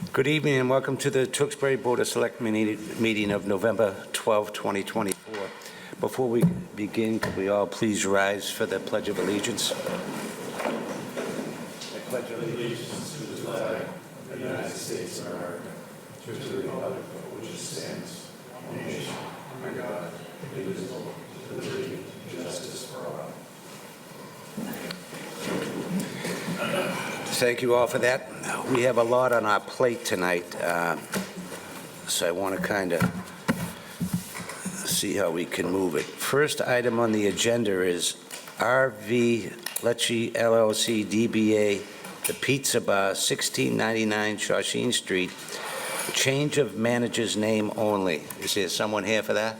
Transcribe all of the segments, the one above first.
Good evening and welcome to the Tewksbury Board of Selectmen meeting of November 12, 2024. Before we begin, could we all please rise for the Pledge of Allegiance? I pledge allegiance to the flag of the United States of America, to the republic for which it stands, one nation, under God, indivisible, with liberty and justice for all. Thank you all for that. We have a lot on our plate tonight, so I want to kind of see how we can move it. First item on the agenda is RV Lecce LLC DBA The Pizza Bar, 1699 Shawshene Street. Change of manager's name only. Is there someone here for that?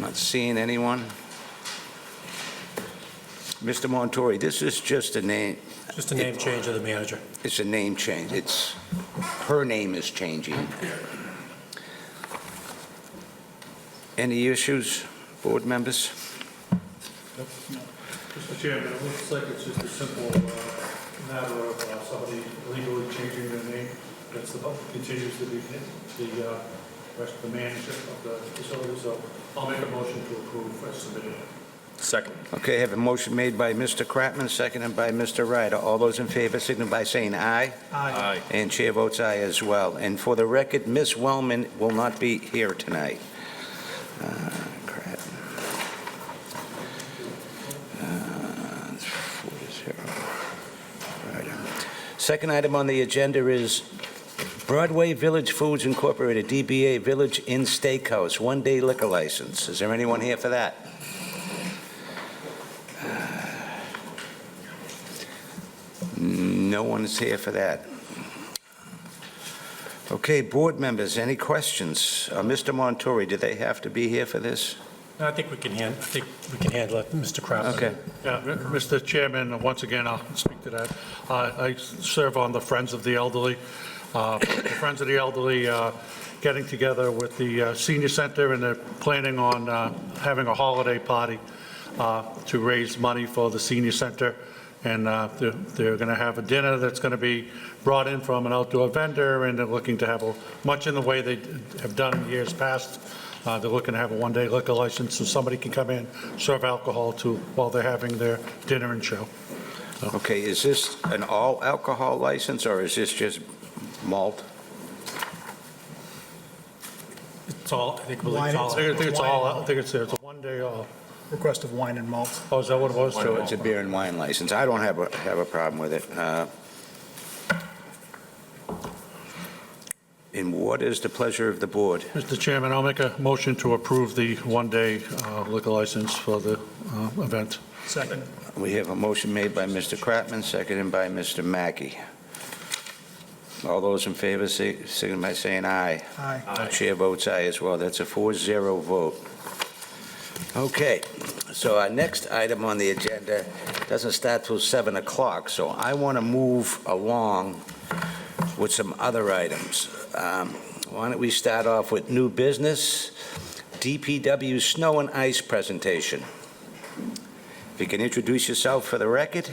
Not seeing anyone. Mr. Montori, this is just a name. Just a name change of the manager. It's a name change. Her name is changing. Any issues, board members? Nope. No. Mr. Chairman, it looks like it's just a simple matter of somebody legally changing their name. That's the continues to be the rest of the manager of the facility. So I'll make a motion to approve as submitted. Second. Okay, I have a motion made by Mr. Kratman, seconded by Mr. Ryder. All those in favor signify by saying aye. Aye. And chair votes aye as well. And for the record, Ms. Wellman will not be here tonight. Kratman. 4-0. Ryder. Second item on the agenda is Broadway Village Foods Incorporated, DBA Village Inn Steakhouse, one-day liquor license. Is there anyone here for that? No one's here for that. Okay, board members, any questions? Mr. Montori, do they have to be here for this? I think we can handle it, Mr. Kraft. Okay. Yeah, Mr. Chairman, once again, I'll speak to that. I serve on the Friends of the Elderly. The Friends of the Elderly getting together with the senior center, and they're planning on having a holiday party to raise money for the senior center. And they're going to have a dinner that's going to be brought in from an outdoor vendor, and they're looking to have much in the way they have done in years past. They're looking to have a one-day liquor license so somebody can come in, serve alcohol while they're having their dinner and show. Okay, is this an all-alcohol license, or is this just malt? It's all, I think I think it's a one-day Request of wine and malt. Oh, is that what it was? So it's a beer and wine license. I don't have a problem with it. And what is the pleasure of the board? Mr. Chairman, I'll make a motion to approve the one-day liquor license for the event. Second. We have a motion made by Mr. Kratman, seconded by Mr. Mackey. All those in favor, signify by saying aye. Aye. Chair votes aye as well. That's a 4-0 vote. Okay, so our next item on the agenda doesn't start till 7 o'clock, so I want to move along with some other items. Why don't we start off with new business, DPW snow and ice presentation. If you can introduce yourself for the record.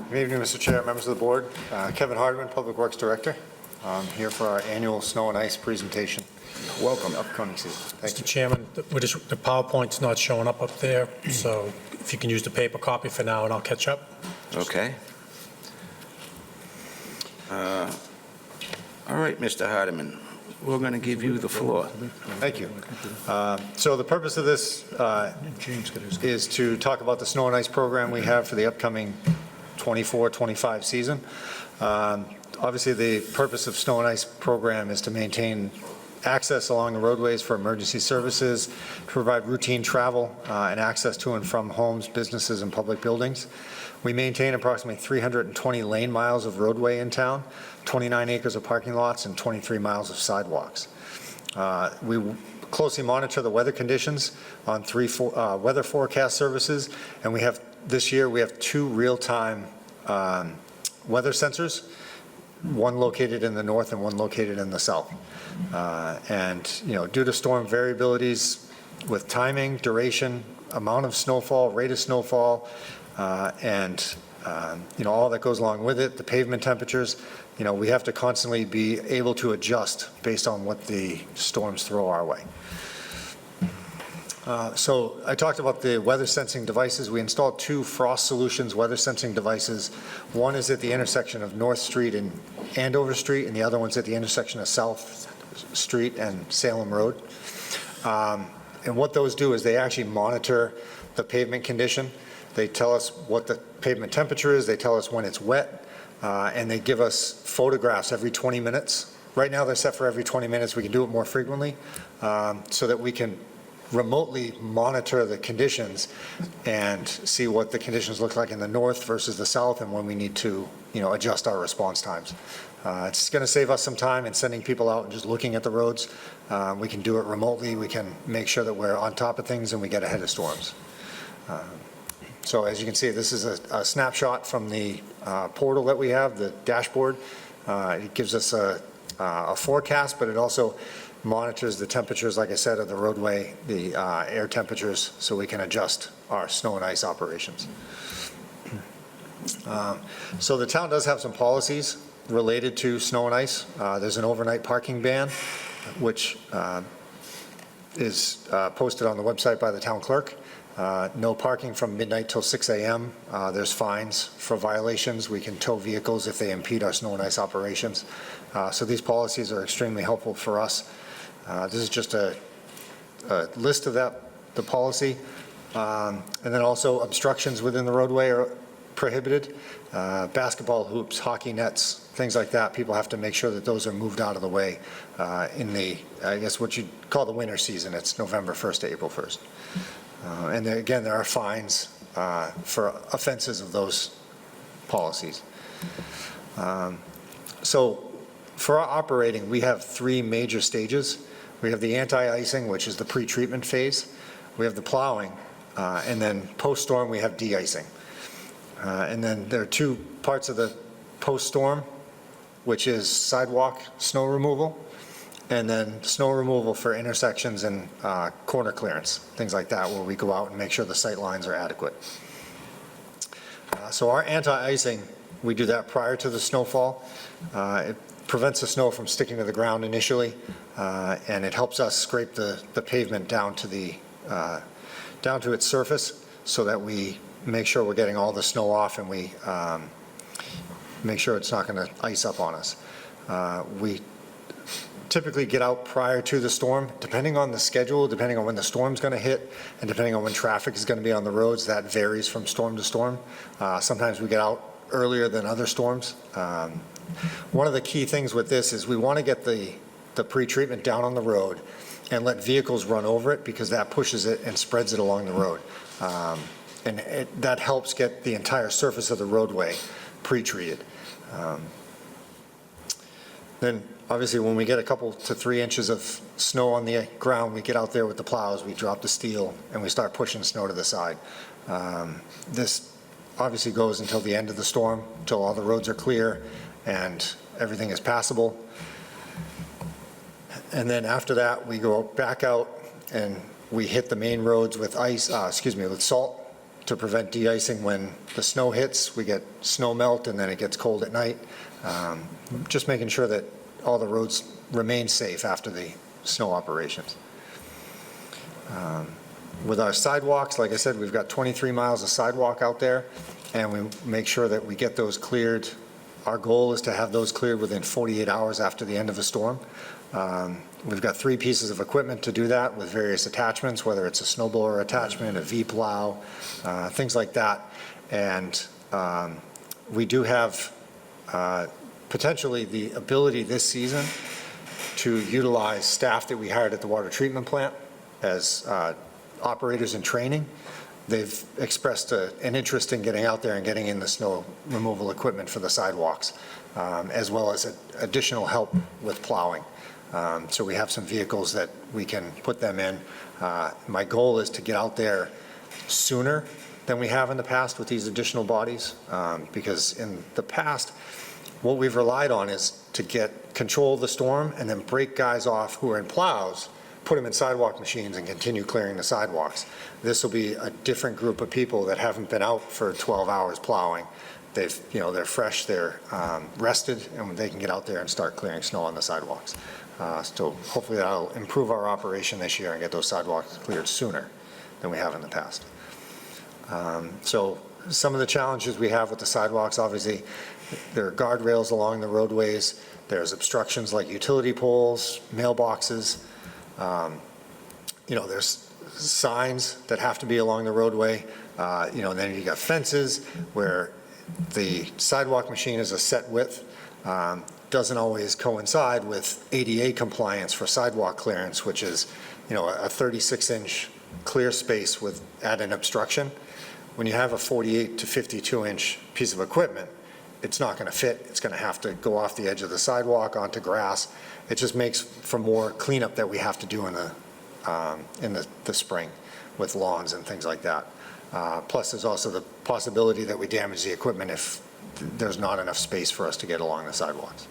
Good evening, Mr. Chair, members of the board. Kevin Hardeman, Public Works Director. I'm here for our annual snow and ice presentation. Welcome. Upcoming season. Thank Mr. you. Chairman, the PowerPoint's not showing up there, so if you can use the paper copy for now, and I'll catch up. Okay. All right, Mr. Hardeman, we're going to give you the floor. Thank you. So the purpose of this is to talk about the snow and ice program we have for the upcoming 24-25 season. Obviously, the purpose of snow and ice program is to maintain access along the roadways for emergency services, to provide routine travel and access to and from homes, businesses, and public buildings. We maintain approximately 320 lane miles of roadway in town, 29 acres of parking lots, and 23 miles of sidewalks. We closely monitor the weather conditions on weather forecast services, and this year we have 2 real-time weather sensors one located in the north and one located in the south. And, due to storm variabilities with timing, duration, amount of snowfall, rate of snowfall, and, all that goes along with it, the pavement temperatures, we have to constantly be able to adjust based on what the storms throw our way. So I talked about the weather sensing devices. We installed 2 Frost Solutions weather sensing devices. One is at the intersection of North Street and Andover Street, and the other one's at the intersection of South Street and Salem Road. And what those do is they actually monitor the pavement condition. They tell us what the pavement temperature is, they tell us when it's wet, and they give us photographs every 20 minutes. Right now they're set for every 20 minutes. We can do it more frequently so that we can remotely monitor the conditions and see what the conditions look like in the north versus the south and when we need to, adjust our response times. It's going to save us some time in sending people out and just looking at the roads. We can do it remotely. We can make sure that we're on top of things and we get ahead of storms. So as you can see, this is a snapshot from the portal that we have, the dashboard. It gives us a forecast, but it also monitors the temperatures, like I said, of the roadway, the air temperatures, so we can adjust our snow and ice operations. So the town does have some policies related to snow and ice. There's an overnight parking ban, which is posted on the website by the town clerk. No parking from midnight till 6 a.m. There's fines for violations. We can tow vehicles if they impede our snow and ice operations. So these policies are extremely helpful for us. This is just a list of the policy. And then also obstructions within the roadway are prohibited. Basketball hoops, hockey nets, things like that. People have to make sure that those are moved out of the way in the, I guess what you'd call the winter season. It's November 1st to April 1st. And then, again, there are fines for offenses of those policies. So for our operating, we have 3 major stages. We have the anti-icing, which is the pre-treatment phase. We have the plowing, and then post-storm we have de-icing. And then there are 2 parts of the post-storm, which is sidewalk snow removal, and then snow removal for intersections and corner clearance, things like that, where we go out and make sure the sight lines are adequate. So our anti-icing, we do that prior to the snowfall. It prevents the snow from sticking to the ground initially, and it helps us scrape the pavement down to its surface so that we make sure we're getting all the snow off and we make sure it's not going to ice up on us. We typically get out prior to the storm, depending on the schedule, depending on when the storm's going to hit, and depending on when traffic is going to be on the roads. That varies from storm to storm. Sometimes we get out earlier than other storms. One of the key things with this is we want to get the pre-treatment down on the road and let vehicles run over it, because that pushes it and spreads it along the road. And that helps get the entire surface of the roadway pre-treated. Then obviously when we get a couple to 3 inches of snow on the ground, we get out there with the plows, we drop the steel, and we start pushing snow to the side. This obviously goes until the end of the storm, until all the roads are clear and everything is passable. And then after that, we go back out and we hit the main roads with with salt to prevent de-icing. When the snow hits, we get snow melt and then it gets cold at night. Just making sure that all the roads remain safe after the snow operations. With our sidewalks, like I said, we've got 23 miles of sidewalk out there, and we make sure that we get those cleared. Our goal is to have those cleared within 48 hours after the end of the storm. We've got 3 pieces of equipment to do that with various attachments, whether it's a snowblower attachment, a V-plow, things like that. And we do have potentially the ability this season to utilize staff that we hired at the water treatment plant as operators in training. They've expressed an interest in getting out there and getting in the snow removal equipment for the sidewalks, as well as additional help with plowing. So we have some vehicles that we can put them in. My goal is to get out there sooner than we have in the past with these additional bodies, because in the past, What we've relied on is to get control of the storm and then break guys off who are in plows, put them in sidewalk machines and continue clearing the sidewalks. This will be a different group of people that haven't been out for 12 hours plowing. They've, they're fresh, they're rested, and they can get out there and start clearing snow on the sidewalks. So hopefully that'll improve our operation this year and get those sidewalks cleared sooner than we have in the past. So some of the challenges we have with the sidewalks, obviously, there are guardrails along the roadways. There's obstructions like utility poles, mailboxes. There's signs that have to be along the roadway. Then you got fences where the sidewalk machine is a set width. Doesn't always coincide with ADA compliance for sidewalk clearance, which is, a 36-inch clear space at an obstruction. When you have a 48 to 52-inch piece of equipment, it's not going to fit. It's going to have to go off the edge of the sidewalk onto grass. It just makes for more cleanup that we have to do in the spring with lawns and things like that. Plus, there's also the possibility that we damage the equipment if there's not enough space for us to get along the sidewalks.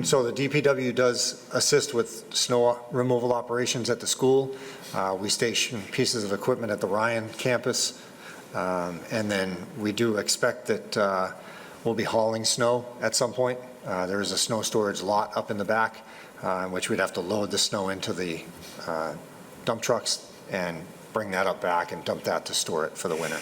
So the DPW does assist with snow removal operations at the school. We station pieces of equipment at the Ryan campus. And then we do expect that we'll be hauling snow at some point. There is a snow storage lot up in the back, in which we'd have to load the snow into the dump trucks and bring that up back and dump that to store it for the winter.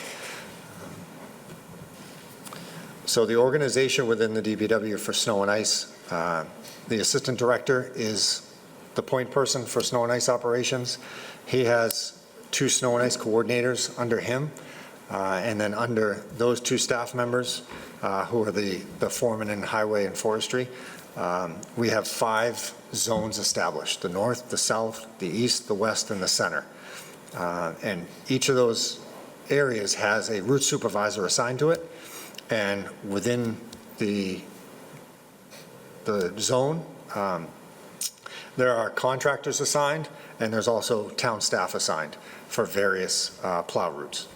So the organization within the DPW for snow and ice, the assistant director is the point person for snow and ice operations. He has 2 snow and ice coordinators under him. And then under those 2 staff members, who are the foreman in highway and forestry, we have 5 zones established: the north, the south, the east, the west, and the center. And each of those areas has a route supervisor assigned to it. And within the zone, there are contractors assigned, and there's also town staff assigned for various plow routes.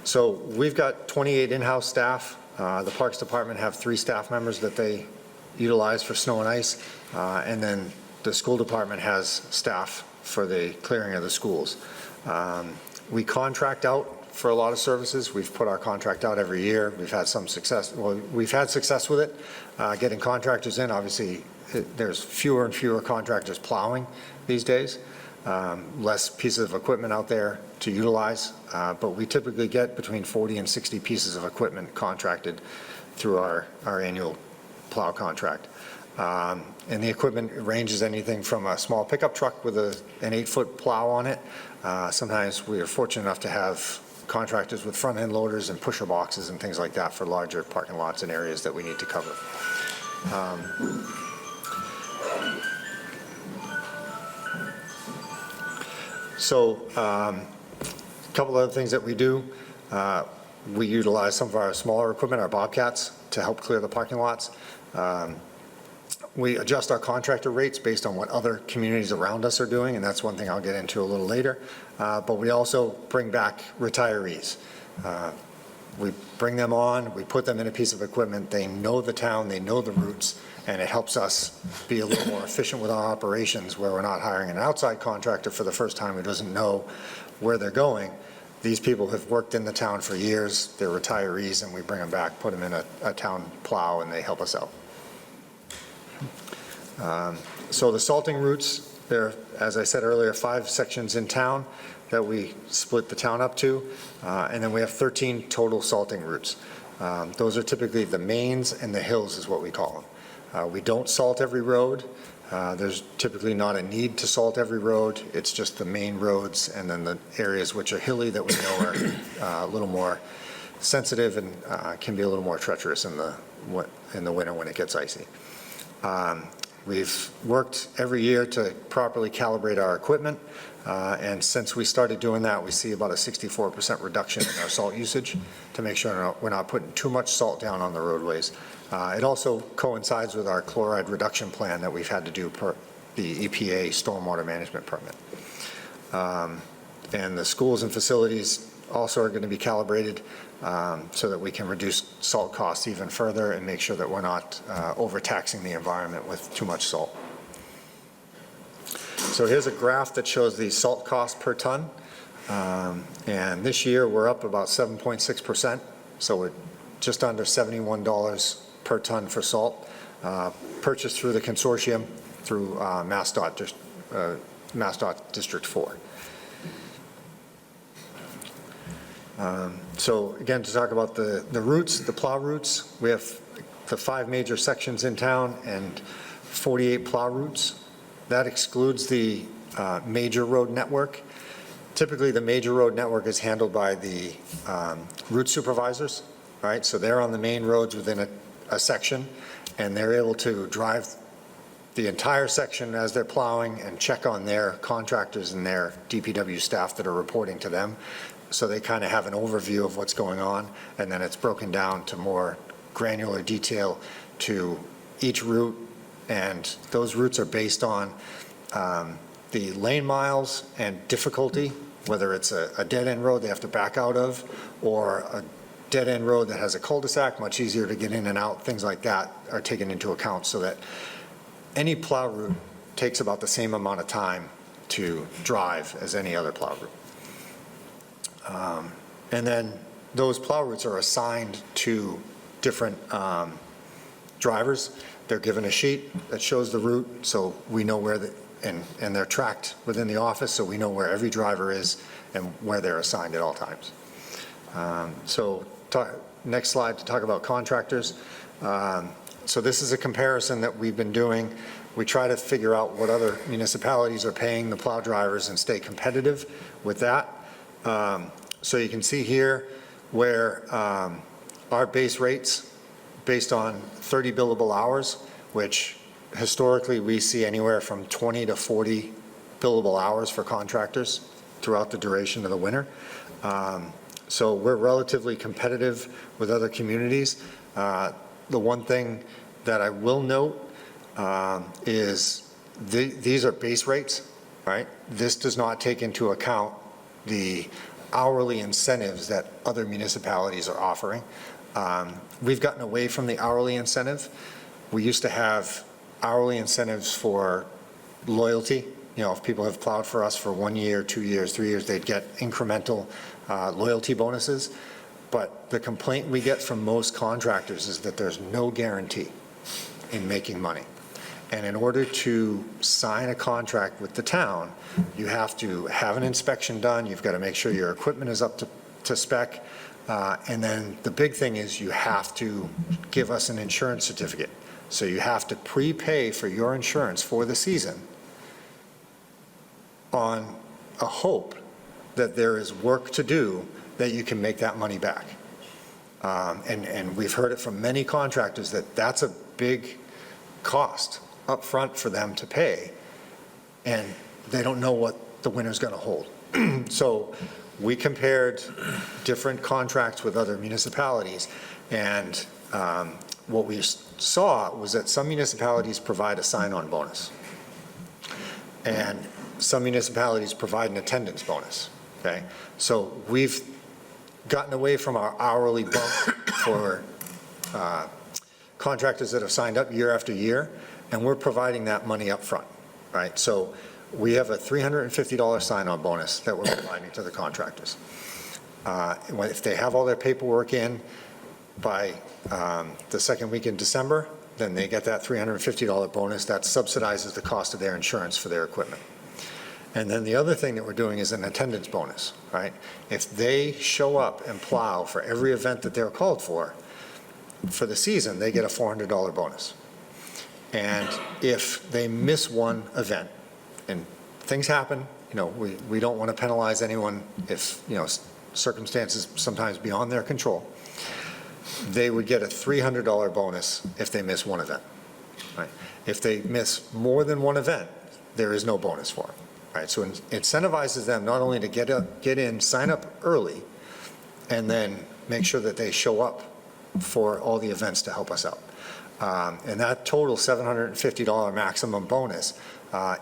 So we've got 28 in-house staff. The Parks Department have 3 staff members that they utilize for snow and ice. And then the school department has staff for the clearing of the schools. We contract out for a lot of services. We've put our contract out every year. We've had some success. Well, we've had success with it, getting contractors in. Obviously, there's fewer and fewer contractors plowing these days. Less pieces of equipment out there to utilize, but we typically get between 40 and 60 pieces of equipment contracted through our annual plow contract. And the equipment ranges anything from a small pickup truck with an 8-foot plow on it. Sometimes we are fortunate enough to have contractors with front-end loaders and pusher boxes and things like that for larger parking lots and areas that we need to cover. So a couple other things that we do. We utilize some of our smaller equipment, our Bobcats, to help clear the parking lots. We adjust our contractor rates based on what other communities around us are doing, and that's one thing I'll get into a little later. But we also bring back retirees. We bring them on, we put them in a piece of equipment, they know the town, they know the routes, and it helps us be a little more efficient with our operations, where we're not hiring an outside contractor for the first time who doesn't know where they're going. These people have worked in the town for years, they're retirees, and we bring them back, put them in a town plow, and they help us out. So the salting routes, there are, as I said earlier, 5 sections in town that we split the town up to, and then we have 13 total salting routes. Those are typically the mains and the hills is what we call them. We don't salt every road. There's typically not a need to salt every road. It's just the main roads and then the areas which are hilly that we know are a little more sensitive and can be a little more treacherous in the winter when it gets icy. We've worked every year to properly calibrate our equipment, and since we started doing that, we see about a 64% reduction in our salt usage to make sure we're not putting too much salt down on the roadways. It also coincides with our chloride reduction plan that we've had to do per the EPA stormwater management permit. And the schools and facilities also are going to be calibrated so that we can reduce salt costs even further and make sure that we're not overtaxing the environment with too much salt. So here's a graph that shows the salt cost per ton. And this year, we're up about 7.6%, so we're just under $71 per ton for salt, purchased through the consortium through MassDOT District 4. So again, to talk about the routes, the plow routes, we have the 5 major sections in town and 48 plow routes. That excludes the major road network. Typically, the major road network is handled by the route supervisors, right? So they're on the main roads within a section, and they're able to drive the entire section as they're plowing and check on their contractors and their DPW staff that are reporting to them. So they kind of have an overview of what's going on, and then it's broken down to more granular detail to each route, and those routes are based on the lane miles and difficulty, whether it's a dead-end road they have to back out of, or a dead-end road that has a cul-de-sac, much easier to get in and out, things like that are taken into account, so that any plow route takes about the same amount of time to drive as any other plow route. And then those plow routes are assigned to different drivers. They're given a sheet that shows the route, so we know where and they're tracked within the office, so we know where every driver is and where they're assigned at all times. Next slide to talk about contractors. So this is a comparison that we've been doing. We try to figure out what other municipalities are paying the plow drivers and stay competitive with that. So you can see here where our base rates, based on 30 billable hours, which historically we see anywhere from 20 to 40 billable hours for contractors throughout the duration of the winter. So we're relatively competitive with other communities. The one thing that I will note is these are base rates, right? This does not take into account the hourly incentives that other municipalities are offering. We've gotten away from the hourly incentive. We used to have hourly incentives for loyalty. You know, if people have plowed for us for 1 year, 2 years, 3 years, they'd get incremental loyalty bonuses. But the complaint we get from most contractors is that there's no guarantee in making money. And in order to sign a contract with the town, you have to have an inspection done. You've got to make sure your equipment is up to spec. And then the big thing is you have to give us an insurance certificate. So you have to prepay for your insurance for the season on a hope that there is work to do that you can make that money back. And we've heard it from many contractors that that's a big cost up front for them to pay, and they don't know what the winter's going to hold. So we compared different contracts with other municipalities, and what we saw was that some municipalities provide a sign-on bonus, and some municipalities provide an attendance bonus, okay? So we've gotten away from our hourly bump for contractors that have signed up year after year, and we're providing that money up front, right? So we have a $350 sign-on bonus that we're providing to the contractors. If they have all their paperwork in by the second week in December, then they get that $350 bonus that subsidizes the cost of their insurance for their equipment. And then the other thing that we're doing is an attendance bonus, right? If they show up and plow for every event that they're called for the season, they get a $400 bonus. And if they miss one event, and things happen, you know, we don't want to penalize anyone if, you know, circumstances sometimes beyond their control, they would get a $300 bonus if they miss one event, right? If they miss more than one event, there is no bonus for them, right? So it incentivizes them not only to get in, sign up early, and then make sure that they show up for all the events to help us out. And that total $750 maximum bonus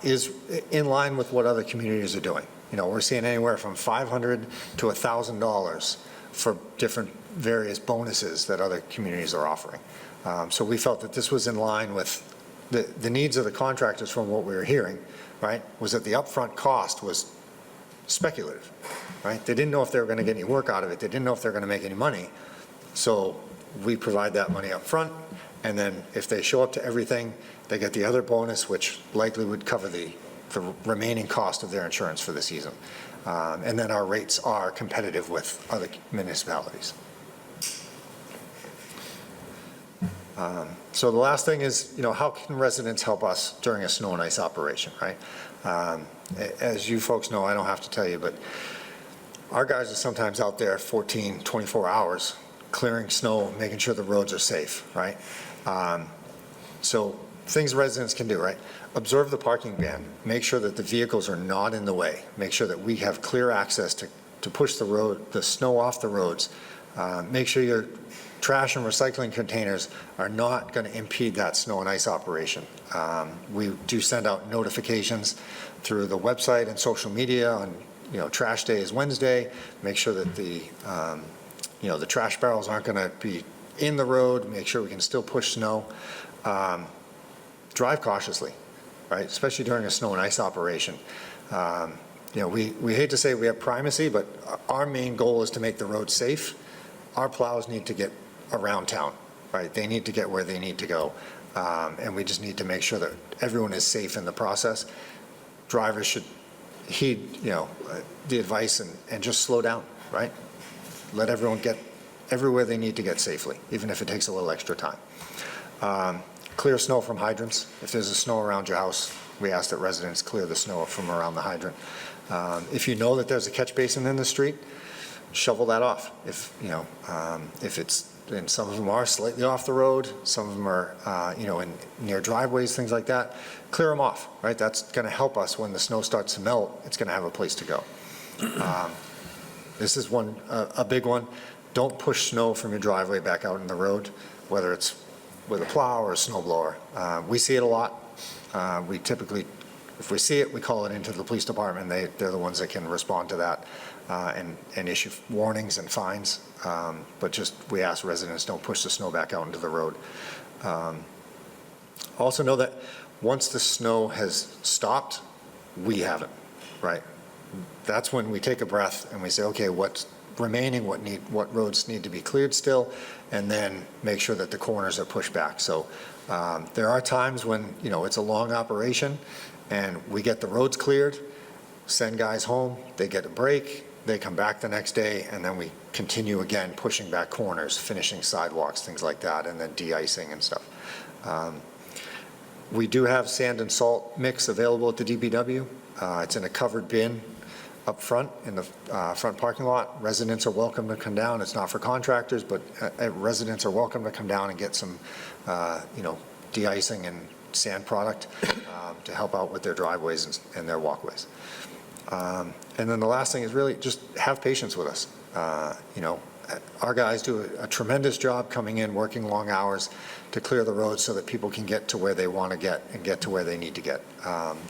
is in line with what other communities are doing. we're seeing anywhere from $500 to $1,000 for different various bonuses that other communities are offering. So we felt that this was in line with the needs of the contractors from what we were hearing, right, was that the upfront cost was speculative, right? They didn't know if they were going to get any work out of it. They didn't know if they were going to make any money. So we provide that money up front, and then if they show up to everything, they get the other bonus, which likely would cover the remaining cost of their insurance for the season. And then our rates are competitive with other municipalities. So the last thing is, how can residents help us during a snow and ice operation, right? As you folks know, I don't have to tell you, but our guys are sometimes out there 14, 24 hours clearing snow, making sure the roads are safe, right? So things residents can do, right? Observe the parking ban. Make sure that the vehicles are not in the way. Make sure that we have clear access to push the snow off the roads. Make sure your trash and recycling containers are not going to impede that snow and ice operation. We do send out notifications through the website and social media on, trash day is Wednesday. Make sure that the trash barrels aren't going to be in the road. Make sure we can still push snow. Drive cautiously, right? Especially during a snow and ice operation. We hate to say we have primacy, but our main goal is to make the road safe. Our plows need to get around town, right? They need to get where they need to go. And we just need to make sure that everyone is safe in the process. Drivers should heed, the advice and just slow down, right? Let everyone get everywhere they need to get safely, even if it takes a little extra time. Clear snow from hydrants. If there's a snow around your house, we ask that residents clear the snow from around the hydrant. If you know that there's a catch basin in the street, shovel that off. If it's, and some of them are slightly off the road, some of them are, in near driveways, things like that, clear them off, right? That's going to help us when the snow starts to melt. It's going to have a place to go. This is a big one. Don't push snow from your driveway back out in the road, whether it's with a plow or a snow blower. We see it a lot. We typically, if we see it, we call it into the police department. They're the ones that can respond to that and issue warnings and fines. But just, we ask residents, don't push the snow back out into the road. Also know that once the snow has stopped, we haven't, right? That's when we take a breath and we say, okay, what's remaining, what roads need to be cleared still, and then make sure that the corners are pushed back. So there are times when, it's a long operation and we get the roads cleared, send guys home, they get a break, they come back the next day, and then we continue again, pushing back corners, finishing sidewalks, things like that, and then de-icing and stuff. We do have sand and salt mix available at the DPW. It's in a covered bin up front in the front parking lot. Residents are welcome to come down. It's not for contractors, but residents are welcome to come down and get some, de-icing and sand product to help out with their driveways and their walkways. And then the last thing is really just have patience with us. Our guys do a tremendous job coming in, working long hours to clear the roads so that people can get to where they want to get and get to where they need to get.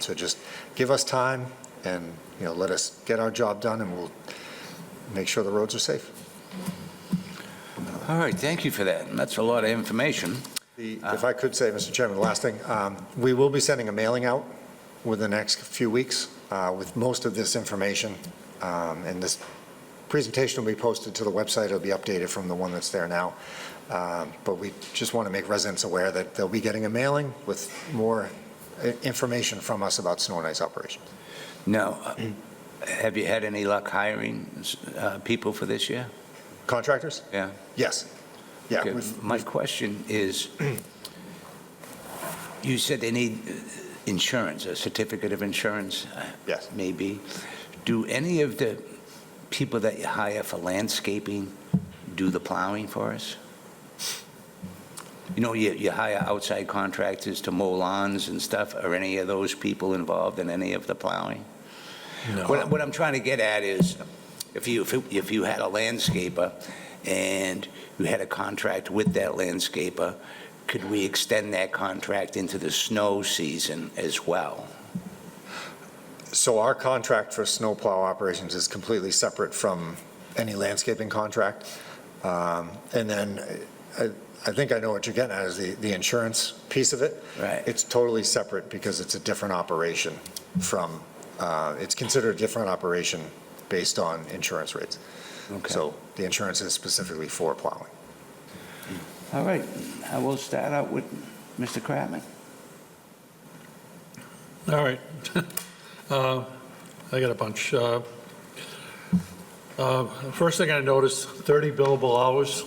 So just give us time and, let us get our job done, and we'll make sure the roads are safe. All right, thank you for that. And that's a lot of information. If I could say, Mr. Chairman, the last thing, we will be sending a mailing out within the next few weeks with most of this information, and this presentation will be posted to the website. It'll be updated from the one that's there now. But we just want to make residents aware that they'll be getting a mailing with more information from us about snow and ice operations. Now, have you had any luck hiring people for this year? Contractors? Yeah. Yes. Yeah. Okay, my question is, you said they need insurance, a certificate of insurance? Yes. Maybe. Do any of the people that you hire for landscaping do the plowing for us? You hire outside contractors to mow lawns and stuff. Are any of those people involved in any of the plowing? No. What I'm trying to get at is, if you had a landscaper and you had a contract with that landscaper, could we extend that contract into the snow season as well? So our contract for snowplow operations is completely separate from any landscaping contract. And then I think I know what you're getting at is the insurance piece of it. Right. It's totally separate because it's a different operation from, it's considered a different operation based on insurance rates. Okay. So the insurance is specifically for plowing. All right, I will start out with Mr. Kratman. All right. I got a bunch. First thing I noticed, 30 billable hours.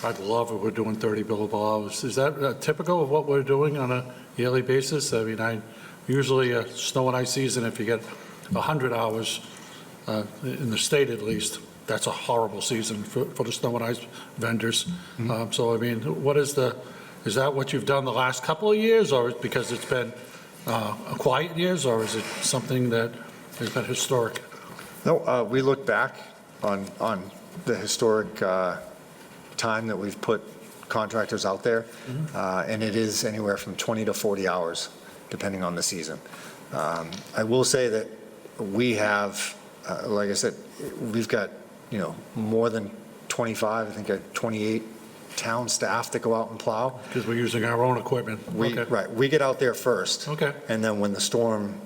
I'd love if we're doing 30 billable hours. Is that typical of what we're doing on a yearly basis? I mean, usually a snow and ice season, if you get 100 hours, in the state at least, that's a horrible season for the snow and ice vendors. So, I mean, is that what you've done the last couple of years, or because it's been quiet years, or is it something that has been historic? No, we look back on the historic time that we've put contractors out there, and it is anywhere from 20 to 40 hours, depending on the season. I will say that we have, like I said, we've got, more than 25, I think 28 town staff that go out and plow. Because we're using our own equipment. Okay. Right, we get out there first. Okay. And then when the storm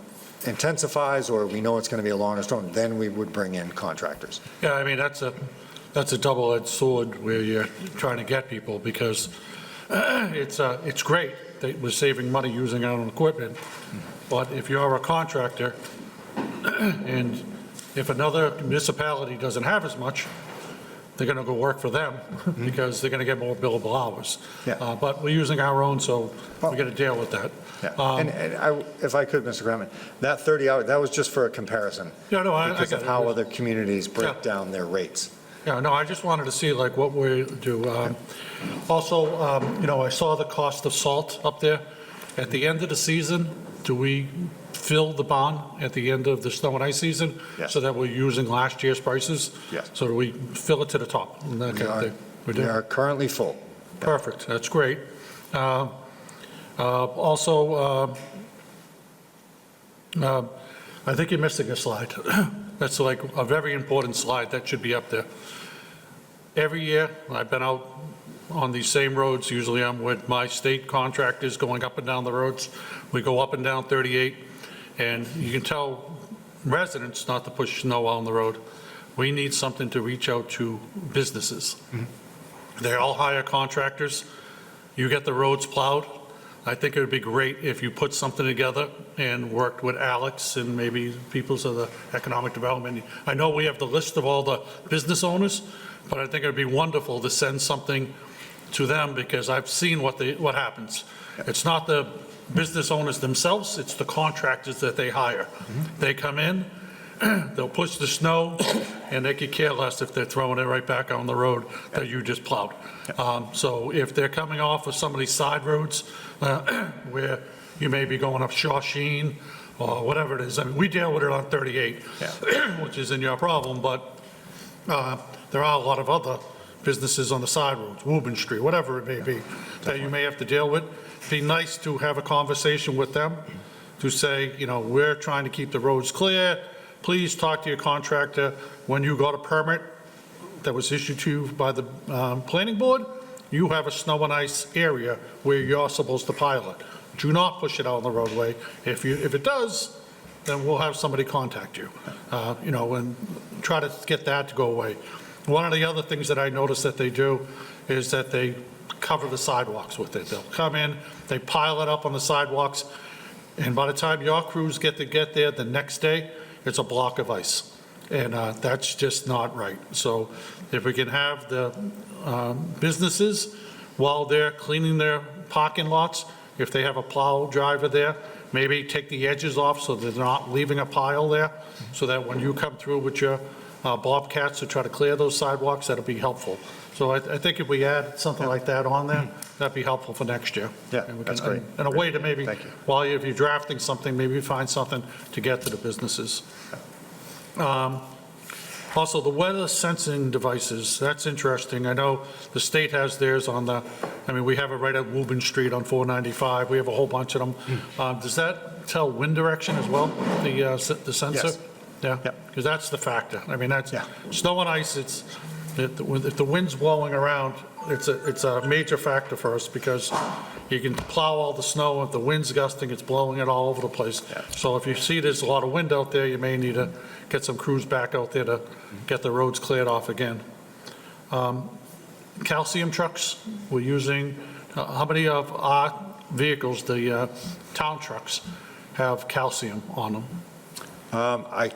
intensifies, or we know it's going to be a longer storm, then we would bring in contractors. Yeah, I mean, that's a double-edged sword where you're trying to get people, because it's great that we're saving money using our own equipment, but if you're a contractor, and if another municipality doesn't have as much, they're going to go work for them, because they're going to get more billable hours. Yeah. But we're using our own, so we got to deal with that. Yeah. And if I could, Mr. Graham, that 30 hours, that was just for a comparison. Yeah, no, I Because get of it. how other communities break Yeah. down their rates. Yeah, no, I just wanted to see like what we do. Also, I saw the cost of salt up there. At the end of the season, do we fill the barn at the end of the snow and ice season? Yes. So that we're using last year's prices? Yes. So do we fill it to the top? And that kind of thing? We We do? are currently full. Perfect, that's great. Also, I think you're missing a slide. That's like a very important slide, that should be up there. Every year, I've been out on these same roads, usually I'm with my state contractors going up and down the roads. We go up and down 38, and you can tell residents not to push snow on the road. We need something to reach out to businesses. They all hire contractors. You get the roads plowed. I think it would be great if you put something together and worked with Alex and maybe people's of the economic development. I know we have the list of all the business owners, but I think it would be wonderful to send something to them, because I've seen what happens. It's not the business owners themselves, it's the contractors that they hire. They come in, they'll push the snow, and they could care less if they're throwing it right back on the road that you just plowed. So if they're coming off of some of these side roads where you may be going up Shawsheen or whatever it is, I mean, we deal with it on 38, which isn't your problem, but there are a lot of other businesses on the side roads, Woburn Street, whatever it may be, that you may have to deal with. It'd be nice to have a conversation with them to say, we're trying to keep the roads clear. Please talk to your contractor. When you got a permit that was issued to you by the planning board, you have a snow and ice area where you're supposed to pile it. Do not push it out on the roadway. If it does, then we'll have somebody contact you, and try to get that to go away. One of the other things that I noticed that they do is that they cover the sidewalks with it. They'll come in, they pile it up on the sidewalks, and by the time your crews get there the next day, it's a block of ice. And that's just not right. So if we can have the businesses, while they're cleaning their parking lots, if they have a plow driver there, maybe take the edges off so they're not leaving a pile there, so that when you come through with your bobcats to try to clear those sidewalks, that'll be helpful. So I think if we add something like that on there, that'd be helpful for next year. Yeah, And we that's can- great. And a way to maybe, Thank you. if you're drafting something, maybe find something to get to the businesses. Also, the weather sensing devices, that's interesting. I know the state has theirs on we have it right at Woburn Street on 495. We have a whole bunch of them. Does that tell wind direction as well, the sensor? Yes. Yeah? Yep. Because that's the factor. That's, Yeah. snow and ice, if the wind's blowing around, it's a major factor for us because you can plow all the snow. If the wind's gusting, it's blowing it all over the place. Yeah. So if you see there's a lot of wind out there, you may need to get some crews back out there to get the roads cleared off again. Calcium trucks, we're using, how many of our vehicles, the town trucks, have calcium on them? I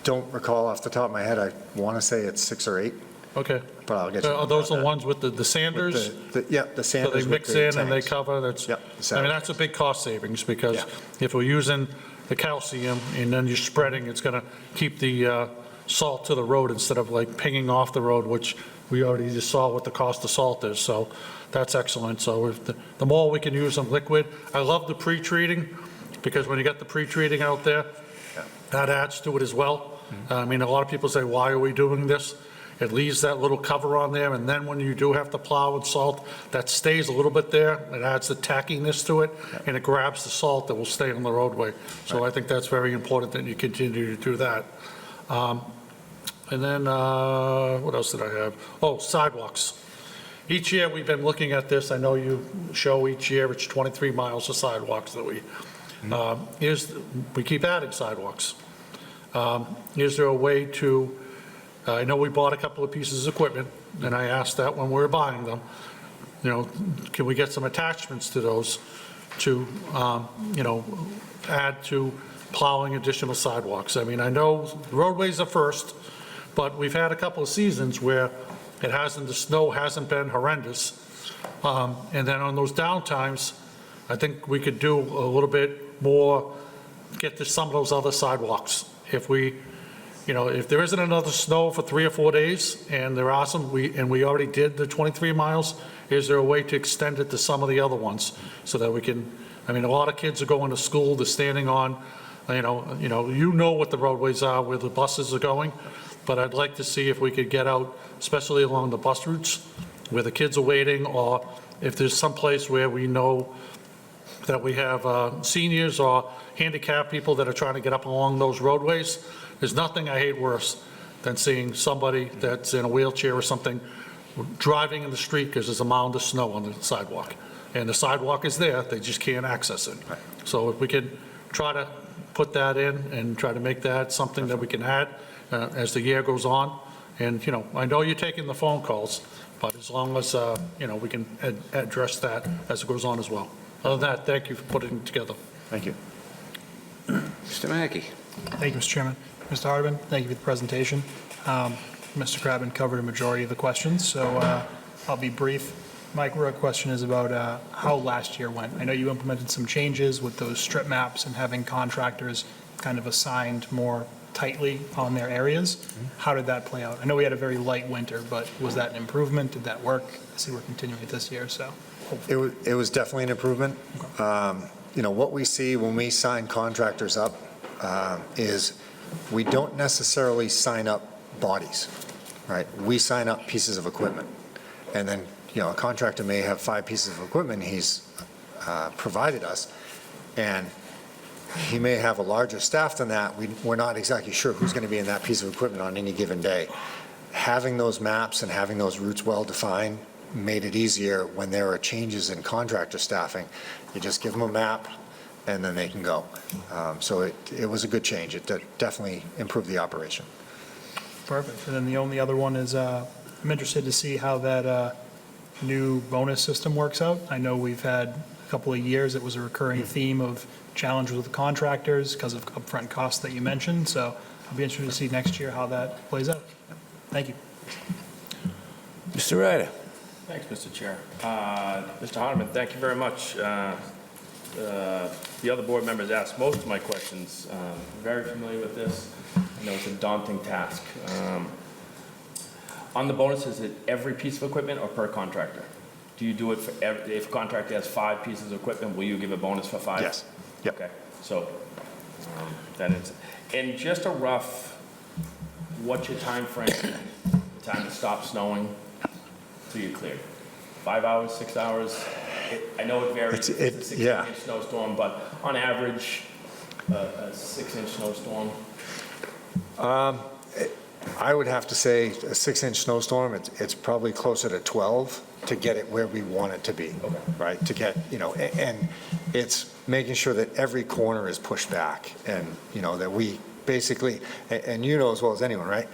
don't recall off the top of my head. I want to say it's 6 or 8, Okay. but I'll get you. Are those the that. ones with the Sanders? Yeah, the So Sanders they with mix the in and they tanks. cover, that's, Yep, the that's a big cost savings, because Yeah. if we're using the calcium and then you're spreading, it's gonna keep the salt to the road instead of like pinging off the road, which we already just saw what the cost of salt is, so that's excellent. So if the more we can use them liquid, I love the pre-treating, because when you get the pre-treating out there, that adds to it as well. A lot of people say, why are we doing this? It leaves that little cover on there, and then when you do have to plow with salt, that stays a little bit there. It adds the tackiness to it, and it grabs the salt that will stay on the roadway. So I think that's very important that you continue to do that. And then, what else did I have? Oh, sidewalks. Each year, we've been looking at this. I know you show each year, it's 23 miles of sidewalks that we keep adding sidewalks. Is there a way to, I know we bought a couple of pieces of equipment, and I asked that when we were buying them, can we get some attachments to those to, add to plowing additional sidewalks? I know roadways are first, but we've had a couple of seasons where the snow hasn't been horrendous. And then on those downtimes, I think we could do a little bit more, get to some of those other sidewalks. If there isn't another snow for 3 or 4 days, and there are some, we already did the 23 miles, is there a way to extend it to some of the other ones so that we can, a lot of kids are going to school, they're standing on, you know what the roadways are, where the buses are going, but I'd like to see if we could get out, especially along the bus routes, where the kids are waiting, or if there's some place where we know that we have seniors or handicapped people that are trying to get up along those roadways. There's nothing I hate worse than seeing somebody that's in a wheelchair or something driving in the street because there's a mound of snow on the sidewalk. And the sidewalk is there, they just can't access it. So if we could try to put that in and try to make that something that we can add as the year goes on. And, I know you're taking the phone calls, but as long as, we can address that as it goes on as well. Other than that, thank you for putting it together. Thank you. Mr. Mackey? Thank you, Mr. Chairman. Mr. Hardeman, thank you for the presentation. Mr. Crabben covered a majority of the questions, so I'll be brief. My question is about how last year went. I know you implemented some changes with those strip maps and having contractors kind of assigned more tightly on their areas. How did that play out? I know we had a very light winter, but was that an improvement? Did that work? I see we're continuing it this year, so. It was definitely an improvement. What we see when we sign contractors up is we don't necessarily sign up bodies, right? We sign up pieces of equipment. And then, a contractor may have 5 pieces of equipment he's provided us, and he may have a larger staff than that. We're not exactly sure who's going to be in that piece of equipment on any given day. Having those maps and having those routes well-defined made it easier when there are changes in contractor staffing. You just give them a map, and then they can go. So it was a good change. It definitely improved the operation. Perfect. And then the only other one is, I'm interested to see how that new bonus system works out. I know we've had a couple of years, it was a recurring theme of challenges with the contractors because of upfront costs that you mentioned. So I'll be interested to see next year how that plays out. Thank you. Mr. Ryder? Thanks, Mr. Chair. Mr. Hardeman, thank you very much. The other board members asked most of my questions. Very familiar with this. I know it's a daunting task. On the bonus, is it every piece of equipment or per contractor? Do you do it for if a contractor has 5 pieces of equipment, will you give a bonus for 5? Yes. Yep. Okay, so that is, and just a rough what's your time frame, the time it stops snowing till you're cleared? 5 hours, 6 hours? I know it varies, it's a yeah. 16-inch snowstorm, but on average, a 6-inch snowstorm? I would have to say a 6-inch snowstorm, it's probably closer to 12 to get it where we want it to be, Okay. right? To get, and it's making sure that every corner is pushed back and, that we basically, and you know as well as anyone, right?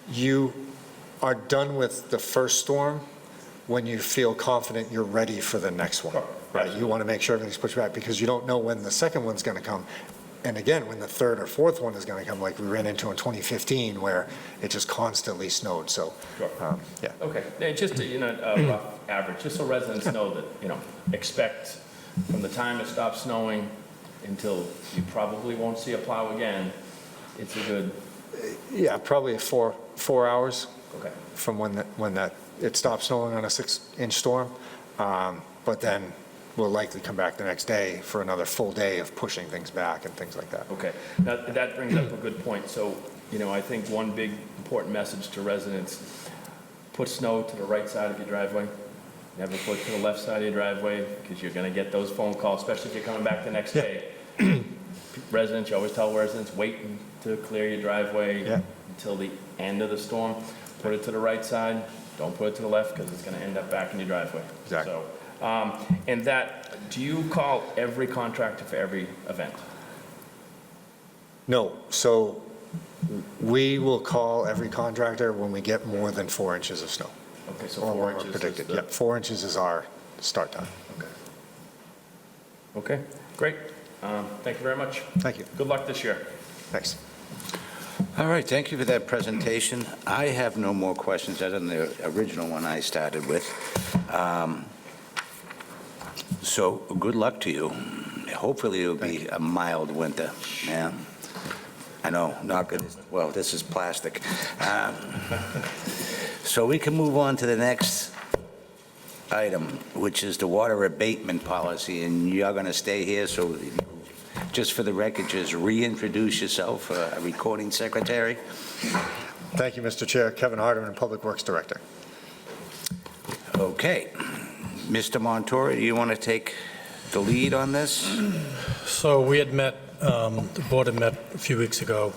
You are done with the first storm when you feel confident you're ready for the next one, Sure. right? You want to make sure everything's pushed back because you don't know when the second one's going to come. And again, when the third or fourth one is going to come, like we ran into in 2015, where it just constantly snowed, so, Sure. yeah. Okay, yeah, just, a rough average, just so residents know that, expect from the time it stops snowing until you probably won't see a plow again, it's a good, Yeah, probably 4 hours okay, from when it stops snowing on a 6-inch storm. But then we'll likely come back the next day for another full day of pushing things back and things like that. okay. Now, that brings up a good point. So, I think one big important message to residents, put snow to the right side of your driveway. Never put to the left side of your driveway, because you're gonna get those phone calls, especially if you're coming back the next day. Residents, you always tell residents, wait to clear your driveway Yeah. until the end of the storm. Put it to the right side, don't put it to the left, because it's gonna end up back in your driveway. Exactly. So, and do you call every contractor for every event? No, so we will call every contractor when we get more than 4 inches of snow. Okay, so Or 4 when we're inches is predicted. the... Yeah, 4 inches is our start time. Okay. Okay, great. Thank you very much. Thank you. Good luck this year. Thanks. All right, thank you for that presentation. I have no more questions other than the original one I started with. So good luck to you. Hopefully it'll be a mild winter. Yeah. I know, not good. Well, this is plastic. So we can move on to the next item, which is the water abatement policy, and you're going to stay here, so just for the record, just reintroduce yourself, a recording secretary. Thank you, Mr. Chair. Kevin Hardeman, Public Works Director. Okay. Mr. Montori, do you want to take the lead on this? So we had met, the board had met a few weeks ago,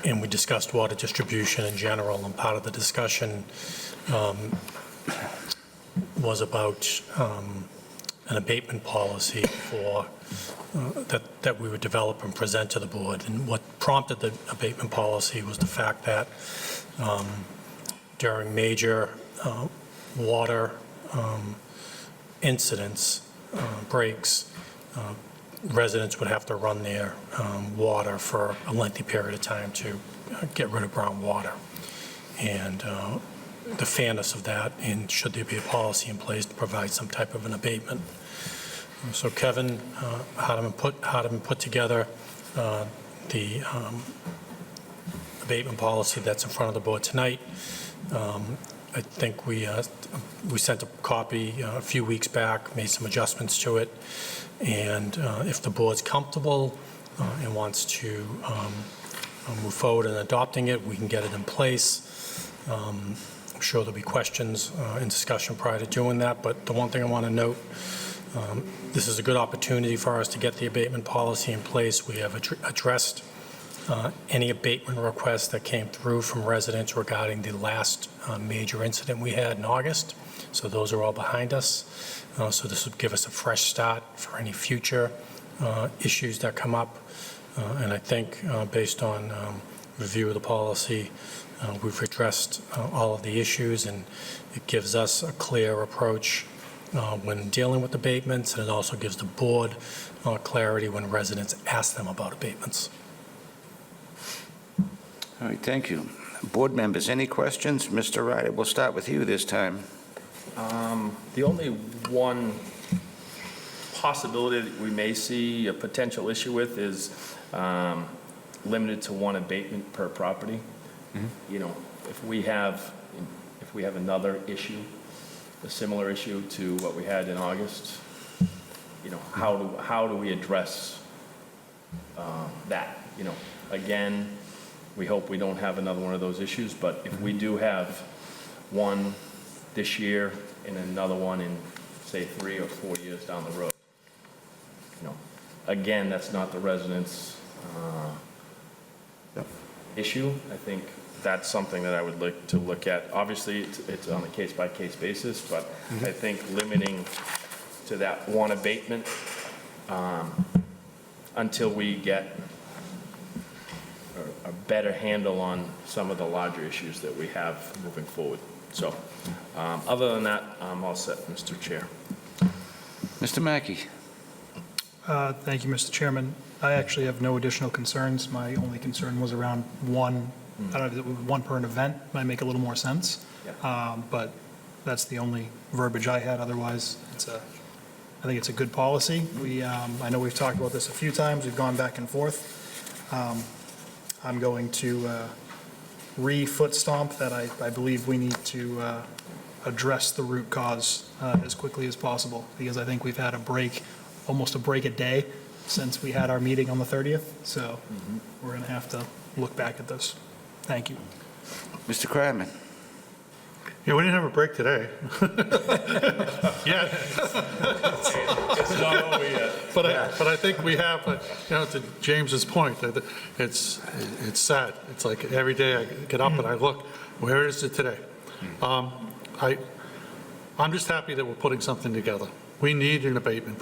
and we discussed water distribution in general, and part of the discussion was about an abatement policy for, that we would develop and present to the board. And what prompted the abatement policy was the fact that during major water incidents, breaks, residents would have to run their water for a lengthy period of time to get rid of brown water. And the fairness of that, and should there be a policy in place to provide some type of an abatement. So Kevin Hardeman put together the abatement policy that's in front of the board tonight. I think we sent a copy a few weeks back, made some adjustments to it, and if the board's comfortable and wants to move forward in adopting it, we can get it in place. I'm sure there'll be questions and discussion prior to doing that, but the one thing I want to note, this is a good opportunity for us to get the abatement policy in place. We have addressed any abatement requests that came through from residents regarding the last major incident we had in August. So those are all behind us. So this would give us a fresh start for any future issues that come up. And I think based on review of the policy, we've addressed all of the issues, and it gives us a clear approach when dealing with abatements, and it also gives the board clarity when residents ask them about abatements. All right, thank you. Board members, any questions? Mr. Ryder, we'll start with you this time. The only one possibility that we may see a potential issue with is limited to one abatement per property. You know, if we have another issue, a similar issue to what we had in August, you know, how do we address that? You know, again, We hope we don't have another one of those issues, but if we do have one this year and another one in, say, 3 or 4 years down the road, you know, again, that's not the residents' issue. I think that's something that I would like to look at. Obviously, it's on a case-by-case basis, but I think limiting to that one abatement until we get a better handle on some of the larger issues that we have moving forward. So, other than that, I'm all set, Mr. Chair. Mr. Mackey? Thank you, Mr. Chairman. I actually have no additional concerns. My only concern was around one, I don't know, if it was one per event, might make a little more sense. But that's the only verbiage I had. Otherwise, I think it's a good policy. I know we've talked about this a few times. We've gone back and forth. I'm going to re-foot stomp that I believe we need to address the root cause as quickly as possible, because I think we've had almost a break a day since we had our meeting on the 30th. So we're going to have to look back at this. Thank you. Mr. Kratman? Yeah, we didn't have a break today. Yeah. It's not over yet. But I think we have, to James's point, that it's sad. It's like every day I get up and I look, where is it today? I'm just happy that we're putting something together. We need an abatement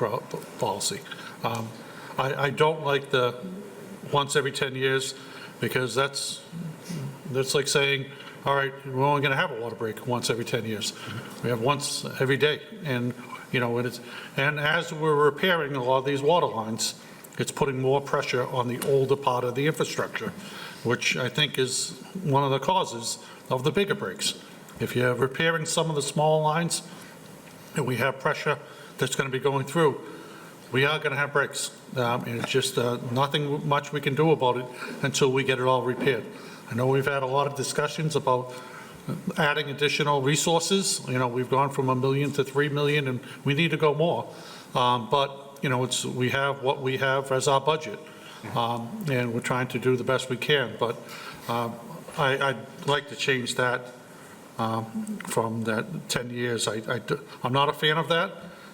policy. I don't like the once every 10 years, because that's like saying, all right, we're only going to have a water break once every 10 years. We have once every day. And, and as we're repairing a lot of these water lines, it's putting more pressure on the older part of the infrastructure, which I think is one of the causes of the bigger breaks. If you're repairing some of the small lines and we have pressure that's going to be going through, we are going to have breaks. And it's just nothing much we can do about it until we get it all repaired. I know we've had a lot of discussions about adding additional resources. We've gone from $1 million to $3 million, and we need to go more. But, we have what we have as our budget, and we're trying to do the best we can. But I'd like to change that from that 10 years. I'm not a fan of that,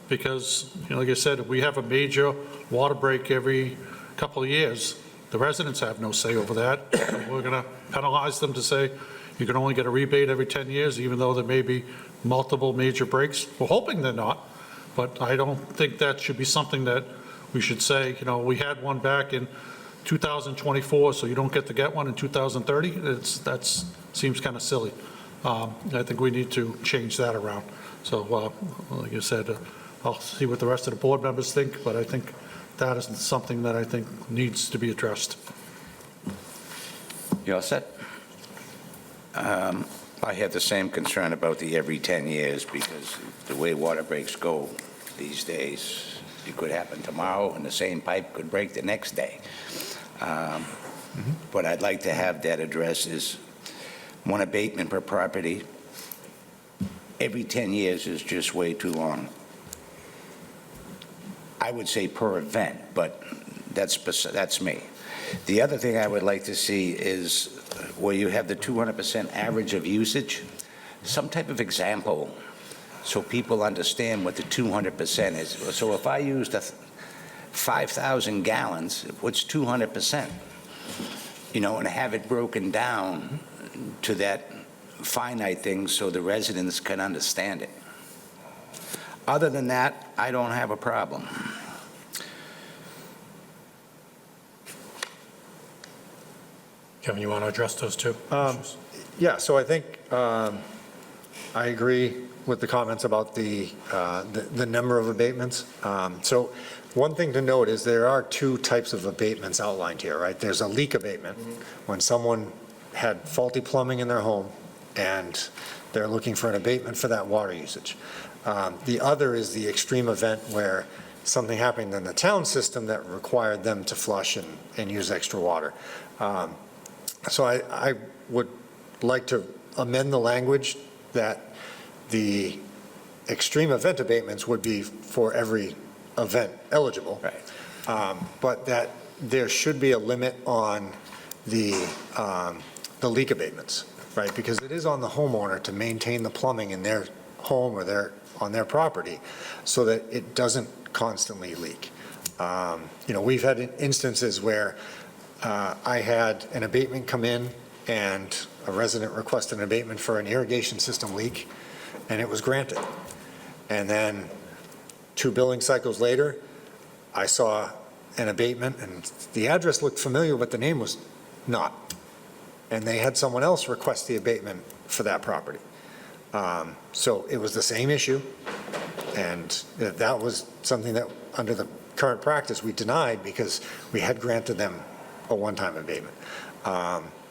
because, like I said, if we have a major water break every couple of years, the residents have no say over that. We're going to penalize them to say, you can only get a rebate every 10 years, even though there may be multiple major breaks. We're hoping they're not, but I don't think that should be something that we should say, we had one back in 2024, so you don't get to get one in 2030. That seems kind of silly. I think we need to change that around. So, like I said, I'll see what the rest of the board members think, but I think that is something that I think needs to be addressed. You all set? I have the same concern about the every 10 years, because the way water breaks go these days, it could happen tomorrow and the same pipe could break the next day. What I'd like to have that address is one abatement per property. Every 10 years is just way too long. I would say per event, but that's me. The other thing I would like to see is where you have the 200% average of usage, some type of example so people understand what the 200% is. So if I used 5,000 gallons, what's 200%? And have it broken down to that finite thing so the residents can understand it. Other than that, I don't have a problem. Kevin, you want to address those two issues? Yeah, so I think I agree with the comments about the number of abatements. So one thing to note is there are two types of abatements outlined here, right? There's a leak abatement, when someone had faulty plumbing in their home and they're looking for an abatement for that water usage. The other is the extreme event where something happened in the town system that required them to flush and use extra water. So I would like to amend the language that the extreme event abatements would be for every event eligible. Right. But that there should be a limit on the leak abatements, right? Because it is on the homeowner to maintain the plumbing in their home or on their property so that it doesn't constantly leak. We've had instances where I had an abatement come in and a resident requested an abatement for an irrigation system leak, and it was granted. And then 2 billing cycles later, I saw an abatement, and the address looked familiar, but the name was not. And they had someone else request the abatement for that property. So it was the same issue, and that was something that, under the current practice, we denied because we had granted them a one-time abatement.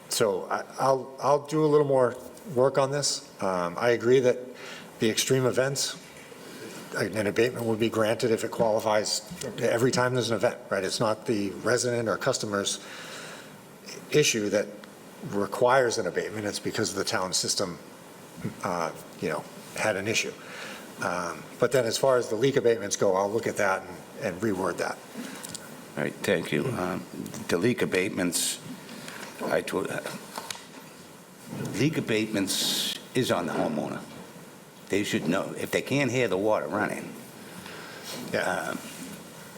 So I'll do a little more work on this. I agree that the extreme events, an abatement would be granted if it qualifies every time there's an event, right? It's not the resident or customer's issue that requires an abatement. It's because the town system, had an issue. But then as far as the leak abatements go, I'll look at that and reword that. All right, thank you. The leak abatements, leak abatements is on the homeowner. They should know. If they can't hear the water running. Yeah.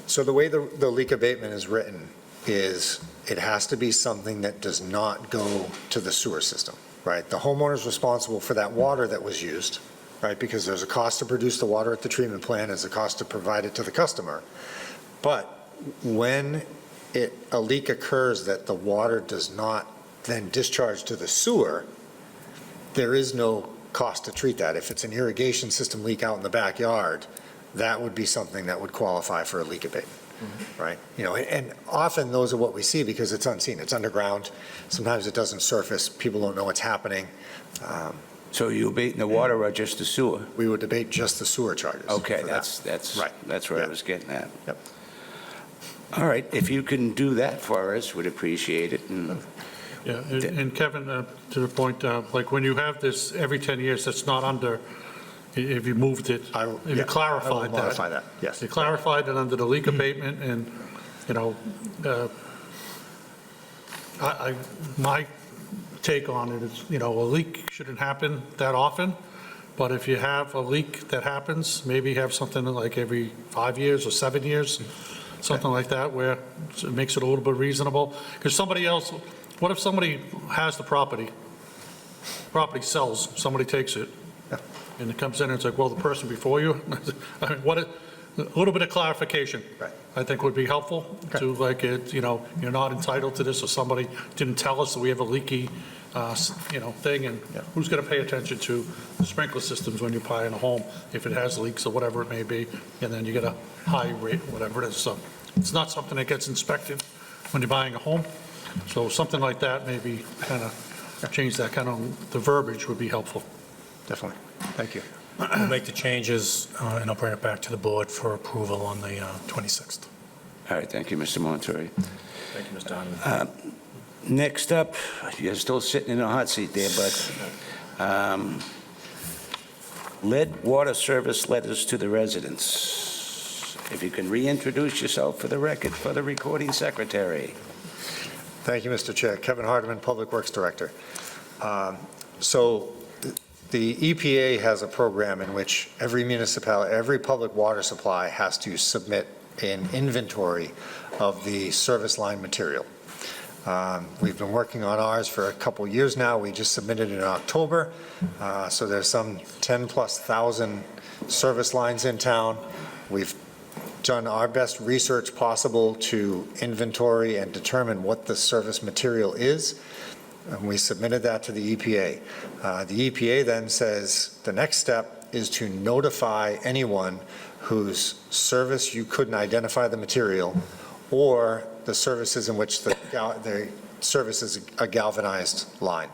So the way the leak abatement is written is it has to be something that does not go to the sewer system, right? The homeowner is responsible for that water that was used, right? Because there's a cost to produce the water at the treatment plant, there's a cost to provide it to the customer. But when a leak occurs that the water does not then discharge to the sewer, there is no cost to treat that. If it's an irrigation system leak out in the backyard, that would be something that would qualify for a leak abatement, right? And often those are what we see because it's unseen. It's underground. Sometimes it doesn't surface. People don't know what's happening. So you abating the water or just the sewer? We would debate just the sewer charges. Okay, for that. that's Right. That's where I Yeah. was getting at. Yep. All right, if you can do that for us, we'd appreciate it. And Yeah, and Kevin, to the point, like when you have this every 10 years, that's not under, if you moved it, I will- if you yeah, I will clarified that. modify that, yes. You clarified it under the leak abatement, and, my take on it is, a leak shouldn't happen that often, but if you have a leak that happens, maybe have something like every 5 years or 7 years, something like that, where it makes it a little bit reasonable. Because somebody else, what if somebody has the property sells, somebody takes it, and it comes in and it's like, well, the person before you, I mean, a little bit of clarification, Right. I think would be helpful to like it, you're not entitled to this, or somebody didn't tell us that we have a leaky, thing, and Yeah. who's going to pay attention to the sprinkler systems when you're buying a home, if it has leaks or whatever it may be, and then you get a high rate, whatever it is. So it's not something that gets inspected when you're buying a home. So something like that, maybe kind of change that the verbiage would be helpful. Definitely. Thank you. We'll make the changes, and I'll bring it back to the board for approval on the 26th. all right, thank you, Mr. Montori. Thank you, Mr. Donovan. Next up, you're still sitting in a hot seat there, but lead water service letters to the residents. If you can reintroduce yourself for the record for the recording secretary. Thank you, Mr. Chair. Kevin Hardeman, Public Works Director. So the EPA has a program in which every municipality, every public water supply has to submit an inventory of the service line material. We've been working on ours for a couple years now. We just submitted it in October. So there's some 10,000+ service lines in town. We've done our best research possible to inventory and determine what the service material is. And we submitted that to the EPA. The EPA then says the next step is to notify anyone whose service you couldn't identify the material, or the services in which the service is a galvanized line.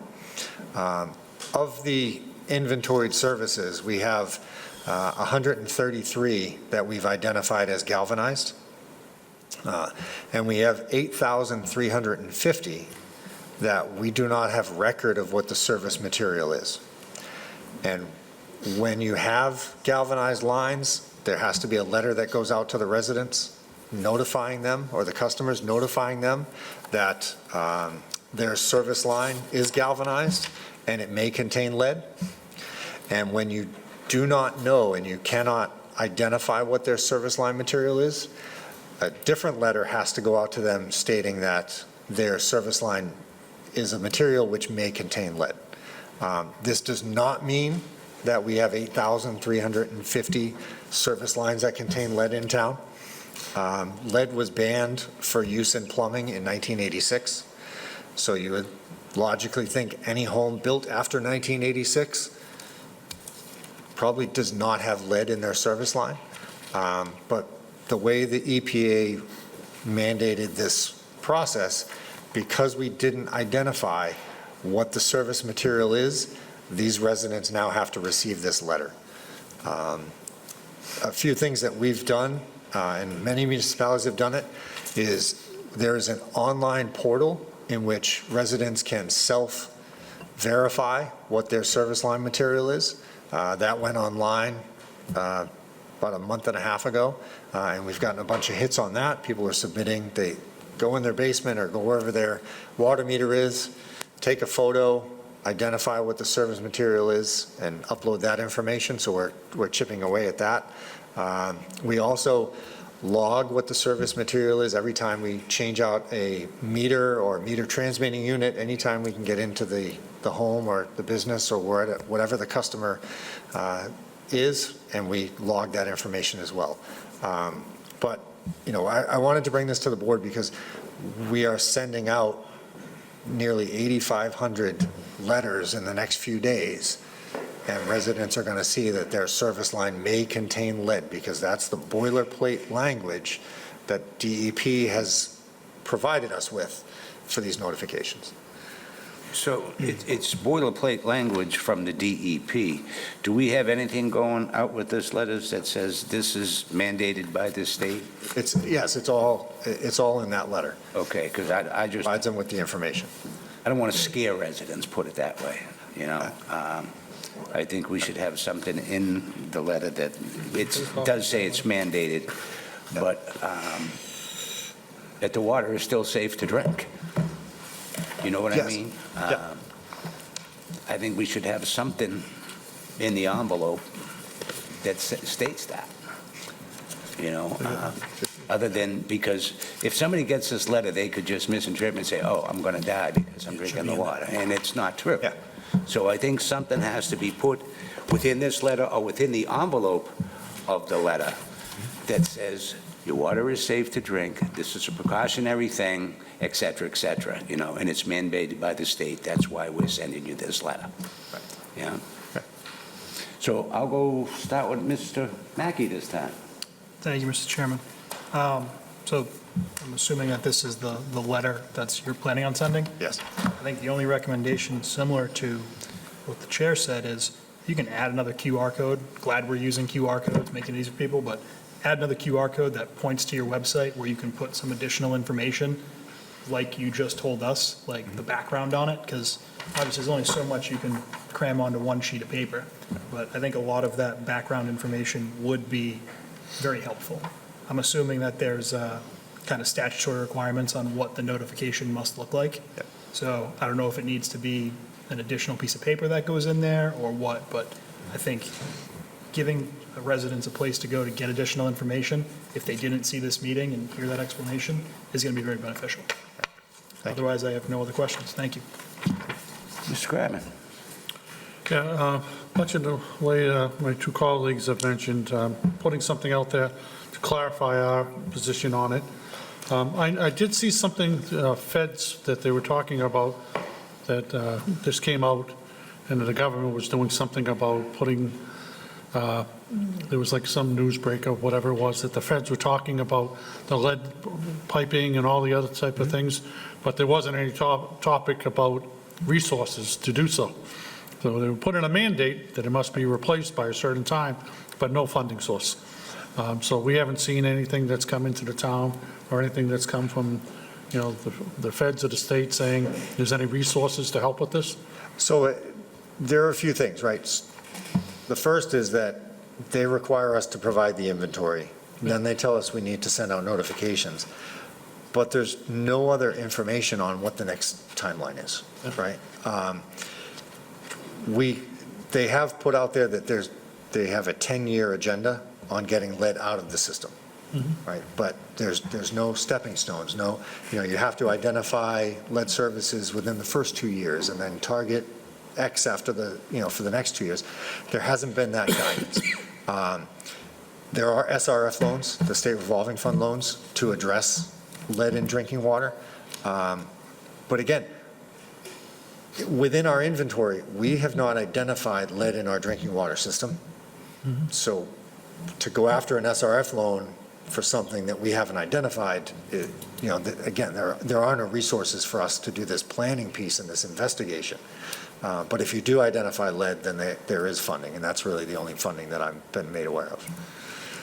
Of the inventoried services, we have 133 that we've identified as galvanized, and we have 8,350 that we do not have record of what the service material is. And when you have galvanized lines, there has to be a letter that goes out to the residents notifying them, or the customers notifying them that their service line is galvanized and it may contain lead. And when you do not know and you cannot identify what their service line material is, a different letter has to go out to them stating that their service line is a material which may contain lead. This does not mean that we have 8,350 service lines that contain lead in town. Lead was banned for use in plumbing in 1986. So you would logically think any home built after 1986 probably does not have lead in their service line. But the way the EPA mandated this process, because we didn't identify what the service material is, these residents now have to receive this letter. A few things that we've done, and many municipalities have done it, is there is an online portal in which residents can self-verify what their service line material is. That went online about a month and a half ago, and we've gotten a bunch of hits on that. People are submitting, they go in their basement or go wherever their water meter is, take a photo, identify what the service material is, and upload that information, so we're chipping away at that. We also log what the service material is every time we change out a meter or meter transmitting unit, anytime we can get into the home or the business or whatever the customer is, and we log that information as well. But, you know, I wanted to bring this to the board because we are sending out nearly 8,500 letters in the next few days, and residents are going to see that their service line may contain lead, because that's the boilerplate language that DEP has provided us with for these notifications. So it's boilerplate language from the DEP. Do we have anything going out with this letters that says this is mandated by the state? Yes, it's all in that letter. Okay, because I just, Provides them with the information. I don't want to scare residents, put it that way, you know? I think we should have something in the letter that it does say it's mandated, but that the water is still safe to drink. You know what I Yes. mean? Yeah. I think we should have something in the envelope that states that, you know? Other than, because if somebody gets this letter, they could just misinterpret and say, oh, I'm going to die because I'm drinking the water, and it's not true. Yeah. So I think something has to be put within this letter or within the envelope of the letter that says, your water is safe to drink, this is a precautionary thing, et cetera, you know, and it's mandated by the state. That's why we're sending you this letter. Right. Yeah. Right. So I'll go start with Mr. Mackey this time. Thank you, Mr. Chairman. So I'm assuming that this is the letter that you're planning on sending? Yes. I think the only recommendation, similar to what the chair said, is you can add another QR code. Glad we're using QR codes, making it easy for people, but add another QR code that points to your website where you can put some additional information, like you just told us, like the background on it, because obviously there's only so much you can cram onto one sheet of paper. But I think a lot of that background information would be very helpful. I'm assuming that there's kind of statutory requirements on what the notification must look like. Yep. So I don't know if it needs to be an additional piece of paper that goes in there or what, but I think giving the residents a place to go to get additional information, if they didn't see this meeting and hear that explanation, is going to be very beneficial. Thank you. Otherwise, I have no other questions. Thank you. Mr. Kratman. Yeah, much in the way my two colleagues have mentioned, putting something out there to clarify our position on it. I did see something, feds, that they were talking about, that this came out, and the government was doing something about putting, there was like some news break or whatever it was, that the feds were talking about the lead piping and all the other type of things, but there wasn't any topic about resources to do so. So they were putting a mandate that it must be replaced by a certain time, but no funding source. So we haven't seen anything that's come into the town or anything that's come from, you know, the feds or the state saying there's any resources to help with this? So there are a few things, right? The first is that they require us to provide the inventory. Then they tell us we need to send out notifications. but there's no other information on what the next timeline is, right? They have put out there that they have a 10-year agenda on getting lead out of the system, right? But there's no stepping stones, you have to identify lead services within the first 2 years and then target X after for the next 2 years. There hasn't been that guidance. There are SRF loans, the state revolving fund loans, to address lead in drinking water. But again, within our inventory, we have not identified lead in our drinking water system. So to go after an SRF loan for something that we haven't identified, again, there are no resources for us to do this planning piece and this investigation. But if you do identify lead, then there is funding, and that's really the only funding that I've been made aware of.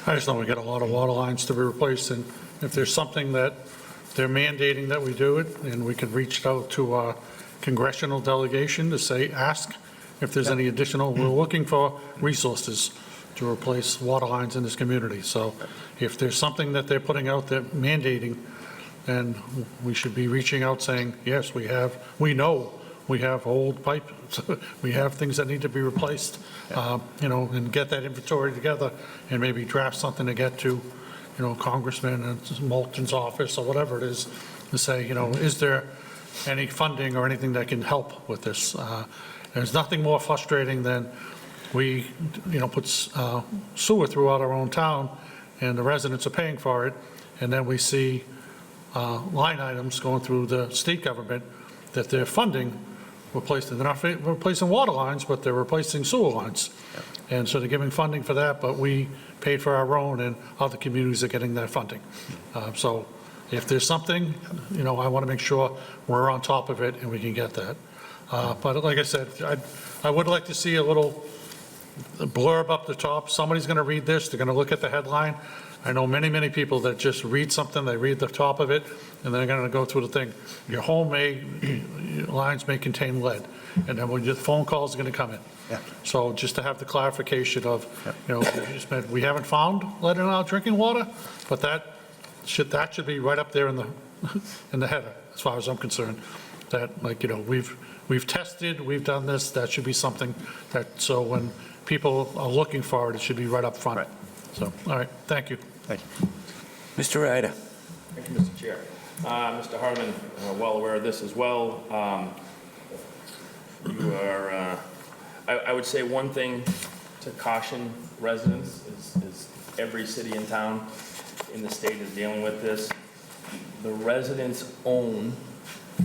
I just know we got a lot of water lines to be replaced, and if there's something that they're mandating that we do it, and we could reach out to our congressional delegation to say, ask if there's any additional, we're looking for resources to replace water lines in this community. So if there's something that they're putting out there mandating, then we should be reaching out saying, yes, we know we have old pipe, we have things that need to be replaced, and get that inventory together and maybe draft something to get to, Congressman and Moulton's office or whatever it is, to say, is there any funding or anything that can help with this? There's nothing more frustrating than we, put sewer throughout our own town and the residents are paying for it, and then we see line items going through the state government that they're funding they're not replacing water lines, but they're replacing sewer lines. And so they're giving funding for that, but we paid for our own, and other communities are getting that funding. So if there's something, I want to make sure we're on top of it and we can get that. But like I said, I would like to see a little blurb up the top. Somebody's going to read this, they're going to look at the headline. I know many, many people that just read something, they read the top of it, and they're going to go through the thing. Your home lines may contain lead, and then when your phone calls are going to come in. Yeah. So just to have the clarification of, we haven't found lead in our drinking water, but that should be right up there in the header, as far as I'm concerned. That, we've tested, we've done this, that should be something that, so when people are looking for it, it should be right up front. Right. So, all right, thank you. Thank you. Mr. Ryder. Thank you, Mr. Chair. Mr. Hardeman, well aware of this as well. You are, I would say one thing to caution residents is every city and town in the state is dealing with this. The residents own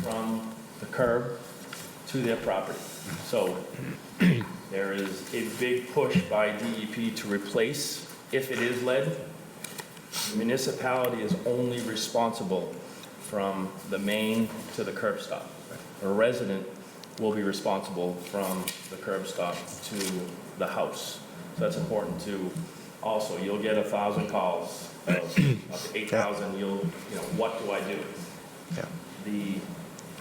from the curb to their property. So there is a big push by DEP to replace, if it is lead. The municipality is only responsible from the main to the curb stop. A resident will be responsible from the curb stop to the house. So that's important to, also, you'll get 1,000 calls of up to 8,000, what do I do? Yeah. The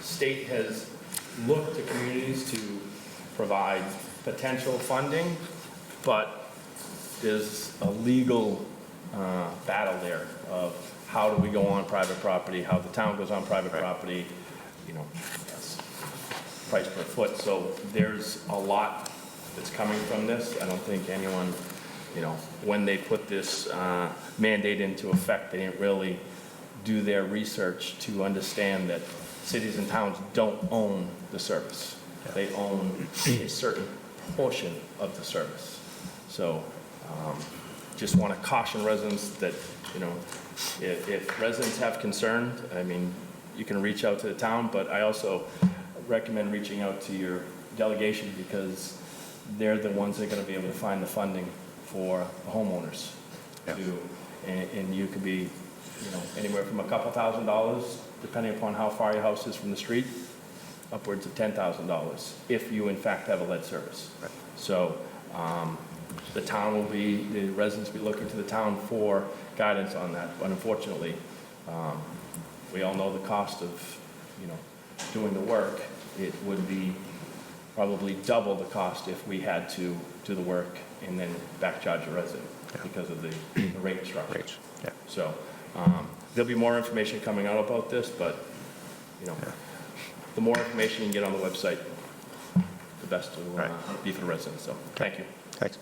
state has looked to communities to provide potential funding, but there's a legal battle there of how do we go on private property, how the town goes on private property, that's price per foot. So there's a lot that's coming from this. I don't think anyone, when they put this mandate into effect, they didn't really do their research to understand that cities and towns don't own the service. They own a certain portion of the service. So just want to caution residents that, if residents have concerns, you can reach out to the town, but I also recommend reaching out to your delegation because they're the ones that are going to be able to find the funding for the homeowners. Yeah. And you could be, anywhere from a couple $1,000s, depending upon how far your house is from the street, upwards of $10,000 if you in fact have a lead service. Right. So the residents will be looking to the town for guidance on that. But unfortunately, we all know the cost of, doing the work. It would be probably double the cost if we had to do the work and then back charge a resident because of the rate structure. Rates, yeah. So There'll be more information coming out about this, but, you know, the more information you can get on the website, the best it will be for the residents, so, thank you. Thanks.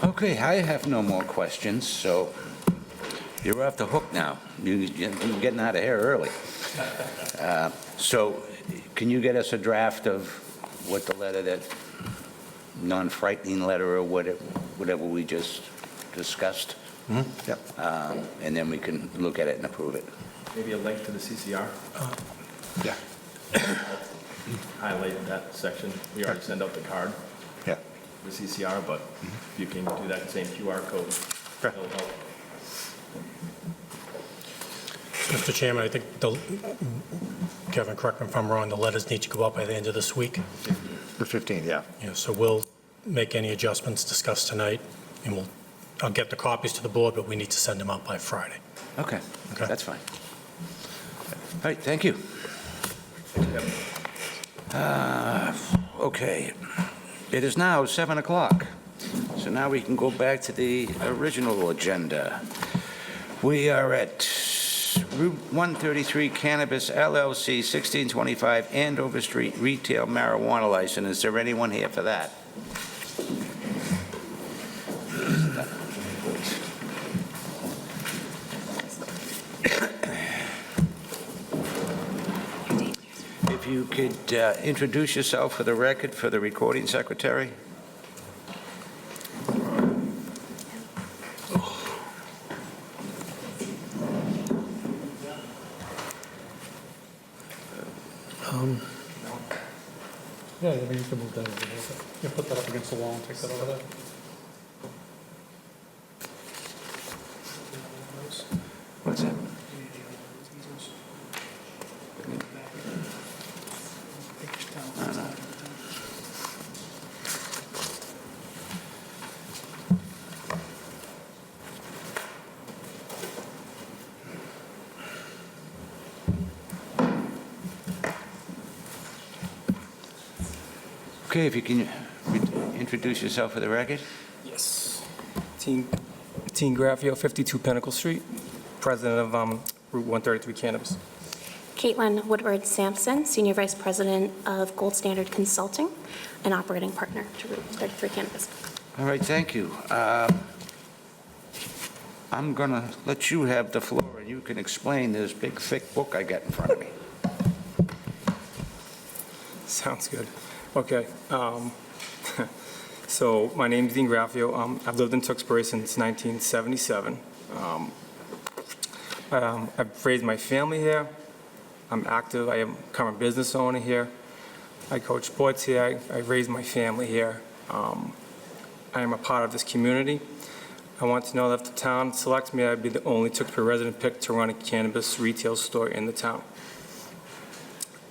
Okay, I have no more questions, so you're off the hook now. You're getting out of here early. So can you get us a draft of what the letter, that non-frightening letter or whatever we just discussed? Yep. And then we can look at it and approve it. Maybe a link to the CCR, Yeah. highlight that section. We already send out the card, Yeah. the CCR, but if you can do that same QR code, Okay. it'll help. Mr. Chairman, I think Kevin, correct me if I'm wrong, the letters need to go out by the end of this week. The 15th, yeah. Yeah, so we'll make any adjustments discussed tonight, and I'll get the copies to the board, but we need to send them out by Friday. Okay, Okay. that's fine. All right, thank you. Okay, it is now 7 o'clock, so now we can go back to the original agenda. We are at Route 133 Cannabis LLC, 1625 Andover Street, retail marijuana license. Is there anyone here for that? If you could introduce yourself for the record, for the recording secretary. Yeah, I mean, you can move that over there. You put that up against the wall and take that over there. What's that? Okay, if you can introduce yourself for the record. Yes. Team Graffio, 52 Pinnacle Street, president of Route 133 Cannabis. Caitlin Woodward Sampson, Senior Vice President of Gold Standard Consulting and operating partner to Route 33 Cannabis. All right, thank you. I'm going to let you have the floor, and you can explain this big, thick book I got in front of me. Sounds good. Okay. So my name is Dean Graffio. I've lived in Tewksbury since 1977. I've raised my family here. I'm active. I am a current business owner here. I coach sports here. I raised my family here. I am a part of this community. I want to know that if the town selects me, I'd be the only Tewksbury resident picked to run a cannabis retail store in the town.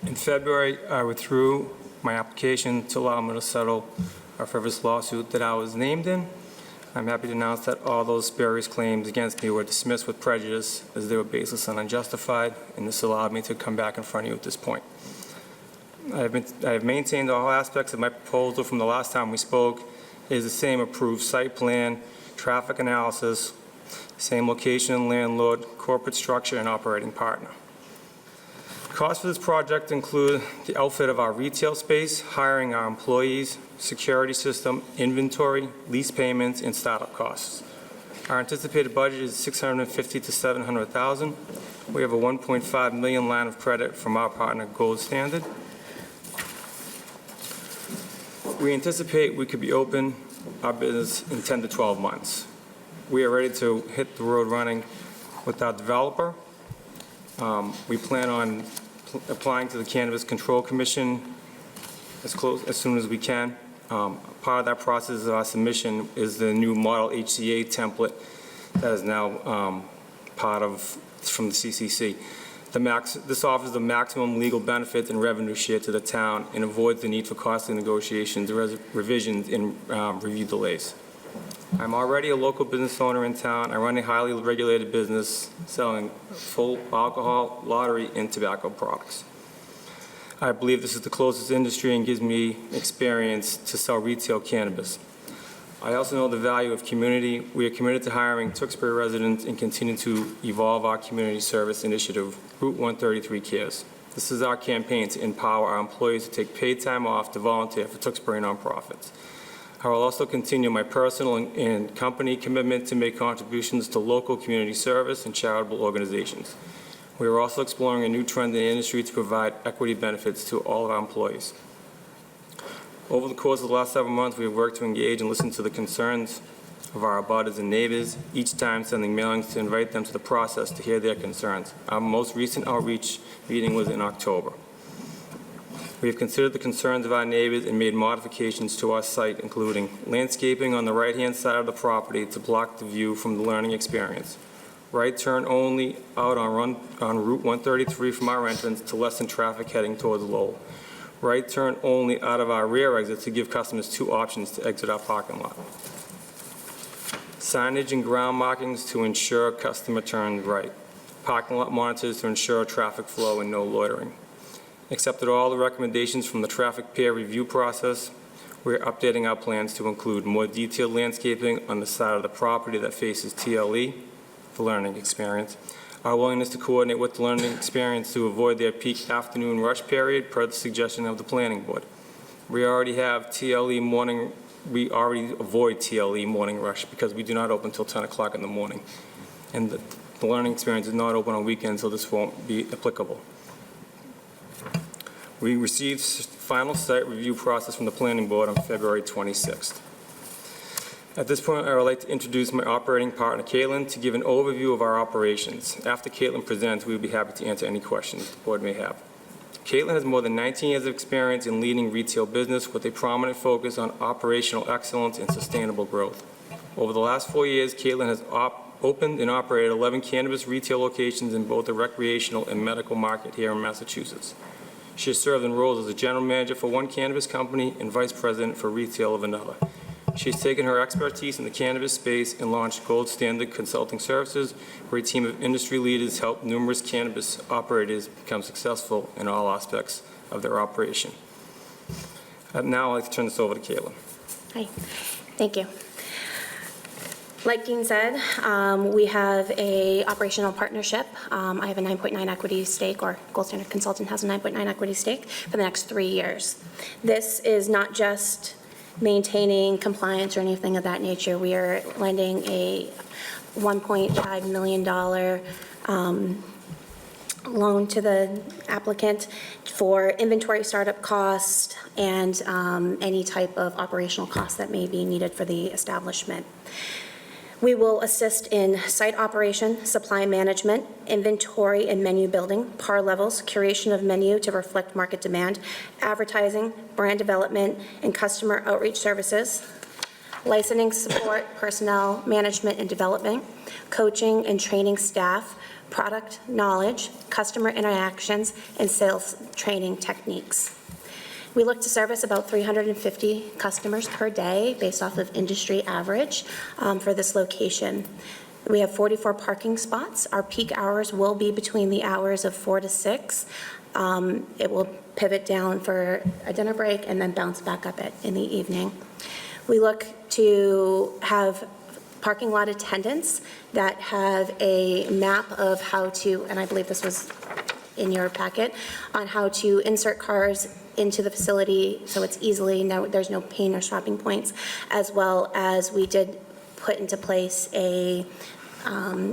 In February, I withdrew my application to allow me to settle a frivolous lawsuit that I was named in. I'm happy to announce that all those spurious claims against me were dismissed with prejudice as they were baseless and unjustified, and this allowed me to come back in front of you at this point. I have maintained all aspects of my proposal from the last time we spoke. It is the same approved site plan, traffic analysis, same location and landlord, corporate structure, and operating partner. Costs for this project include the outfit of our retail space, hiring our employees, security system, inventory, lease payments, and startup costs. Our anticipated budget is $650,000 to $700,000. We have a $1.5 million line of credit from our partner Gold Standard. We anticipate we could be open our business in 10 to 12 months. We are ready to hit the road running with our developer. We plan on applying to the Cannabis Control Commission as soon as we can. Part of that process of our submission is the new Model HCA template that is now part of from the CCC. This offers the maximum legal benefit and revenue share to the town and avoids the need for costly negotiations, revisions, and review delays. I'm already a local business owner in town. I run a highly regulated business selling full alcohol, lottery, and tobacco products. I believe this is the closest industry and gives me experience to sell retail cannabis. I also know the value of community. We are committed to hiring Tewksbury residents and continue to evolve our community service initiative, Route 133 Cares. This is our campaign to empower our employees to take paid time off to volunteer for Tewksbury nonprofits. I will also continue my personal and company commitment to make contributions to local community service and charitable organizations. We are also exploring a new trend in the industry to provide equity benefits to all of our employees. Over the course of the last 7 months, we have worked to engage and listen to the concerns of our abutters and neighbors, each time sending mailings to invite them to the process to hear their concerns. Our most recent outreach meeting was in October. We have considered the concerns of our neighbors and made modifications to our site, including landscaping on the right-hand side of the property to block the view from the learning experience, right turn only out on Route 133 from our entrance to lessen traffic heading towards Lowell, right turn only out of our rear exit to give customers 2 options to exit our parking lot, signage and ground markings to ensure customer turns right, parking lot monitors to ensure traffic flow and no loitering. Accepted all the recommendations from the traffic peer review process. We are updating our plans to include more detailed landscaping on the side of the property that faces TLE, the learning experience. Our willingness to coordinate with the learning experience to avoid their peak afternoon rush period per the suggestion of the planning board. We already avoid TLE morning rush because we do not open until 10 o'clock in the morning. And the learning experience is not open on weekends, so this won't be applicable. We received final site review process from the planning board on February 26th. At this point, I would like to introduce my operating partner, Caitlin, to give an overview of our operations. After Caitlin presents, we will be happy to answer any questions the board may have. Caitlin has more than 19 years of experience in leading retail business with a prominent focus on operational excellence and sustainable growth. Over the last 4 years, Caitlin has opened and operated 11 cannabis retail locations in both the recreational and medical market here in Massachusetts. She has served in roles as a general manager for one cannabis company and vice president for retail of another. She has taken her expertise in the cannabis space and launched Gold Standard Consulting Services, where a team of industry leaders helped numerous cannabis operators become successful in all aspects of their operation. Now I'd like to turn this over to Caitlin. Hi, thank you. Like Dean said, we have a operational partnership. I have a 9.9 equity stake, or Gold Standard Consultant has a 9.9 equity stake for the next 3 years. This is not just maintaining compliance or anything of that nature. We are lending a $1.5 million loan to the applicant for inventory startup costs and any type of operational costs that may be needed for the establishment. We will assist in site operation, supply management, inventory and menu building, par levels, curation of menu to reflect market demand, advertising, brand development, and customer outreach services, licensing support, personnel management and development, coaching and training staff, product knowledge, customer interactions, and sales training techniques. We look to service about 350 customers per day based off of industry average for this location. We have 44 parking spots. Our peak hours will be between the hours of 4 to 6. It will pivot down for a dinner break and then bounce back up in the evening. We look to have parking lot attendants that have a map of how to, and I believe this was in your packet, on how to insert cars into the facility so it's easily, there's no pain or stopping points, as well as we did put into place a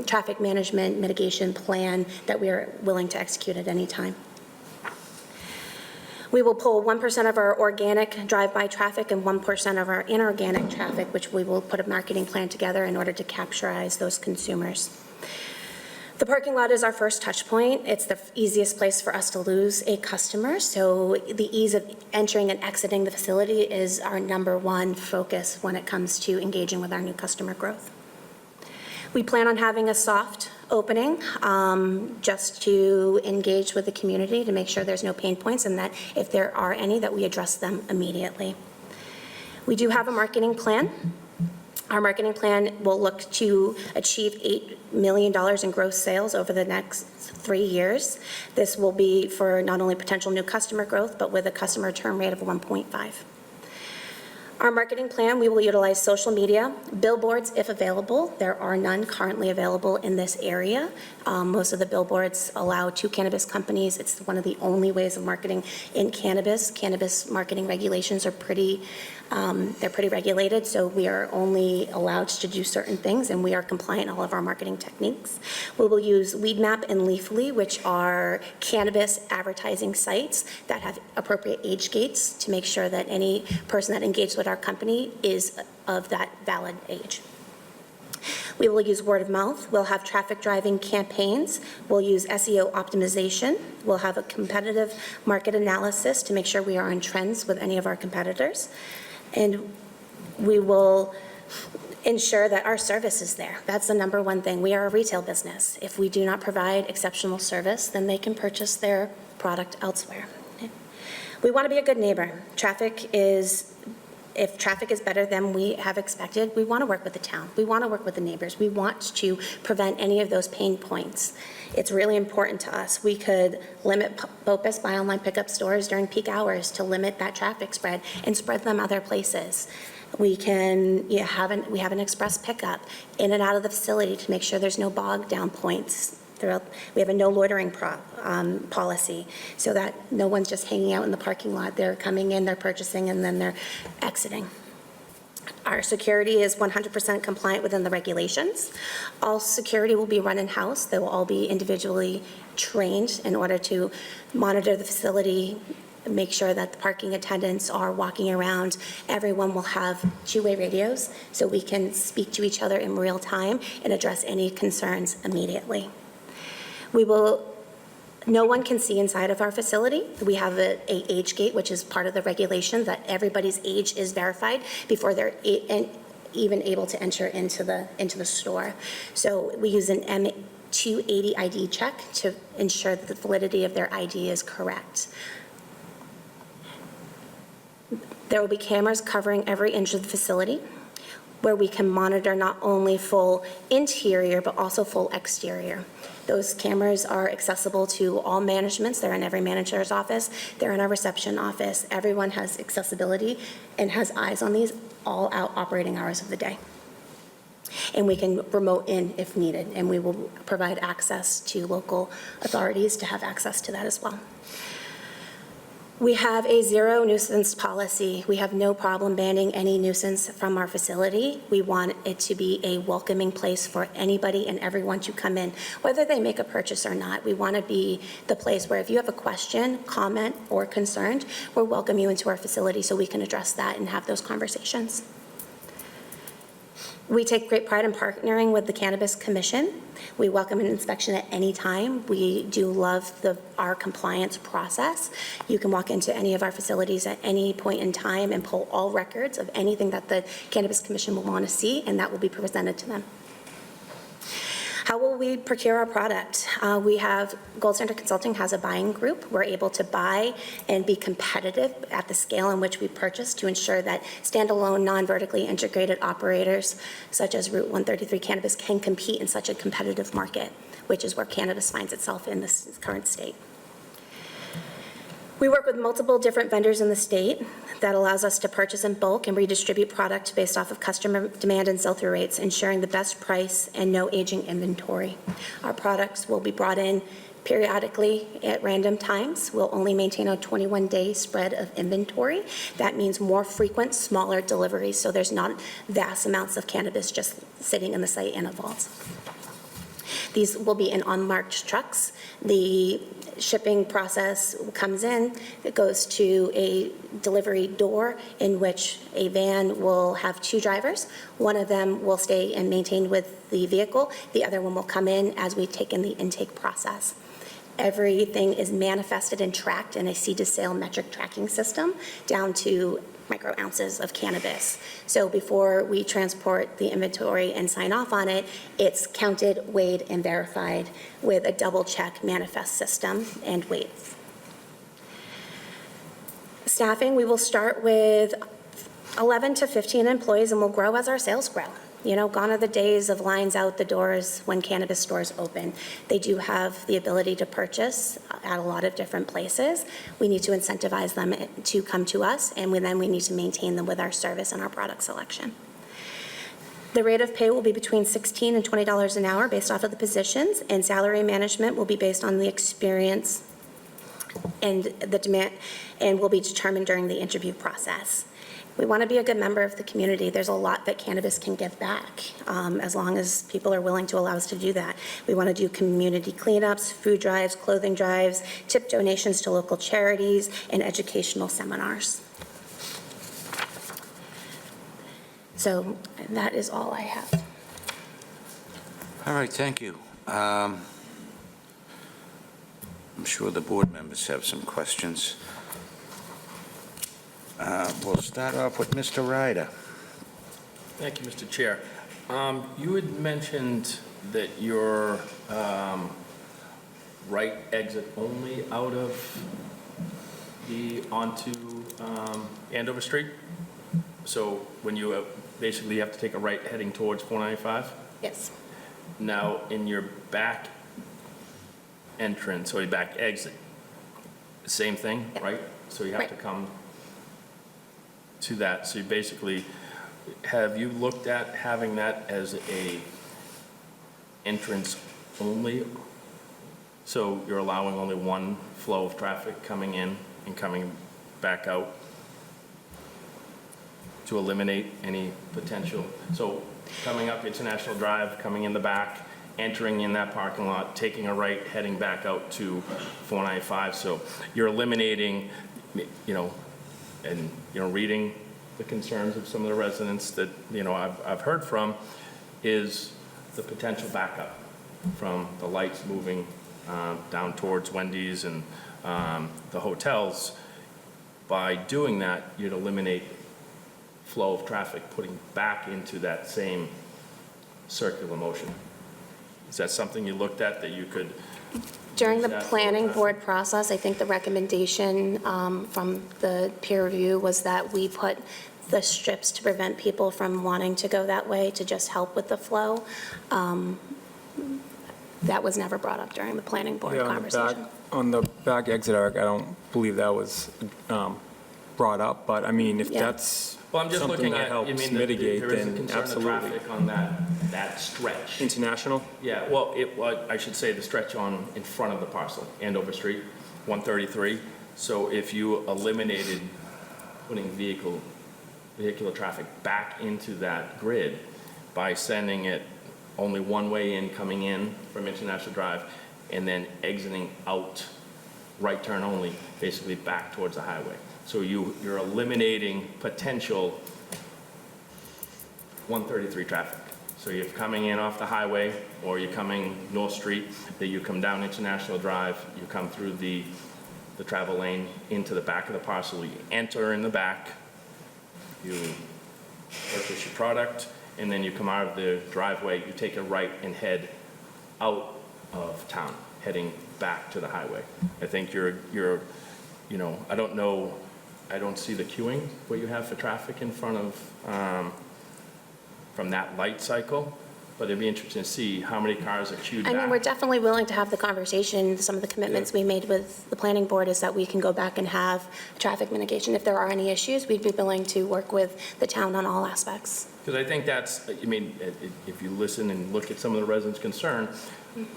traffic management mitigation plan that we are willing to execute at any time. We will pull 1% of our organic drive-by traffic and 1% of our inorganic traffic, which we will put a marketing plan together in order to capturize those consumers. The parking lot is our first touch point. It's the easiest place for us to lose a customer, so the ease of entering and exiting the facility is our #1 focus when it comes to engaging with our new customer growth. We plan on having a soft opening just to engage with the community to make sure there's no pain points, and that if there are any, that we address them immediately. We do have a marketing plan. Our marketing plan will look to achieve $8 million in gross sales over the next 3 years. This will be for not only potential new customer growth, but with a customer return rate of 1.5. Our marketing plan, we will utilize social media, billboards if available. There are none currently available in this area. Most of the billboards allow 2 cannabis companies. It's one of the only ways of marketing in cannabis. Cannabis marketing regulations are they're pretty regulated, so we are only allowed to do certain things, and we are compliant in all of our marketing techniques. We will use Weedmap and Leafly, which are cannabis advertising sites that have appropriate age gates to make sure that any person that engaged with our company is of that valid age. We will use word of mouth. We'll have traffic driving campaigns. We'll use SEO optimization. We'll have a competitive market analysis to make sure we are on trends with any of our competitors. And we will ensure that our service is there. That's the number one thing. We are a retail business. If we do not provide exceptional service, then they can purchase their product elsewhere. We want to be a good neighbor. If traffic is better than we have expected, we want to work with the town. We want to work with the neighbors. We want to prevent any of those pain points. It's really important to us. We could limit BOPUS, buy online pickup stores during peak hours to limit that traffic spread and spread them other places. We can have an express pickup in and out of the facility to make sure there's no bog down points. We have a no loitering policy so that no one's just hanging out in the parking lot. They're coming in, they're purchasing, and then they're exiting. Our security is 100% compliant within the regulations. All security will be run in-house. They will all be individually trained in order to monitor the facility, make sure that the parking attendants are walking around. Everyone will have two-way radios so we can speak to each other in real time and address any concerns immediately. No one can see inside of our facility. We have a age gate, which is part of the regulation, that everybody's age is verified before they're even able to enter into the store. So we use an M280 ID check to ensure that the validity of their ID is correct. There will be cameras covering every inch of the facility, where we can monitor not only full interior, but also full exterior. Those cameras are accessible to all managements. They're in every manager's office. They're in our reception office. Everyone has accessibility and has eyes on these all out operating hours of the day. And we can remote in if needed, and we will provide access to local authorities to have access to that as well. We have a zero nuisance policy. We have no problem banning any nuisance from our facility. We want it to be a welcoming place for anybody and everyone to come in, whether they make a purchase or not. We want to be the place where if you have a question, comment, or concern, we'll welcome you into our facility so we can address that and have those conversations. We take great pride in partnering with the Cannabis Commission. We welcome an inspection at any time. We do love our compliance process. You can walk into any of our facilities at any point in time and pull all records of anything that the Cannabis Commission will want to see, and that will be presented to them. How will we procure our product? Gold Standard Consulting has a buying group. We're able to buy and be competitive at the scale in which we purchase to ensure that standalone, non-vertically integrated operators, such as Route 133 Cannabis, can compete in such a competitive market, which is where cannabis finds itself in this current state. We work with multiple different vendors in the state. That allows us to purchase in bulk and redistribute product based off of customer demand and sell-through rates, ensuring the best price and no aging inventory. Our products will be brought in periodically at random times. We'll only maintain a 21-day spread of inventory. That means more frequent, smaller deliveries, so there's not vast amounts of cannabis just sitting in the site in a vault. These will be in unmarked trucks. The shipping process comes in, it goes to a delivery door in which a van will have two drivers. One of them will stay and maintain with the vehicle. The other one will come in as we take in the intake process. Everything is manifested and tracked in a seed-to-sale metric tracking system down to micro ounces of cannabis. So before we transport the inventory and sign off on it, it's counted, weighed, and verified with a double check manifest system and weights. Staffing, we will start with 11 to 15 employees and we'll grow as our sales grow. Gone are the days of lines out the doors when cannabis stores open. They do have the ability to purchase at a lot of different places. We need to incentivize them to come to us, and then we need to maintain them with our service and our product selection. The rate of pay will be between $16 and $20 an hour based off of the positions, and salary management will be based on the experience and the demand, and will be determined during the interview process. We want to be a good member of the community. There's a lot that cannabis can give back, as long as people are willing to allow us to do that. We want to do community cleanups, food drives, clothing drives, tip donations to local charities, and educational seminars. So that is all I have. All right, thank you. I'm sure the board members have some questions. We'll start off with Mr. Ryder. Thank you, Mr. Chair. You had mentioned that your right exit only out of onto Andover Street? So when you basically have to take a right heading towards 495? Yes. Now, in your back entrance, or your back exit, same thing, Yep. right? So you have Right. to come to that. So you basically, have you looked at having that as a entrance only? So you're allowing only one flow of traffic coming in and coming back out to eliminate any potential? So coming up International Drive, coming in the back, entering in that parking lot, taking a right, heading back out to 495. So you're eliminating, and, reading the concerns of some of the residents that, I've heard from, is the potential backup from the lights moving down towards Wendy's and the hotels. By doing that, you'd eliminate flow of traffic, putting back into that same circular motion. Is that something you looked at, that you could? During the use that planning for board process, I think the recommendation from the peer review was that we put the strips to prevent people from wanting to go that way, to just help with the flow. That was never brought up during the planning board Yeah, conversation. on the back exit, Eric, I don't believe that was brought up, but I mean, if Yeah. that's Well, I'm just something looking that at, helps there is mitigate, a then concern of absolutely. traffic on that stretch. International? Yeah, well, I should say the stretch in front of the parcel, Andover Street, 133. So if you eliminated putting vehicular traffic back into that grid by sending it only one way in, coming in from International Drive, and then exiting out, right turn only, basically back towards the highway. So you're eliminating potential 133 traffic. So you're coming in off the highway, or you're coming North Street, that you come down International Drive, you come through the travel lane into the back of the parcel, you enter in the back, you purchase your product, and then you come out of the driveway, you take a right and head out of town, heading back to the highway. I think you're I don't know, I don't see the queuing, what you have for traffic in front of, from that light cycle, but it'd be interesting to see how many cars are queued back. I mean, we're definitely willing to have the conversation. Some of the commitments we made with the planning board is that we can go back and have traffic mitigation. If there are any issues, we'd be willing to work with the town on all aspects. Because I think that's, if you listen and look at some of the residents' concern,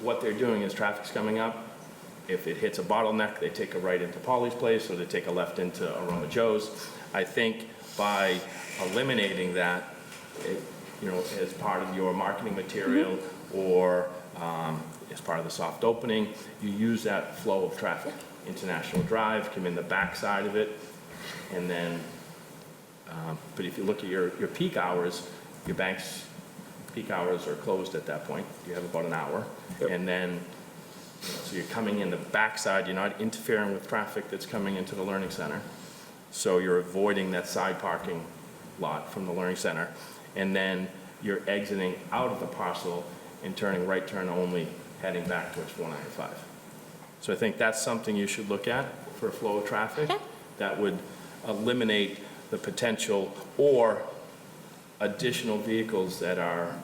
what they're doing is traffic's coming up. If it hits a bottleneck, they take a right into Polly's Place, or they take a left into Aroma Joe's. I think by eliminating that, as part of your marketing material, or as part of the soft opening, you use that flow of traffic. International Drive, come in the back side of it, and then, but if you look at your peak hours, your bank's peak hours are closed at that point. You have about an hour. Yep. And then, so you're coming in the backside, you're not interfering with traffic that's coming into the Learning Center. So you're avoiding that side parking lot from the Learning Center. And then you're exiting out of the parcel and turning right turn only, heading back towards 495. So I think that's something you should look at for a flow of traffic. Okay. That would eliminate the potential, or additional vehicles that are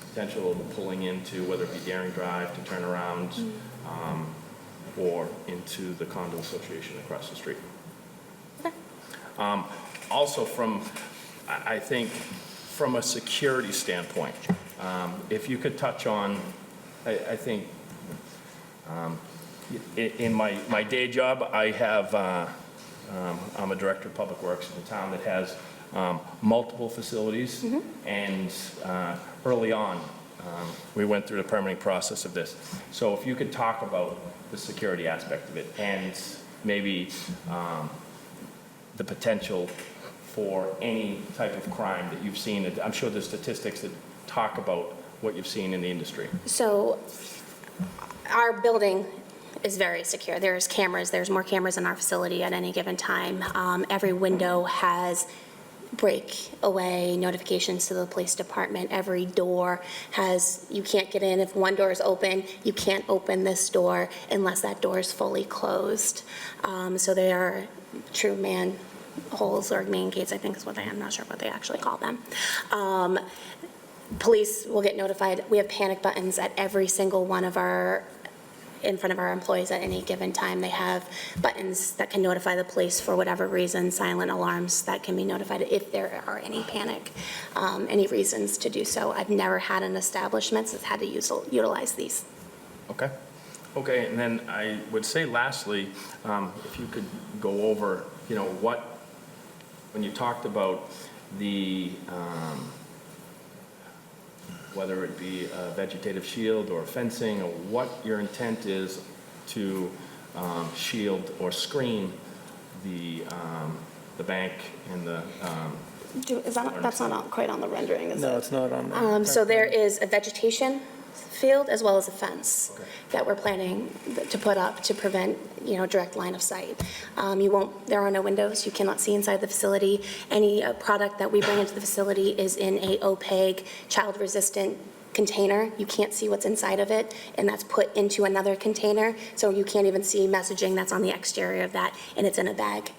potential of pulling into, whether it be Daring Drive to turn around, or into the condo association across the street. Also I think from a security standpoint, if you could touch on, I think, in my day job, I have, I'm a director of public works in a town that has multiple facilities, and early on, we went through the permitting process of this. So if you could talk about the security aspect of it, and maybe the potential for any type of crime that you've seen. I'm sure there's statistics that talk about what you've seen in the industry. So our building is very secure. There's cameras, there's more cameras in our facility at any given time. Every window has breakaway notifications to the police department. Every door has, you can't get in. If one door is open, you can't open this door unless that door is fully closed. So they are true manholes or main gates, I think is what they, I'm not sure what they actually call them. Police will get notified. We have panic buttons at every single one of our, in front of our employees at any given time. They have buttons that can notify the police for whatever reason, silent alarms that can be notified if there are any panic, any reasons to do so. I've never had an establishment that's had to utilize these. Okay. Okay, and then I would say lastly, if you could go over, what, when you talked about the, whether it be a vegetative shield or fencing, or what your intent is to shield or screen the bank and the. That's not quite on the rendering, is it? No, it's not on there. So there is a vegetation field as well as a fence that we're planning to put up to prevent, direct line of sight. There are no windows. You cannot see inside the facility. Any product that we bring into the facility is in a opaque, child-resistant container. You can't see what's inside of it, and that's put into another container, so you can't even see messaging that's on the exterior of that, and it's in a bag.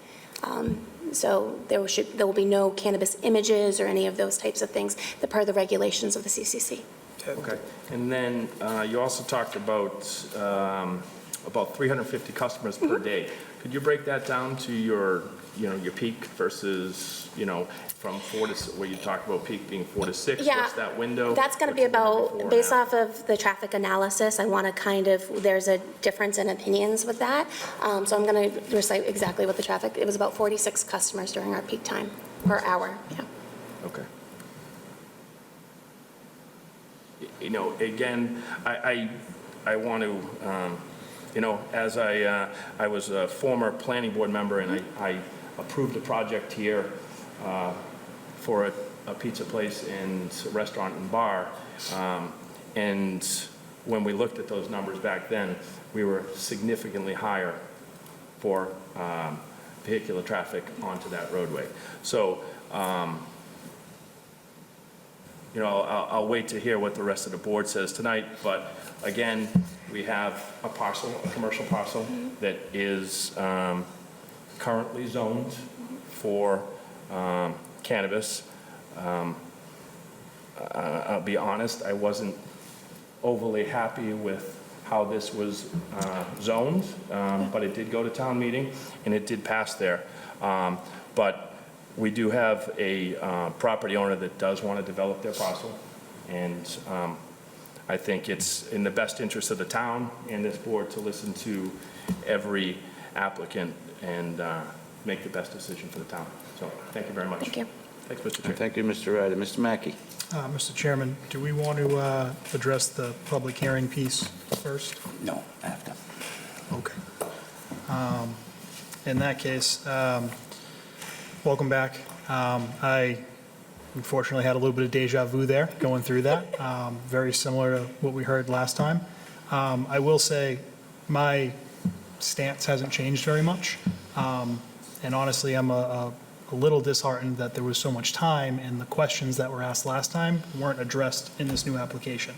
So there will be no cannabis images or any of those types of things that part of the regulations of the CCC. Okay. And then you also talked about 350 customers per day. Could you break that down to your peak versus, from 4 to, where you talked about peak being 4 to 6? Yeah, what's that window? That's going to be about, based off of the traffic analysis, I want to there's a difference in opinions with that. So I'm going to recite exactly what the traffic, it was about 46 customers during our peak time per hour, yeah. Okay. Again, I want to, as I was a former planning board member, and I approved a project here for a pizza place and restaurant and bar, and when we looked at those numbers back then, we were significantly higher for vehicular traffic onto that roadway. So, I'll wait to hear what the rest of the board says tonight, but again, we have a commercial parcel that is currently zoned for cannabis. I'll be honest, I wasn't overly happy with how this was zoned, but it did go to town meeting and it did pass there. But we do have a property owner that does want to develop their parcel, and I think it's in the best interest of the town and this board to listen to every applicant and make the best decision for the town. So thank you very much. Thank you. Thanks, Mr. Chair. Thank you, Mr. Ryder. Mr. Mackey? Mr. Chairman, do we want to address the public hearing piece first? No, after. Okay. In that case, welcome back. I unfortunately had a little bit of deja vu there going through that, very similar to what we heard last time. I will say my stance hasn't changed very much, and honestly, I'm a little disheartened that there was so much time and the questions that were asked last time weren't addressed in this new application.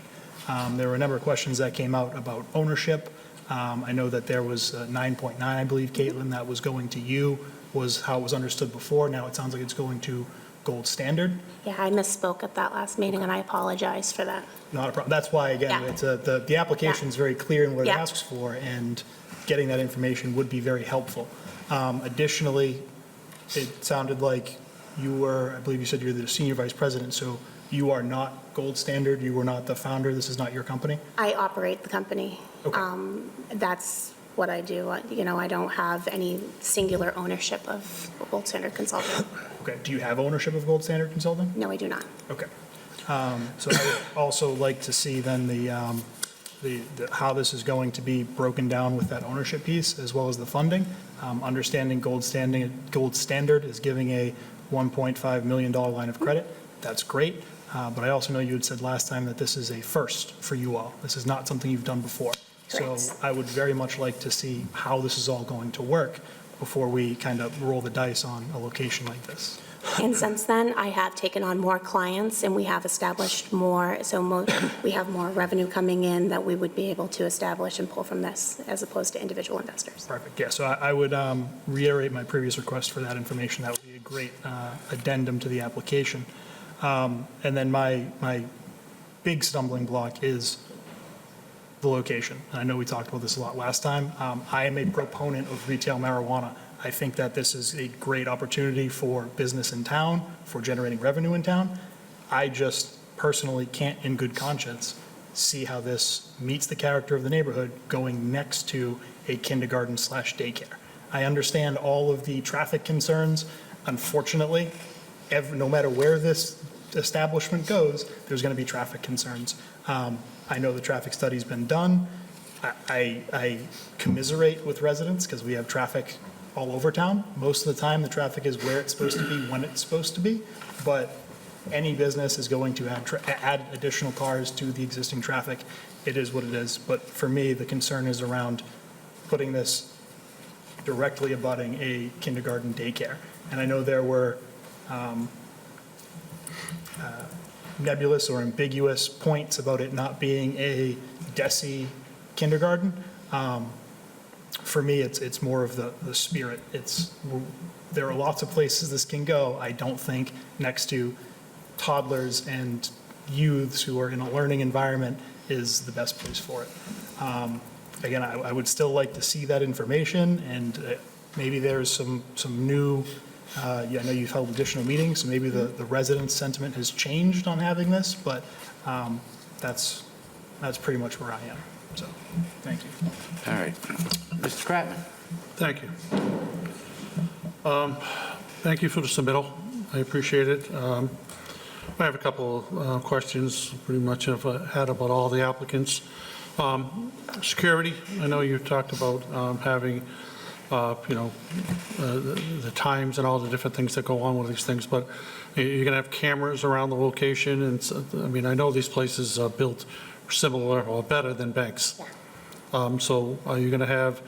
There were a number of questions that came out about ownership. I know that there was 9.9, I believe, Caitlin, that was going to you, was how it was understood before. Now it sounds like it's going to gold standard. Yeah, I misspoke at that last meeting, and I apologize for that. Not a problem. That's why, again, Yeah. it's the application is very clear in what it Yeah. asks for, and getting that information would be very helpful. Additionally, it sounded like you were, I believe you said you're the senior vice president, so you are not Gold Standard, you were not the founder, this is not your company? I operate the company. Okay. That's what I do. I don't have any singular ownership of Gold Standard Consulting. Okay, do you have ownership of Gold Standard Consulting? No, I do not. Okay. So I would also like to see then how this is going to be broken down with that ownership piece, as well as the funding. Understanding Gold Standard is giving a $1.5 million line of credit. That's great. But I also know you had said last time that this is a first for you all. This is not something you've done before. So Correct. I would very much like to see how this is all going to work before we kind of roll the dice on a location like this. And since then, I have taken on more clients, and we have established more, we have more revenue coming in that we would be able to establish and pull from this, as opposed to individual investors. Perfect, yeah, so I would reiterate my previous request for that information. That would be a great addendum to the application. And then my big stumbling block is the location. And I know we talked about this a lot last time. I am a proponent of retail marijuana. I think that this is a great opportunity for business in town, for generating revenue in town. I just personally can't, in good conscience, see how this meets the character of the neighborhood going next to a kindergarten/daycare. I understand all of the traffic concerns. Unfortunately, no matter where this establishment goes, there's going to be traffic concerns. I know the traffic study's been done. I commiserate with residents because we have traffic all over town. Most of the time, the traffic is where it's supposed to be, when it's supposed to be. But any business is going to add additional cars to the existing traffic. It is what it is. But for me, the concern is around putting this directly abutting a kindergarten daycare. And I know there were nebulous or ambiguous points about it not being a DESI kindergarten. For me, it's more of the spirit. There are lots of places this can go. I don't think next to toddlers and youths who are in a learning environment is the best place for it. Again, I would still like to see that information, and maybe there's some new, I know you've held additional meetings, so maybe the residents' sentiment has changed on having this, but that's pretty much where I am. So, thank you. All right. Mr. Kratman? Thank you. Thank you for the submittal. I appreciate it. I have a couple questions, pretty much have had about all the applicants. Security, I know you talked about having, the times and all the different things that go on with these things, but you're going to have cameras around the location, and I know these places are built similar or better than banks. So are you going to have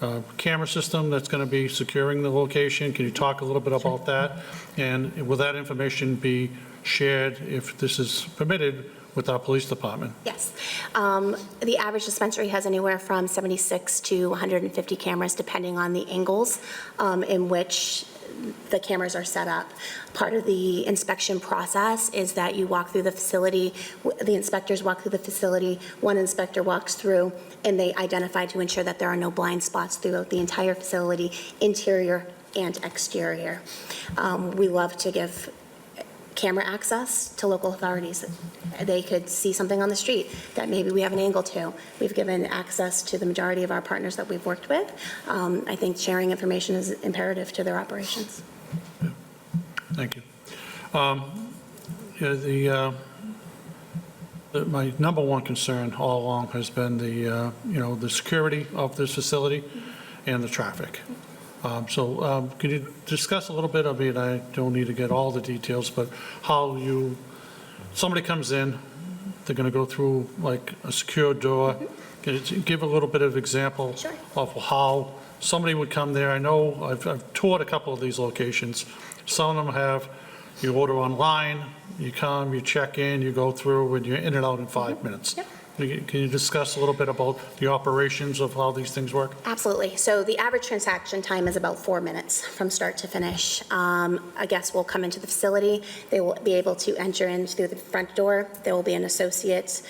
a camera system that's going to be securing the location? Can you talk a little bit about that? And will that information be shared, if this is permitted, with our police department? Yes. The average dispensary has anywhere from 76 to 150 cameras, depending on the angles in which the cameras are set up. Part of the inspection process is that you walk through the facility, the inspectors walk through the facility, one inspector walks through, and they identify to ensure that there are no blind spots throughout the entire facility, interior and exterior. We love to give camera access to local authorities. They could see something on the street that maybe we have an angle to. We've given access to the majority of our partners that we've worked with. I think sharing information is imperative to their operations. Thank you. My number one concern all along has been the security of this facility and the traffic. So could you discuss a little bit, I don't need to get all the details, but how somebody comes in, they're going to go through like a secure door. Can you give a little bit of example Sure. of how somebody would come there? I know I've toured a couple of these locations. Some of them have you order online, you come, you check in, you go through, and you're in and out in 5 minutes. Yep. Can you discuss a little bit about the operations of how these things work? Absolutely. So the average transaction time is about 4 minutes from start to finish. A guest will come into the facility. They will be able to enter in through the front door. There will be an associate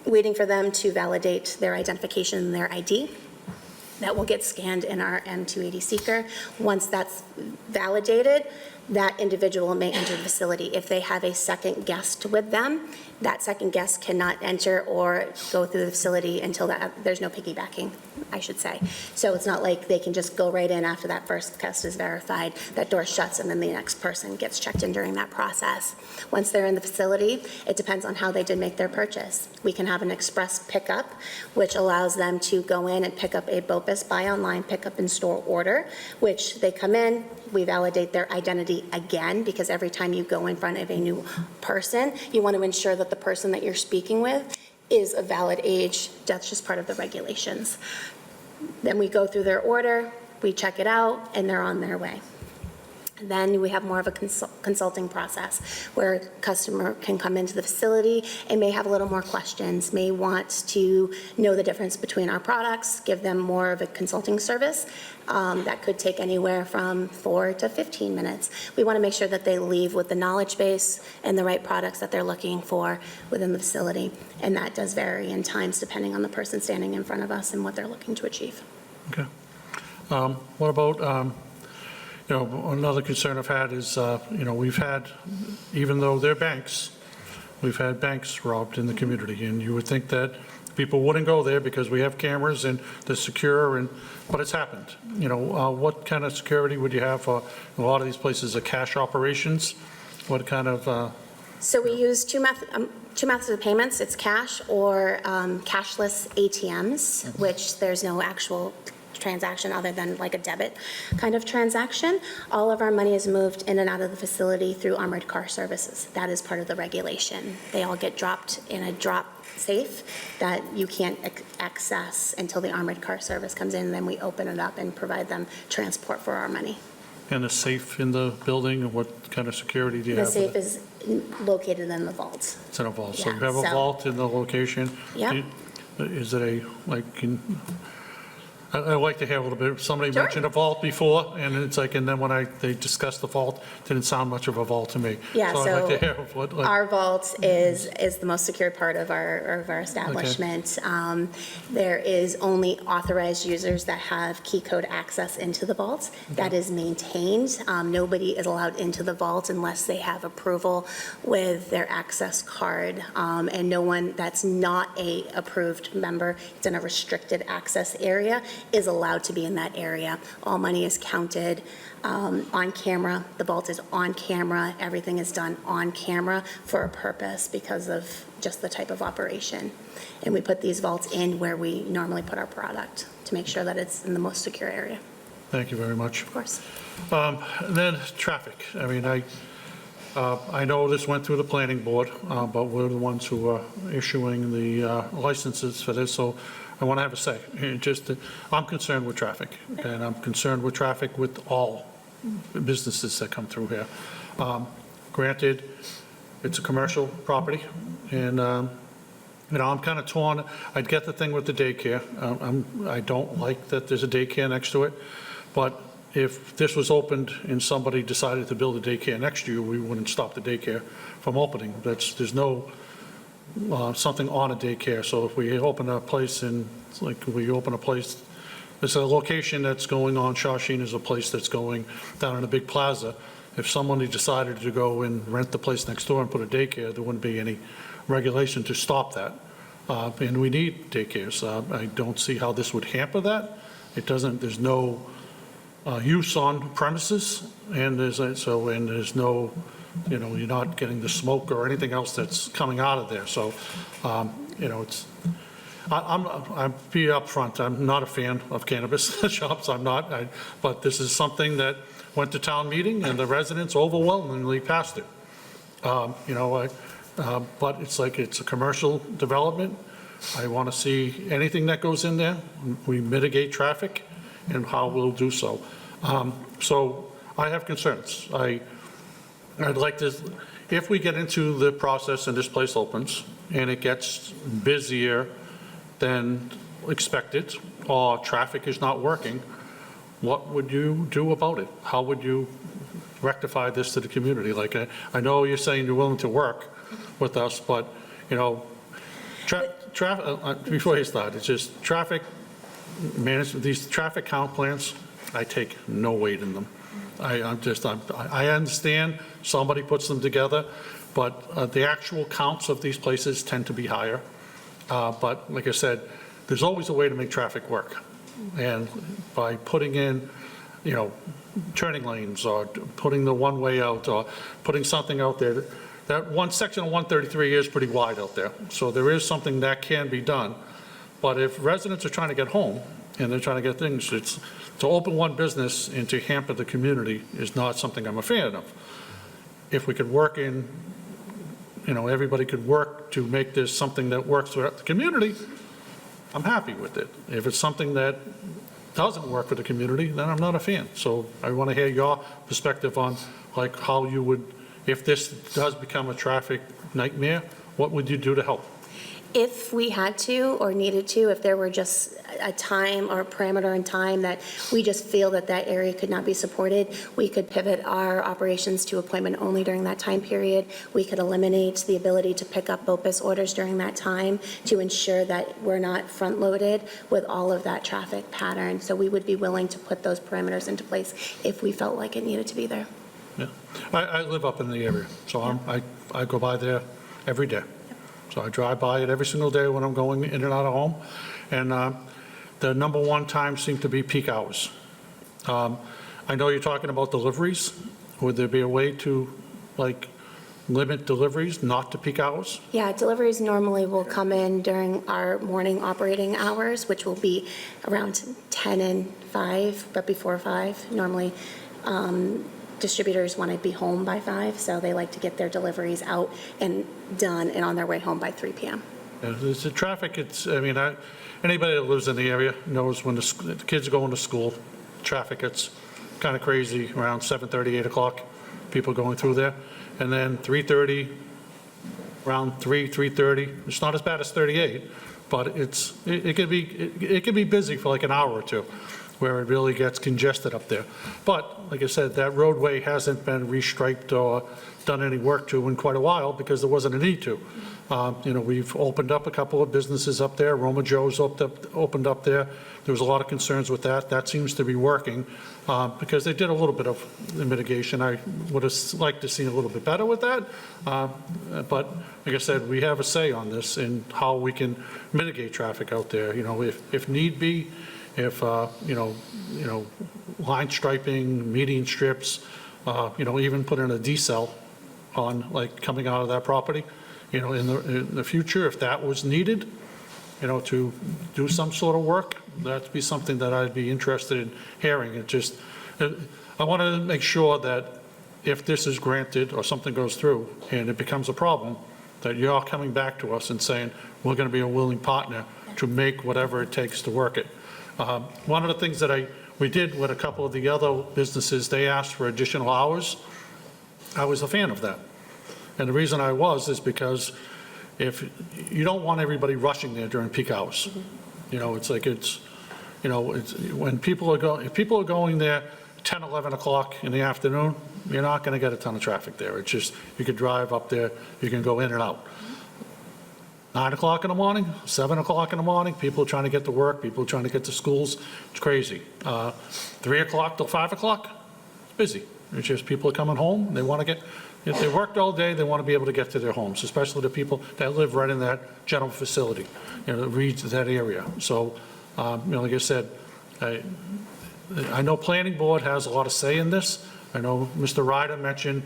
waiting for them to validate their identification and their ID. That will get scanned in our M280 Seeker. Once that's validated, that individual may enter the facility. If they have a second guest with them, that second guest cannot enter or go through the facility until there's no piggybacking, I should say. So it's not like they can just go right in after that first guest is verified, that door shuts, and then the next person gets checked in during that process. Once they're in the facility, it depends on how they did make their purchase. We can have an express pickup, which allows them to go in and pick up a BOPUS, buy online, pick up in store order, which they come in, we validate their identity again, because every time you go in front of a new person, you want to ensure that the person that you're speaking with is a valid age. That's just part of the regulations. Then we go through their order, we check it out, and they're on their way. Then we have more of a consulting process where a customer can come into the facility and may have a little more questions, may want to know the difference between our products, give them more of a consulting service. That could take anywhere from 4 to 15 minutes. We want to make sure that they leave with the knowledge base and the right products that they're looking for within the facility. And that does vary in times depending on the person standing in front of us and what they're looking to achieve. Okay. What about, another concern I've had is, we've had, even though they're banks, we've had banks robbed in the community, and you would think that people wouldn't go there because we have cameras and they're secure, but it's happened. What kind of security would you have for a lot of these places are cash operations? What kind of, So we use two methods of payments. It's cash or cashless ATMs, which there's no actual transaction other than like a debit kind of transaction. All of our money is moved in and out of the facility through Armored Car Services. That is part of the regulation. They all get dropped in a drop safe that you can't access until the Armored Car Service comes in, and then we open it up and provide them transport for our money. and a safe in the building? And what kind of security do you The have? safe is located in the vault. It's in a vault. So Yeah, you have a so- vault in the location? Yep. Is it a, I'd like to hear a little bit, somebody Sure. mentioned a vault before, and it's like, and then when they discussed the vault, didn't sound much of a vault to me. Yeah, So I'd like to so hear what, Our vault is the most secure part of our establishment. There is only authorized users that have key code access into the vault. That is maintained. Nobody is allowed into the vault unless they have approval with their access card. And no one that's not a approved member, it's in a restricted access area, is allowed to be in that area. All money is counted on camera. The vault is on camera. Everything is done on camera for a purpose because of just the type of operation. And we put these vaults in where we normally put our product to make sure that it's in the most secure area, thank you very much. of course. Then traffic. I mean, I know this went through the planning board, but we're the ones who are issuing the licenses for this, so I want to have a say. I'm concerned with traffic, and I'm concerned with traffic with all businesses that come through here. Granted, it's a commercial property, and, I'm kind of torn. I'd get the thing with the daycare. I don't like that there's a daycare next to it, but if this was opened and somebody decided to build a daycare next to you, we wouldn't stop the daycare from opening. There's no something on a daycare. So if we open a place it's a location that's going on, Shawsheen is a place that's going down in a big plaza. If somebody decided to go and rent the place next door and put a daycare, there wouldn't be any regulation to stop that. And we need daycares. I don't see how this would hamper that. There's no use on premises, and there's no, you're not getting the smoke or anything else that's coming out of there. So, I'm be upfront, I'm not a fan of cannabis shops, but this is something that went to town meeting, and the residents overwhelmingly passed it. But it's like, it's a commercial development. I want to see anything that goes in there, we mitigate traffic, and how we'll do so. So I have concerns. I'd like to, if we get into the process and this place opens and it gets busier than expected, or traffic is not working, what would you do about it? How would you rectify this to the community? Like, I know you're saying you're willing to work with us, but, you know, before you start, it's just traffic management, these traffic count plans, I take no weight in them. I understand somebody puts them together, but the actual counts of these places tend to be higher. But like I said, there's always a way to make traffic work. And by putting in, you know, turning lanes, or putting the one-way out, or putting something out there, that one section of 133 is pretty wide out there. So there is something that can be done. But if residents are trying to get home, and they're trying to get things, it's, to open one business and to hamper the community is not something I'm a fan of. If we could work in, you know, everybody could work to make this something that works throughout the community, I'm happy with it. If it's something that doesn't work for the community, then I'm not a fan. So I want to hear your perspective on, like, how you would, if this does become a traffic nightmare, what would you do to help? If we had to or needed to, if there were just a time or a parameter in time that we just feel that that area could not be supported, we could pivot our operations to appointment only during that time period. We could eliminate the ability to pick up BOPUS orders during that time to ensure that we're not front-loaded with all of that traffic pattern. So we would be willing to put those parameters into place if we felt like it needed to be there. Yeah, I live up in the area, so I go by there every day. So I drive by it every single day when I'm going in and out of home. And the number one time seem to be peak hours. I know you're talking about deliveries. Would there be a way to, like, limit deliveries not to peak hours? Yeah, deliveries normally will come in during our morning operating hours, which will be around 10 and 5, but before 5. Normally, distributors want to be home by 5, so they like to get their deliveries out and done and on their way home by 3 p.m. It's the traffic, it's, I mean, anybody that lives in the area knows when the kids are going to school, traffic gets kind of crazy around 7:30, 8 o'clock, people going through there. And then 3:30, around 3:30, it's not as bad as 38, but it could be busy for like an hour or two, where it really gets congested up there. But, like I said, that roadway hasn't been restriped or done any work to in quite a while because there wasn't a need to. You know, we've opened up a couple of businesses up there. Roma Joe's opened up there. There was a lot of concerns with that. That seems to be working because they did a little bit of mitigation. I would have liked to see a little bit better with that. But, like I said, we have a say on this and how we can mitigate traffic out there. You know, if need be, if, you know, line striping, median strips, you know, even put in a decel on, like, coming out of that property, you know, in the future, if that was needed, you know, to do some sort of work, that'd be something that I'd be interested in hearing. It just, I want to make sure that if this is granted or something goes through and it becomes a problem, that you're coming back to us and saying, we're going to be a willing partner to make whatever it takes to work it. One of the things that we did with a couple of the other businesses, they asked for additional hours. I was a fan of that. And the reason I was is because if you don't want everybody rushing there during peak hours. You know, it's like it's, you know, it's when people are going, if people are going there 10, 11 o'clock in the afternoon, you're not going to get a ton of traffic there. It's just, you could drive up there, you can go in and out. 9 o'clock in the morning, 7 o'clock in the morning, people are trying to get to work, people are trying to get to schools, it's crazy. 3 o'clock till 5 o'clock, it's busy. It's just people are coming home, they want to get, if they worked all day, they want to be able to get to their homes, especially the people that live right in that general facility, you know, that reads that area. So, you know, like I said, I know Planning Board has a lot of say in this. I know Mr. Ryder mentioned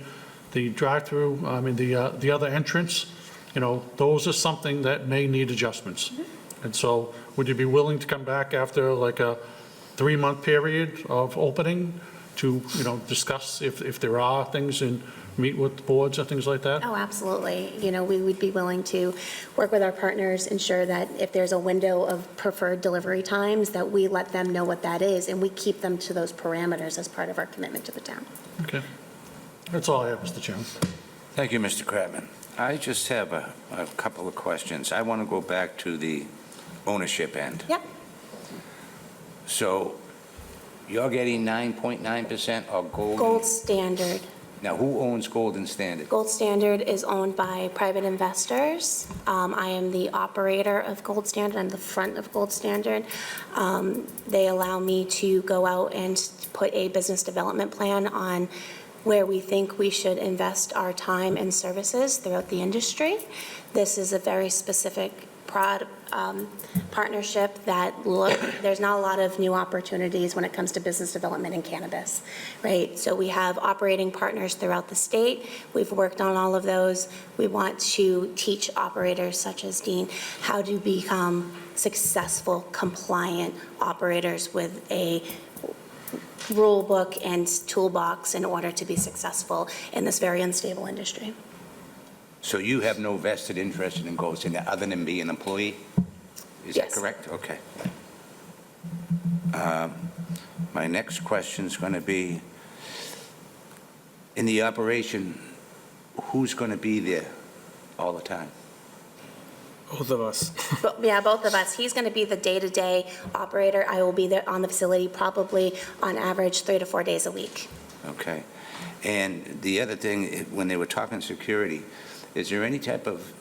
the drive-through, I mean, the other entrance. You know, those are something that may need adjustments. And so would you be willing to come back after like a 3-month period of opening to, you know, discuss if there are things and meet with boards and things like that? Oh, absolutely. You know, we would be willing to work with our partners, ensure that if there's a window of preferred delivery times, that we let them know what that is, and we keep them to those parameters as part of our commitment to the town. Okay. That's all I have, Mr. Chairman. Thank you, Mr. Kratman. I just have a couple of questions. I want to go back to the ownership end. Yep. So you're getting 9.9% or Gold? Gold Standard. Now, who owns Golden Standard? Gold Standard is owned by private investors. I am the operator of Gold Standard. I'm the front of Gold Standard. They allow me to go out and put a business development plan on where we think we should invest our time and services throughout the industry. This is a very specific partnership that there's not a lot of new opportunities when it comes to business development in cannabis, right? So we have operating partners throughout the state. We've worked on all of those. We want to teach operators such as Dean how to become successful, compliant operators with a rule book and toolbox in order to be successful in this very unstable industry. So you have no vested interest in Gold Standard other than being an employee? Is that Yes. correct? Okay. My next question is going to be, in the operation, who's going to be there all the time? Both of us. But yeah, both of us. He's going to be the day-to-day operator. I will be there on the facility probably on average 3 to 4 days a week. Okay. And the other thing, when they were talking security, is there any type of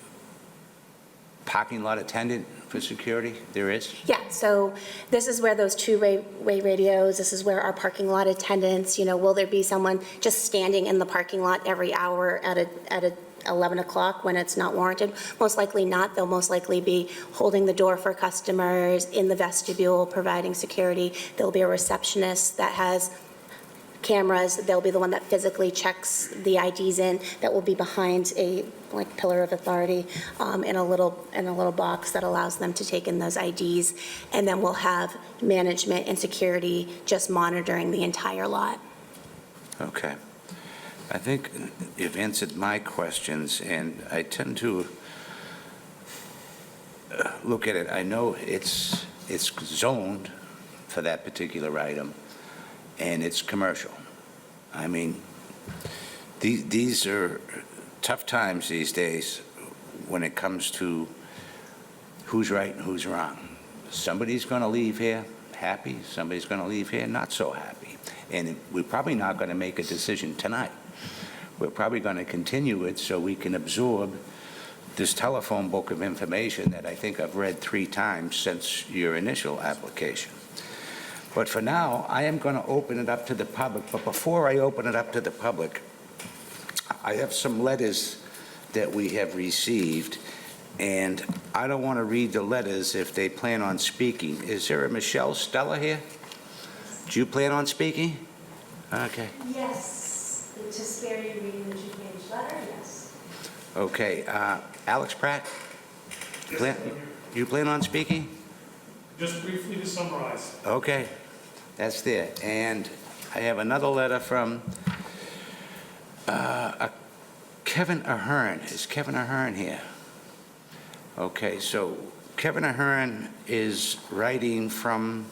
parking lot attendant for security? There is? Yeah, so this is where those two-way radios, this is where our parking lot attendants, will there be someone just standing in the parking lot every hour at 11 o'clock when it's not warranted? Most likely not. They'll most likely be holding the door for customers in the vestibule, providing security. There'll be a receptionist that has cameras. They'll be the one that physically checks the IDs in, that will be behind a pillar of authority in a little box that allows them to take in those IDs. And then we'll have management and security just monitoring the entire lot. Okay. I think you've answered my questions, and I tend to look at it. I know it's zoned for that particular item, and it's commercial. I mean, these are tough times these days when it comes to who's right and who's wrong. Somebody's going to leave here happy, somebody's going to leave here not so happy. And we're probably not going to make a decision tonight. We're probably going to continue it so we can absorb this telephone book of information that I think I've read 3 times since your initial application. But for now, I am going to open it up to the public. But before I open it up to the public, I have some letters that we have received, and I don't want to read the letters if they plan on speaking. Is there a Michelle Stella here? Do you plan on speaking? Okay. Yes, to spare you reading the 2-page letter, yes. Okay. Alex Pratt? You plan on speaking? Just briefly to summarize. Okay. That's there. And I have another letter from Kevin Ahern. Is Kevin Ahern here? Okay, so Kevin Ahern is writing from,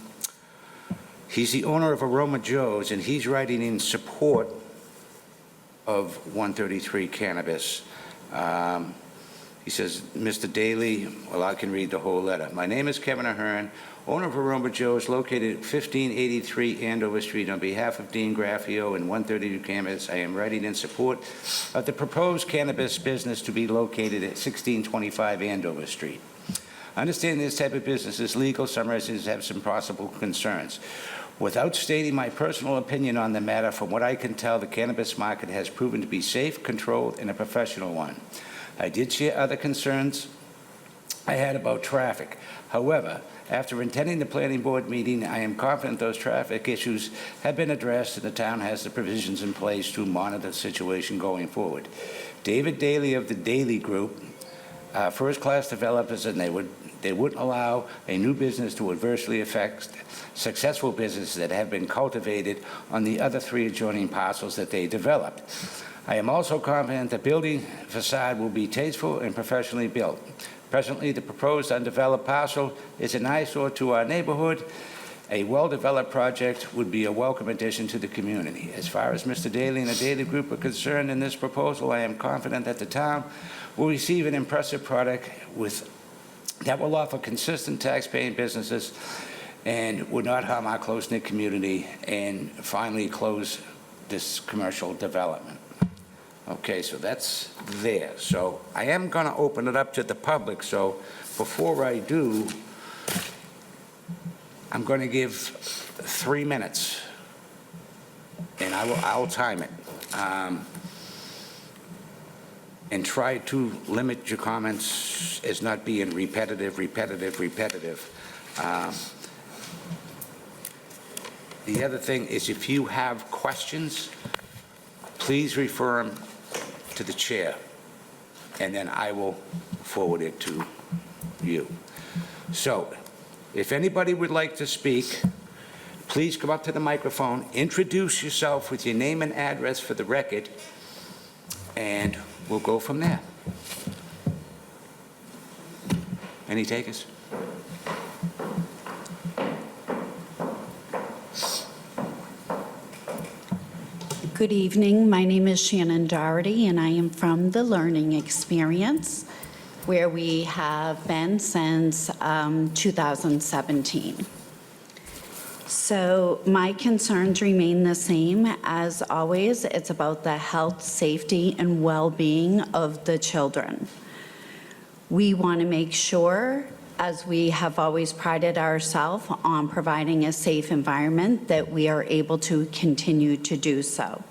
he's the owner of Aroma Joe's, and he's writing in support of 133 Cannabis. He says, Mr. Daly, well, I can read the whole letter. My name is Kevin Ahern, owner of Aroma Joe's, located at 1583 Andover Street. On behalf of Dean Graffio and 132 Cannabis, I am writing in support of the proposed cannabis business to be located at 1625 Andover Street. I understand this type of business is legal. Some residents have some possible concerns. Without stating my personal opinion on the matter, from what I can tell, the cannabis market has proven to be safe, controlled, and a professional one. I did share other concerns I had about traffic. However, after attending the planning board meeting, I am confident those traffic issues have been addressed and the town has the provisions in place to monitor the situation going forward. David Daly of the Daly Group, first-class developers, and they wouldn't allow a new business to adversely affect successful businesses that have been cultivated on the other 3 adjoining parcels that they developed. I am also confident the building facade will be tasteful and professionally built. Presently, the proposed undeveloped parcel is an eyesore to our neighborhood, A well-developed project would be a welcome addition to the community. As far as Mr. Daly and the Daly Group are concerned in this proposal, I am confident that the town will receive an impressive product that will offer consistent tax-paying businesses and would not harm our close-knit community, and finally close this commercial development. Okay, so that's there. So I am going to open it up to the public, so before I do, I'm going to give 3 minutes, and I'll time it. And try to limit your comments as not being repetitive. The other thing is, if you have questions, please refer them to the chair, and then I will forward it to you. So, if anybody would like to speak, please come up to the microphone, introduce yourself with your name and address for the record, and we'll go from there. Any takers? Good evening. My name is Shannon Doherty, and I am from the Learning Experience, where we have been since 2017. So my concerns remain the same as always. It's about the health, safety, and well-being of the children. We want to make sure, as we have always prided ourselves on providing a safe environment, that we are able to continue to do so.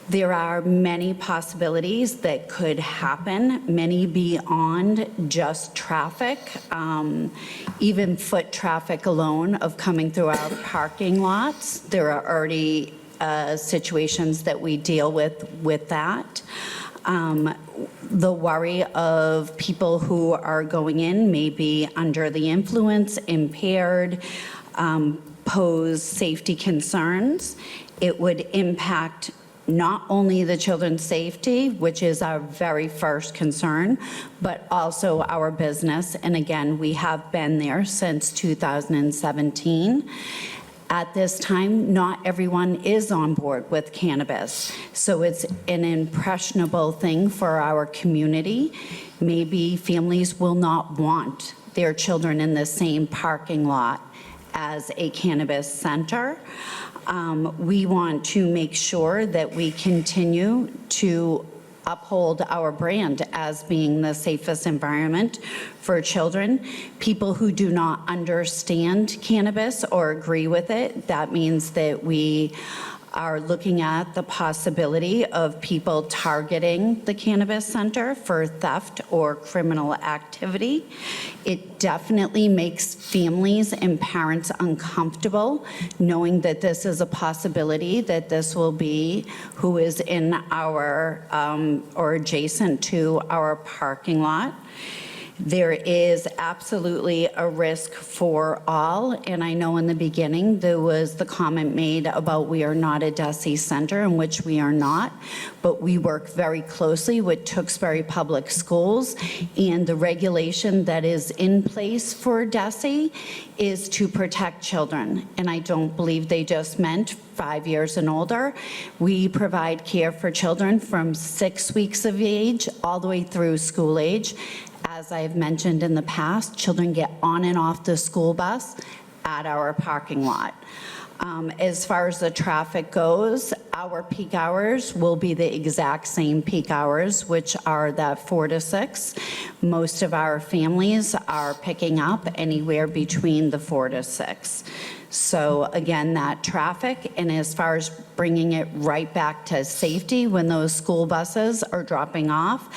There are many possibilities that could happen, many beyond just traffic, even foot traffic alone of coming through our parking lots. There are already situations that we deal with that. The worry of people who are going in may be under the influence, impaired, pose safety concerns. It would impact not only the children's safety, which is our very first concern, but also our business. And again, we have been there since 2017. At this time, not everyone is on board with cannabis. So it's an impressionable thing for our community. Maybe families will not want their children in the same parking lot as a cannabis center. We want to make sure that we continue to uphold our brand as being the safest environment for children. People who do not understand cannabis or agree with it, that means that we are looking at the possibility of people targeting the cannabis center for theft or criminal activity. It definitely makes families and parents uncomfortable knowing that this is a possibility, that this will be who is in our or adjacent to our parking lot. There is absolutely a risk for all, and I know in the beginning there was the comment made about we are not a DESE center, in which we are not, but we work very closely with Tewksbury Public Schools, and the regulation that is in place for DESE is to protect children, and I don't believe they just meant 5 years and older. We provide care for children from 6 weeks of age all the way through school age. As I've mentioned in the past, children get on and off the school bus at our parking lot. As far as the traffic goes, our peak hours will be the exact same peak hours, which are that 4 to 6. Most of our families are picking up anywhere between the 4 to 6. So again, that traffic, and as far as bringing it right back to safety, when those school buses are dropping off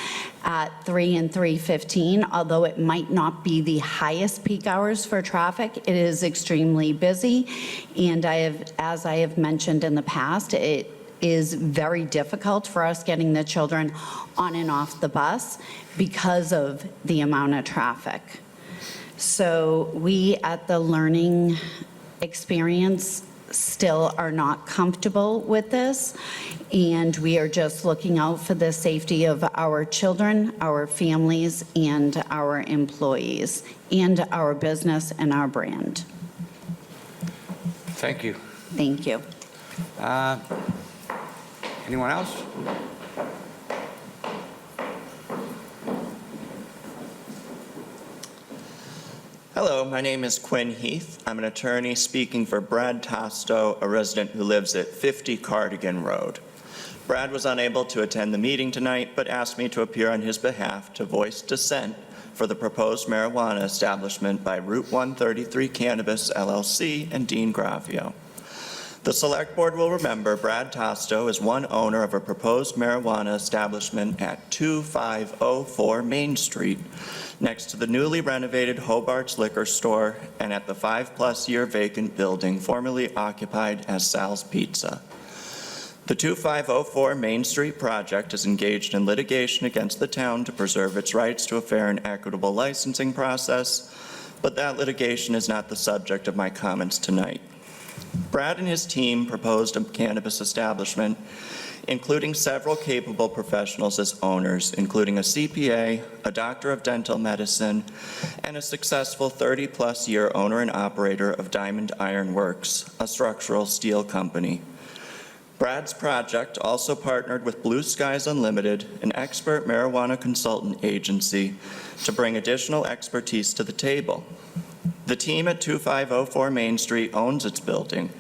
at 3 and 3:15, although it might not be the highest peak hours for traffic, it is extremely busy. And as I have mentioned in the past, it is very difficult for us getting the children on and off the bus because of the amount of traffic. So we at the Learning Experience still are not comfortable with this, and we are just looking out for the safety of our children, our families, and our employees, and our business and our brand. Thank you. Thank you. Anyone else? Hello, my name is Quinn Heath. I'm an attorney speaking for Brad Tosto, a resident who lives at 50 Cardigan Road. Brad was unable to attend the meeting tonight, but asked me to appear on his behalf to voice dissent for the proposed marijuana establishment by Route 133 Cannabis LLC and Dean Gravio. The Select Board will remember Brad Tosto is one owner of a proposed marijuana establishment at 2504 Main Street, next to the newly renovated Hobart's Liquor Store and at the 5+ year vacant building formerly occupied as Sal's Pizza. The 2504 Main Street project is engaged in litigation against the town to preserve its rights to a fair and equitable licensing process, but that litigation is not the subject of my comments tonight. Brad and his team proposed a cannabis establishment, including several capable professionals as owners, including a CPA, a doctor of dental medicine, and a successful 30+ year owner and operator of Diamond Iron Works, a structural steel company. Brad's project also partnered with Blue Skies Unlimited, an expert marijuana consultant agency, to bring additional expertise to the table. The team at 2504 Main Street owns its building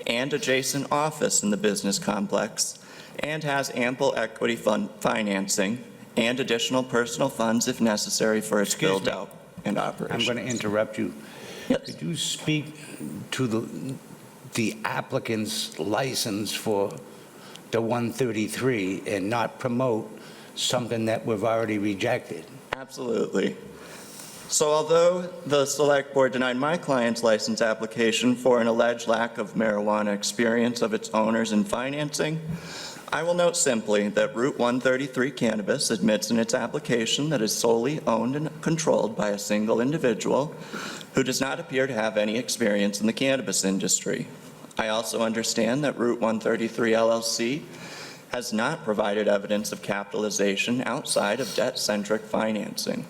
and adjacent office in the business complex and has ample equity fund financing and additional personal funds if necessary for its Excuse me. build-out and operation. I'm going to interrupt you. Yes. Could you speak to the applicant's license for the 133 and not promote something that we've already rejected? Absolutely. So although the Select Board denied my client's license application for an alleged lack of marijuana experience of its owners and financing, I will note simply that Route 133 Cannabis admits in its application that is solely owned and controlled by a single individual who does not appear to have any experience in the cannabis industry. I also understand that Route 133 LLC has not provided evidence of capitalization outside of debt-centric financing.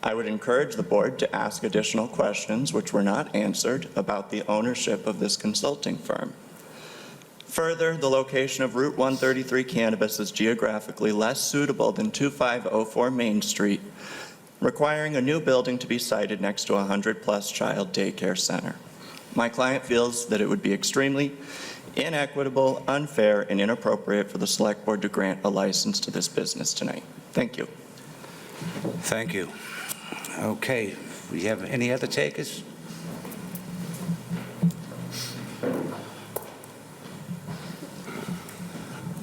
I would encourage the board to ask additional questions which were not answered about the ownership of this consulting firm. Further, the location of Route 133 Cannabis is geographically less suitable than 2504 Main Street, requiring a new building to be sited next to a 100+ child daycare center. My client feels that it would be extremely inequitable, unfair, and inappropriate for the Select Board to grant a license to this business tonight. Thank you. Thank you. Okay, we have any other takers?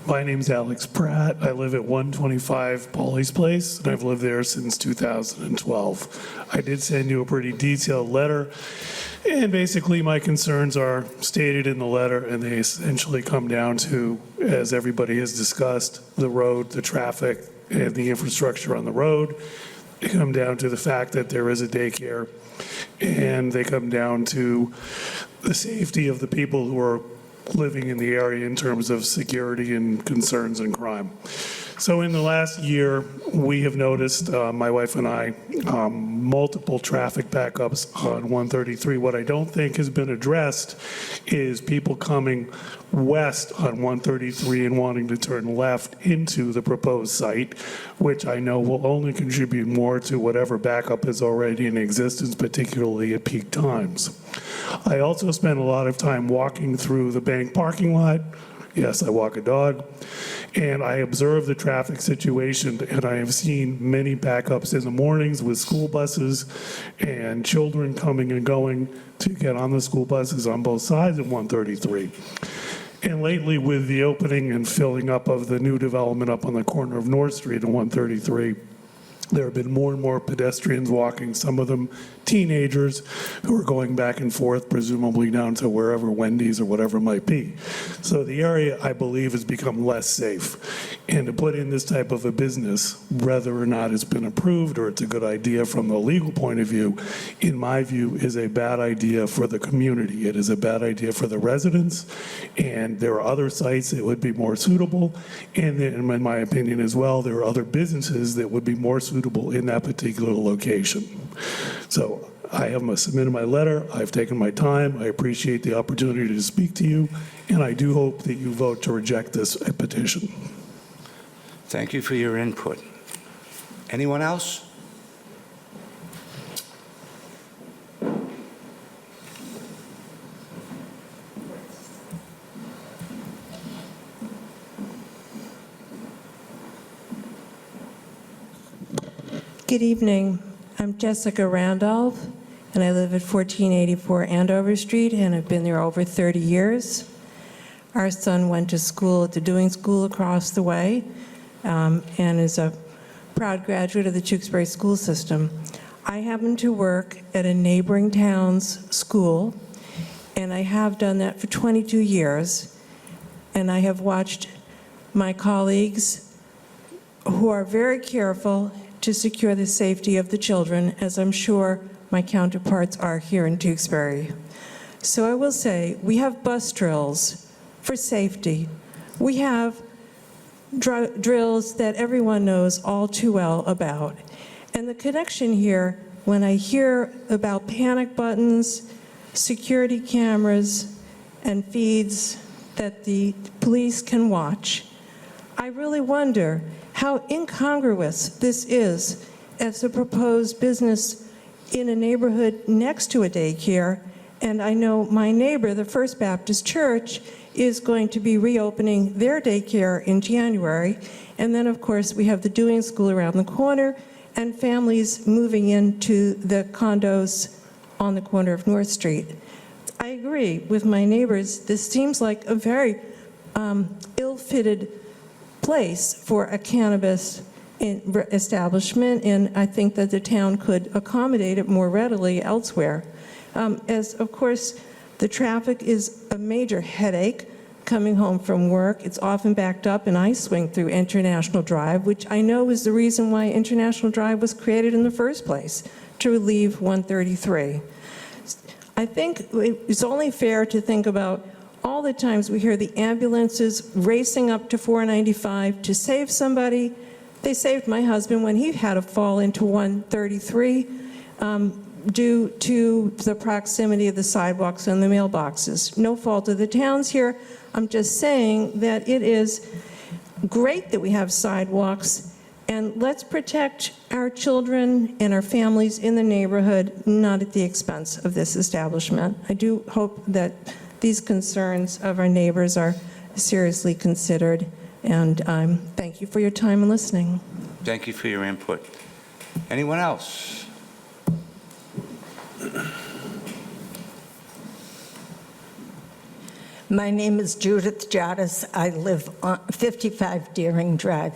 My name's Alex Pratt. I live at 125 Pauley's Place, and I've lived there since 2012. I did send you a pretty detailed letter, and basically my concerns are stated in the letter, and they essentially come down to, as everybody has discussed, the road, the traffic, and the infrastructure on the road. They come down to the fact that there is a daycare, and they come down to the safety of the people who are living in the area in terms of security and concerns and crime. So in the last year, we have noticed, my wife and I, multiple traffic backups on 133. What I don't think has been addressed is people coming west on 133 and wanting to turn left into the proposed site, which I know will only contribute more to whatever backup is already in existence, particularly at peak times. I also spend a lot of time walking through the bank parking lot. Yes, I walk a dog. And I observe the traffic situation, and I have seen many backups in the mornings with school buses and children coming and going to get on the school buses on both sides of 133. And lately, with the opening and filling up of the new development up on the corner of North Street and 133, there have been more and more pedestrians walking, some of them teenagers who are going back and forth, presumably down to wherever Wendy's or whatever it might be. So the area, I believe, has become less safe. And to put in this type of a business, whether or not it's been approved or it's a good idea from the legal point of view, in my view, is a bad idea for the community. It is a bad idea for the residents, and there are other sites that would be more suitable. And in my opinion as well, there are other businesses that would be more suitable in that particular location. So I have submitted my letter. I've taken my time. I appreciate the opportunity to speak to you, and I do hope that you vote to reject this petition. Thank you for your input. Anyone else? Good evening. I'm Jessica Randolph, and I live at 1484 Andover Street, and I've been there over 30 years. Our son went to school at the Dewing School across the way, and is a proud graduate of the Tewksbury school system. I happen to work at a neighboring town's school, and I have done that for 22 years, and I have watched my colleagues who are very careful to secure the safety of the children, as I'm sure my counterparts are here in Tewksbury. So I will say, we have bus drills for safety. We have drills that everyone knows all too well about. And the connection here, when I hear about panic buttons, security cameras, and feeds that the police can watch, I really wonder how incongruous this is as a proposed business in a neighborhood next to a daycare. And I know my neighbor, the First Baptist Church, is going to be reopening their daycare in January. And then, of course, we have the Dewing School around the corner and families moving into the condos on the corner of North Street. I agree with my neighbors. This seems like a very ill-fitted place for a cannabis establishment, and I think that the town could accommodate it more readily elsewhere. As, of course, the traffic is a major headache coming home from work. It's often backed up, and I swing through International Drive, which I know is the reason why International Drive was created in the first place, to relieve 133. I think it's only fair to think about all the times we hear the ambulances racing up to 495 to save somebody. They saved my husband when he had a fall into 133 due to the proximity of the sidewalks and the mailboxes. No fault of the towns here. I'm just saying that it is great that we have sidewalks, and let's protect our children and our families in the neighborhood, not at the expense of this establishment. I do hope that these concerns of our neighbors are seriously considered, and thank you for your time and listening. Thank you for your input. Anyone else? My name is Judith Jadis. I live on 55 Deering Drive.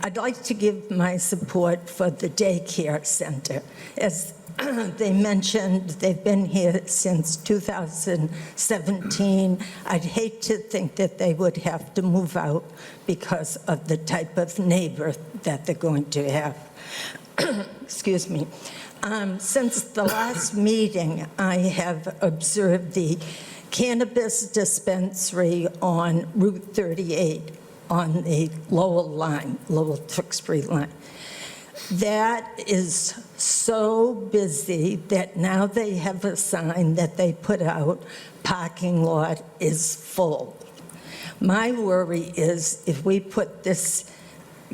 I'd like to give my support for the daycare center. As they mentioned, they've been here since 2017. I'd hate to think that they would have to move out because of the type of neighbor that they're going to have. Excuse me. Since the last meeting, I have observed the cannabis dispensary on Route 38 on the Lowell line, Lowell Tewksbury line. That is so busy that now they have a sign that they put out, parking lot is full. My worry is if we put this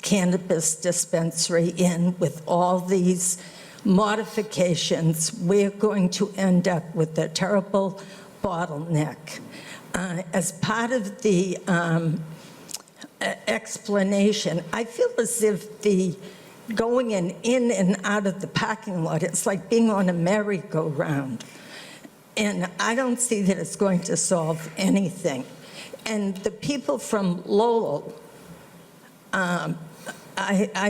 cannabis dispensary in with all these modifications, we're going to end up with a terrible bottleneck. As part of the explanation, I feel as if the going in and out of the parking lot, it's like being on a merry-go-round. And I don't see that it's going to solve anything. And the people from Lowell, I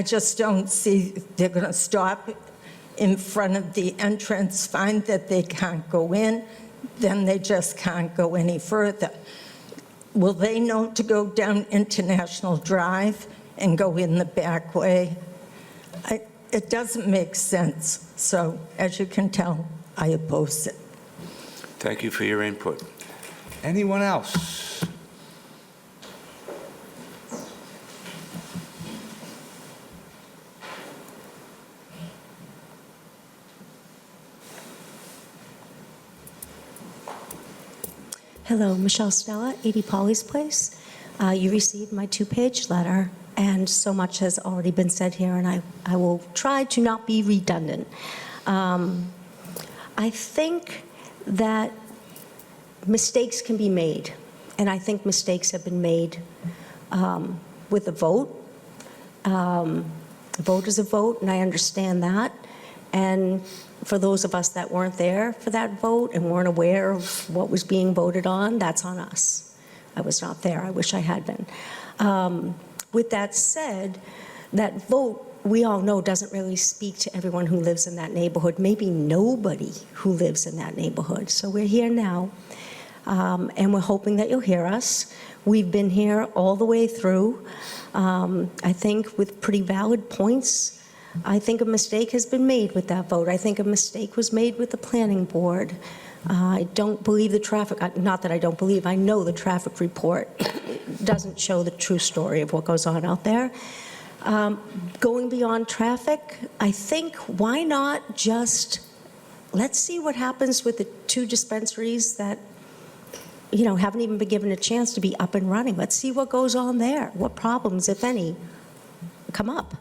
just don't see they're going to stop in front of the entrance, find that they can't go in, then they just can't go any further. Will they know to go down International Drive and go in the back way? It doesn't make sense. So, as you can tell, I oppose it. Thank you for your input. Anyone else? Hello, Michelle Stella, 80 Polly's Place. You received my 2-page letter, and so much has already been said here, and I will try to not be redundant. I think that mistakes can be made, and I think mistakes have been made with a vote. A vote is a vote, and I understand that. And for those of us that weren't there for that vote and weren't aware of what was being voted on, that's on us. I was not there. I wish I had been. With that said, that vote, we all know, doesn't really speak to everyone who lives in that neighborhood, maybe nobody who lives in that neighborhood. So we're here now, and we're hoping that you'll hear us. We've been here all the way through, I think with pretty valid points. I think a mistake has been made with that vote. I think a mistake was made with the planning board. I don't believe the traffic, not that I don't believe, I know the traffic report doesn't show the true story of what goes on out there. Going beyond traffic, I think, why not just, let's see what happens with the 2 dispensaries that, you know, haven't even been given a chance to be up and running. Let's see what goes on there, what problems, if any, come up.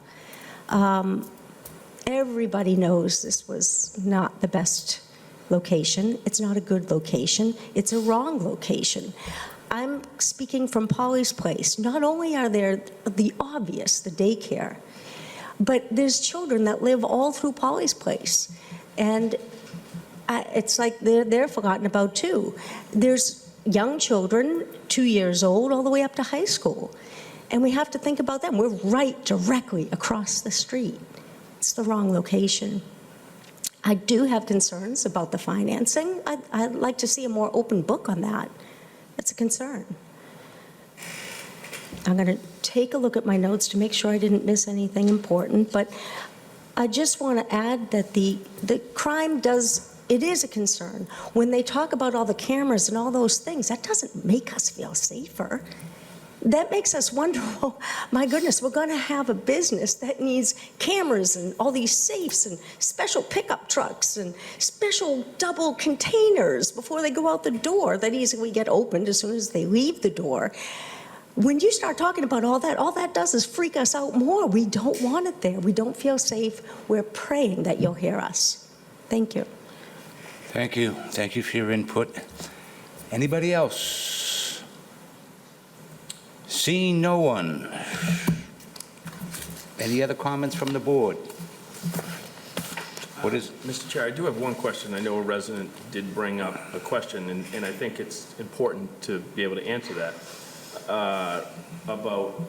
Everybody knows this was not the best location. It's not a good location. It's a wrong location. I'm speaking from Polly's Place. Not only are there the obvious, the daycare, but there's children that live all through Polly's Place. And it's like they're forgotten about too. There's young children, 2 years old, all the way up to high school. And we have to think about them. We're right directly across the street. It's the wrong location. I do have concerns about the financing. I'd like to see a more open book on that. That's a concern. I'm going to take a look at my notes to make sure I didn't miss anything important, but I just want to add that the crime it is a concern. When they talk about all the cameras and all those things, that doesn't make us feel safer. That makes us wonder, oh, my goodness, we're going to have a business that needs cameras and all these safes and special pickup trucks and special double containers before they go out the door that easily get opened as soon as they leave the door. When you start talking about all that does is freak us out more. We don't want it there. We don't feel safe. We're praying that you'll hear us. Thank you. Thank you. Thank you for your input. Anybody else? Seeing no one. Any other comments from the board? What is? Mr. Chair, I do have one question. I know a resident did bring up a question, and I think it's important to be able to answer that, about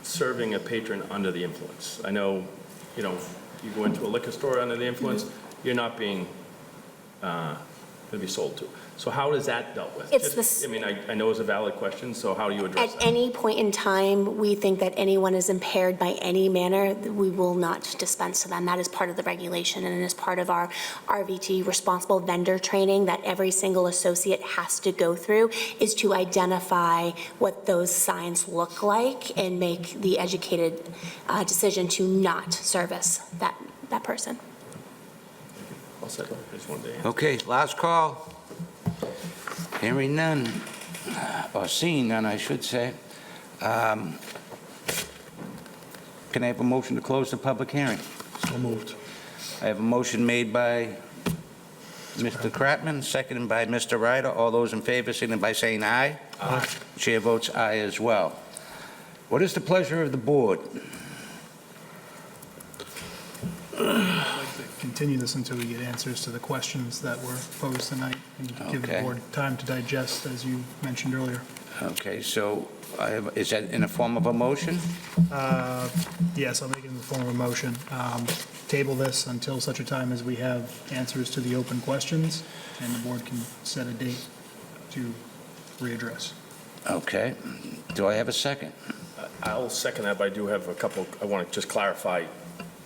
serving a patron under the influence. I know, you go into a liquor store under the influence, you're not being going to be sold to. So how is that dealt with? I know it's a valid question, so how do you address that? At any point in time, we think that anyone is impaired by any manner, we will not dispense to them. That is part of the regulation, and it is part of our RVT responsible vendor training that every single associate has to go through, is to identify what those signs look like and make the educated decision to not service that person. I'll second. I just wanted to answer. Okay, last call. Hearing none, or seeing none, I should say. Can I have a motion to close the public hearing? So moved. I have a motion made by Mr. Kratman, seconded by Mr. Ryder. All those in favor, signify by saying aye. Aye. Chair votes aye as well. What is the pleasure of the board? I'd like to continue this until we get answers to the questions that were posed tonight and give the Okay. board time to digest, as you mentioned earlier. Okay, so is that in the form of a motion? Yes, I'll make it in the form of a motion. Table this until such a time as we have answers to the open questions, and the board can set a date to readdress. Okay. Do I have a second? I'll second that, but I do have a couple, I want to just clarify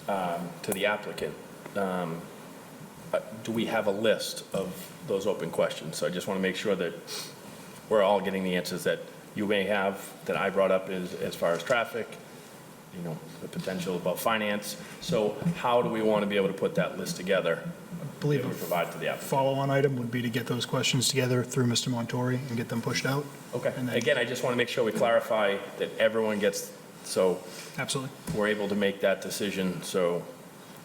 to the applicant. Do we have a list of those open questions? So I just want to make sure that we're all getting the answers that you may have, that I brought up as far as traffic, the potential about finance. So how do we want to be able to put that list together believe that we provide to the applicant. follow-on item would be to get those questions together through Mr. Montori and get them pushed out. Okay. And then- Again, I just want to make sure we clarify that everyone gets, so Absolutely. we're able to make that decision. So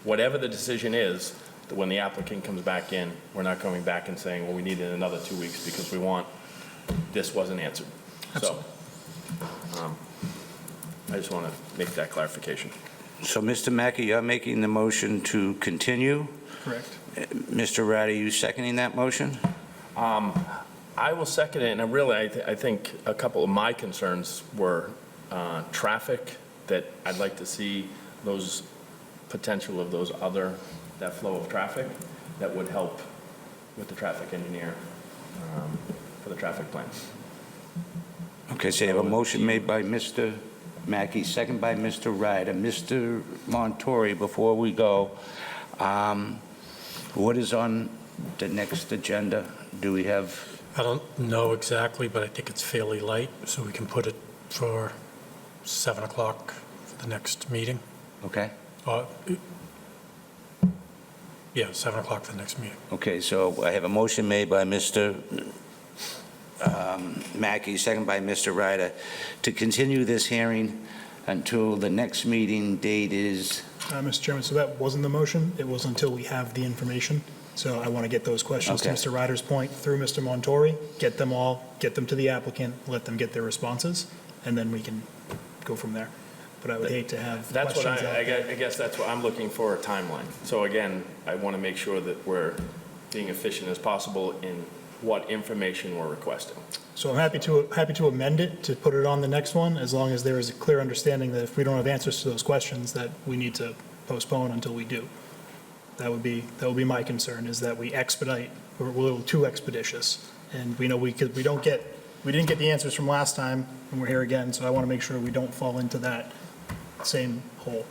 whatever the decision is, that when the applicant comes back in, we're not coming back and saying, well, we needed another 2 weeks because this wasn't answered. So I just want to make that clarification. So, Mr. Mackey, you're making the motion to continue. Correct. Mr. Ryder, you seconding that motion? I will second it, and really, I think a couple of my concerns were traffic, that I'd like to see those potential of those other, that flow of traffic, that would help with the traffic engineer for the traffic plan. Okay, so you have a motion made by Mr. Mackey, second by Mr. Ryder. Mr. Montori, before we go, what is on the next agenda? Do we have, I don't know exactly, but I think it's fairly light, so we can put it for 7 o'clock for the next meeting. okay? Yeah, 7 o'clock for the next meeting. Okay, so I have a motion made by Mr. Mackey, second by Mr. Ryder, to continue this hearing until the next meeting date is, Mr. Chairman, so that wasn't the motion. It was until we have the information. So I want to get those questions to Okay. Mr. Ryder's point through Mr. Montori, get them to the applicant, let them get their responses, and then we can go from there. But I would hate to have That's what questions out there. I guess that's what I'm looking for, a timeline. So again, I want to make sure that we're being efficient as possible in what information we're requesting. So I'm happy to amend it, to put it on the next one, as long as there is a clear understanding that if we don't have answers to those questions, that we need to postpone until we do. That would be my concern, is that we expedite, we're a little too expeditious. And we know we didn't get the answers from last time, and we're here again, so I want to make sure we don't fall into that same hole,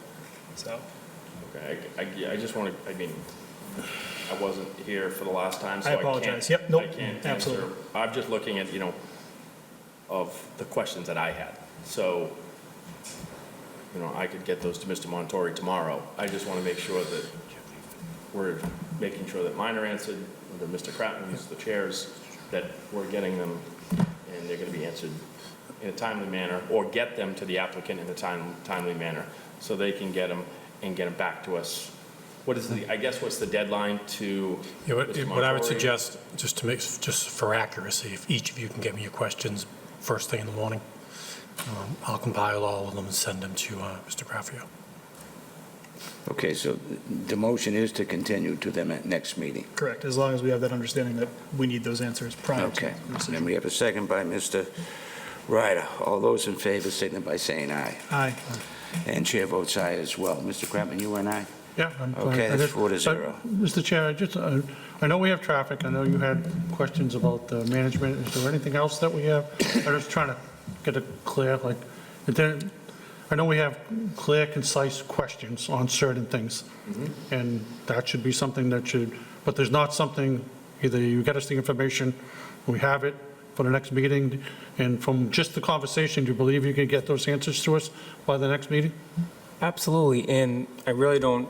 so. Okay, I just want to, I mean, I wasn't here for the last time, so I I can't. apologize. Yep, nope, I can't absolutely. answer. I'm just looking at, of the questions that I had. So, I could get those to Mr. Montori tomorrow. I just want to make sure that we're making sure that mine are answered, that Mr. Kratman's, the chairs, that we're getting them, and they're going to be answered in a timely manner, or get them to the applicant in a timely manner, so they can get them and get them back to us. What's the deadline to Yeah, Mr. what I would Montori? suggest, just for accuracy, if each of you can get me your questions first thing in the morning, I'll compile all of them and send them to Mr. Graffio. okay, so the motion is to continue to the next meeting. Correct, as long as we have that understanding that we need those answers prior to Okay, the and decision. then we have a second by Mr. Ryder. All those in favor, signify by saying aye. Aye. And chair votes aye as well. Mr. Kratman, you and I? Yeah, I'm fine. Okay, I that's just- 4-0. Mr. Chair, I know we have traffic. I know you had questions about the management. Is there anything else that we have? I'm just trying to get it clear, I know we have clear, concise questions on certain things. And that should be something but there's not something, either you get us the information, we have it for the next meeting, and from just the conversation, do you believe you can get those answers to us by the next meeting? Absolutely, and I don't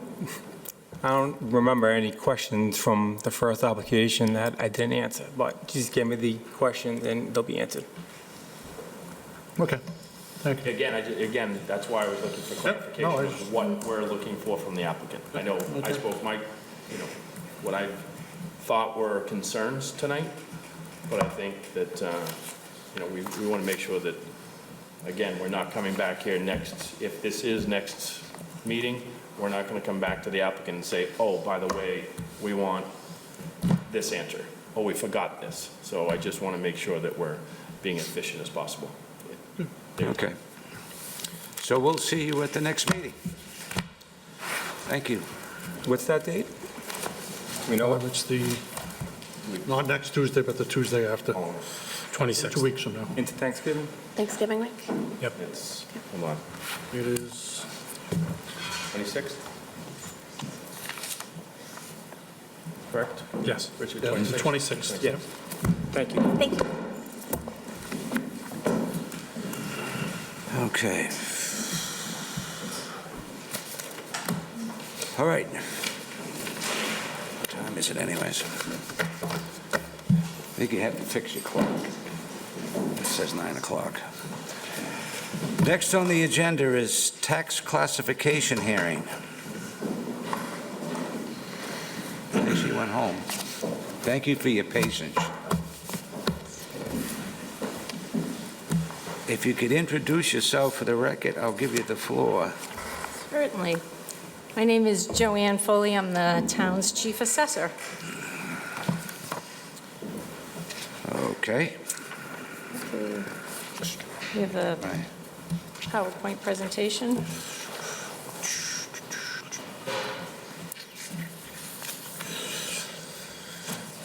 remember any questions from the first application that I didn't answer, but just give me the questions and they'll be answered. Okay, thank you. Again, that's why I was looking for Yep, clarification no, I of what we're looking for from the applicant. I know, I spoke what I thought were concerns tonight, but I think that, we want to make sure that, again, we're not coming back here if this is next meeting, we're not going to come back to the applicant and say, oh, by the way, we want this answer, oh, we forgot this. So I just want to make sure that we're being efficient as possible. Okay. So we'll see you at the next meeting. Thank you. What's that date? We know it? It's not next Tuesday, but the Tuesday after, 26th. 2 weeks from now. Into Thanksgiving? Thanksgiving week? Yep. Hold on. It is, 26th? Correct? Yes. Richard, yeah, it's the 26th? 26th. Yeah. Thank you. Thank you. Okay. All right. What time is is it anyways? I think you have to fix your clock. It says 9 o'clock. Next on the agenda is tax classification hearing. I think she went home. Thank you for your patience. If you could introduce yourself for the record, I'll give you the floor. Certainly. My name is Joanne Foley. I'm the town's chief assessor. Okay. We have a PowerPoint presentation.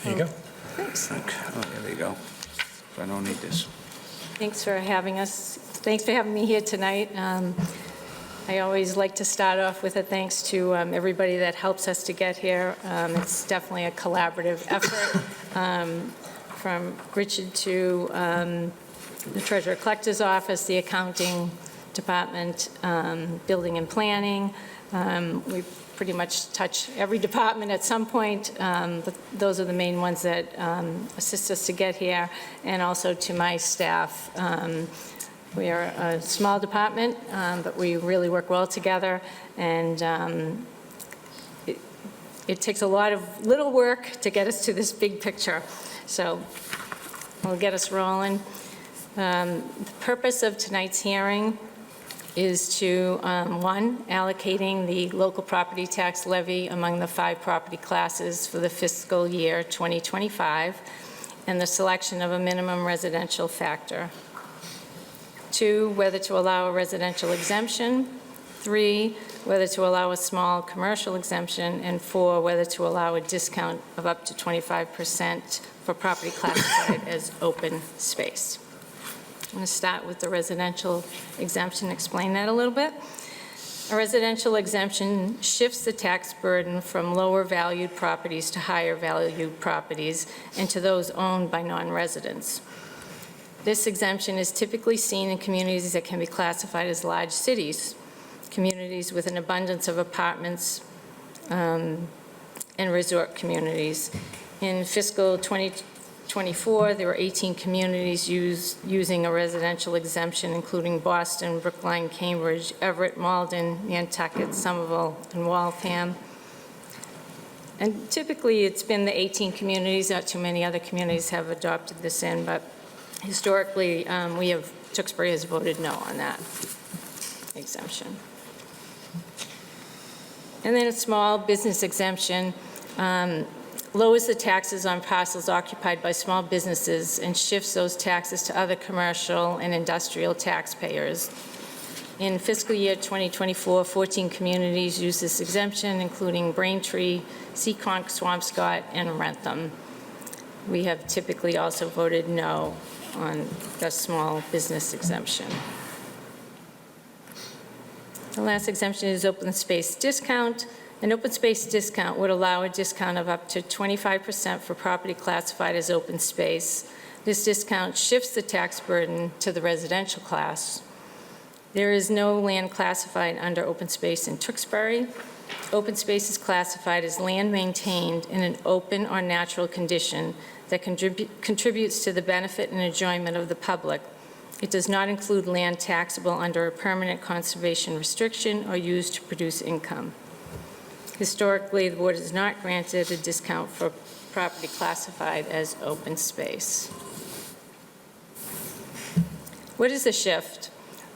There you go. Thanks. Okay. Oh, there you go. I don't need this. Thanks for having us. Thanks for having me here tonight. I always like to start off with a thanks to everybody that helps us to get here. It's definitely a collaborative effort, from Richard to the Treasurer Collector's Office, the Accounting Department, Building and Planning. We pretty much touch every department at some point. But those are the main ones that assist us to get here, and also to my staff. We are a small department, but we really work well together, and it takes a lot of little work to get us to this big picture. So we'll get us rolling. The purpose of tonight's hearing is to, one, allocating the local property tax levy among the 5 property classes for the fiscal year 2025, and the selection of a minimum residential factor. 2, whether to allow a residential exemption. 3, whether to allow a small commercial exemption. And 4, whether to allow a discount of up to 25% for property classified as open space. I'm going to start with the residential exemption, explain that a little bit. A residential exemption shifts the tax burden from lower valued properties to higher valued properties and to those owned by non-residents. This exemption is typically seen in communities that can be classified as large cities, communities with an abundance of apartments, and resort communities. In fiscal 2024, there were 18 communities using a residential exemption, including Boston, Brookline, Cambridge, Everett, Malden, Nantucket, Somerville, and Waltham. And typically, it's been the 18 communities. Not too many other communities have adopted this in, but historically, Tewksbury has voted no on that exemption. And then a small business exemption lowers the taxes on parcels occupied by small businesses and shifts those taxes to other commercial and industrial taxpayers. In fiscal year 2024, 14 communities used this exemption, including Braintree, Seekonk, Swampscott, and Rentham. We have typically also voted no on the small business exemption. The last exemption is open space discount. An open space discount would allow a discount of up to 25% for property classified as open space. This discount shifts the tax burden to the residential class. There is no land classified under open space in Tewksbury. Open space is classified as land maintained in an open or natural condition that contributes to the benefit and enjoyment of the public. It does not include land taxable under a permanent conservation restriction or used to produce income. Historically, the board has not granted a discount for property classified as open space. What is the shift?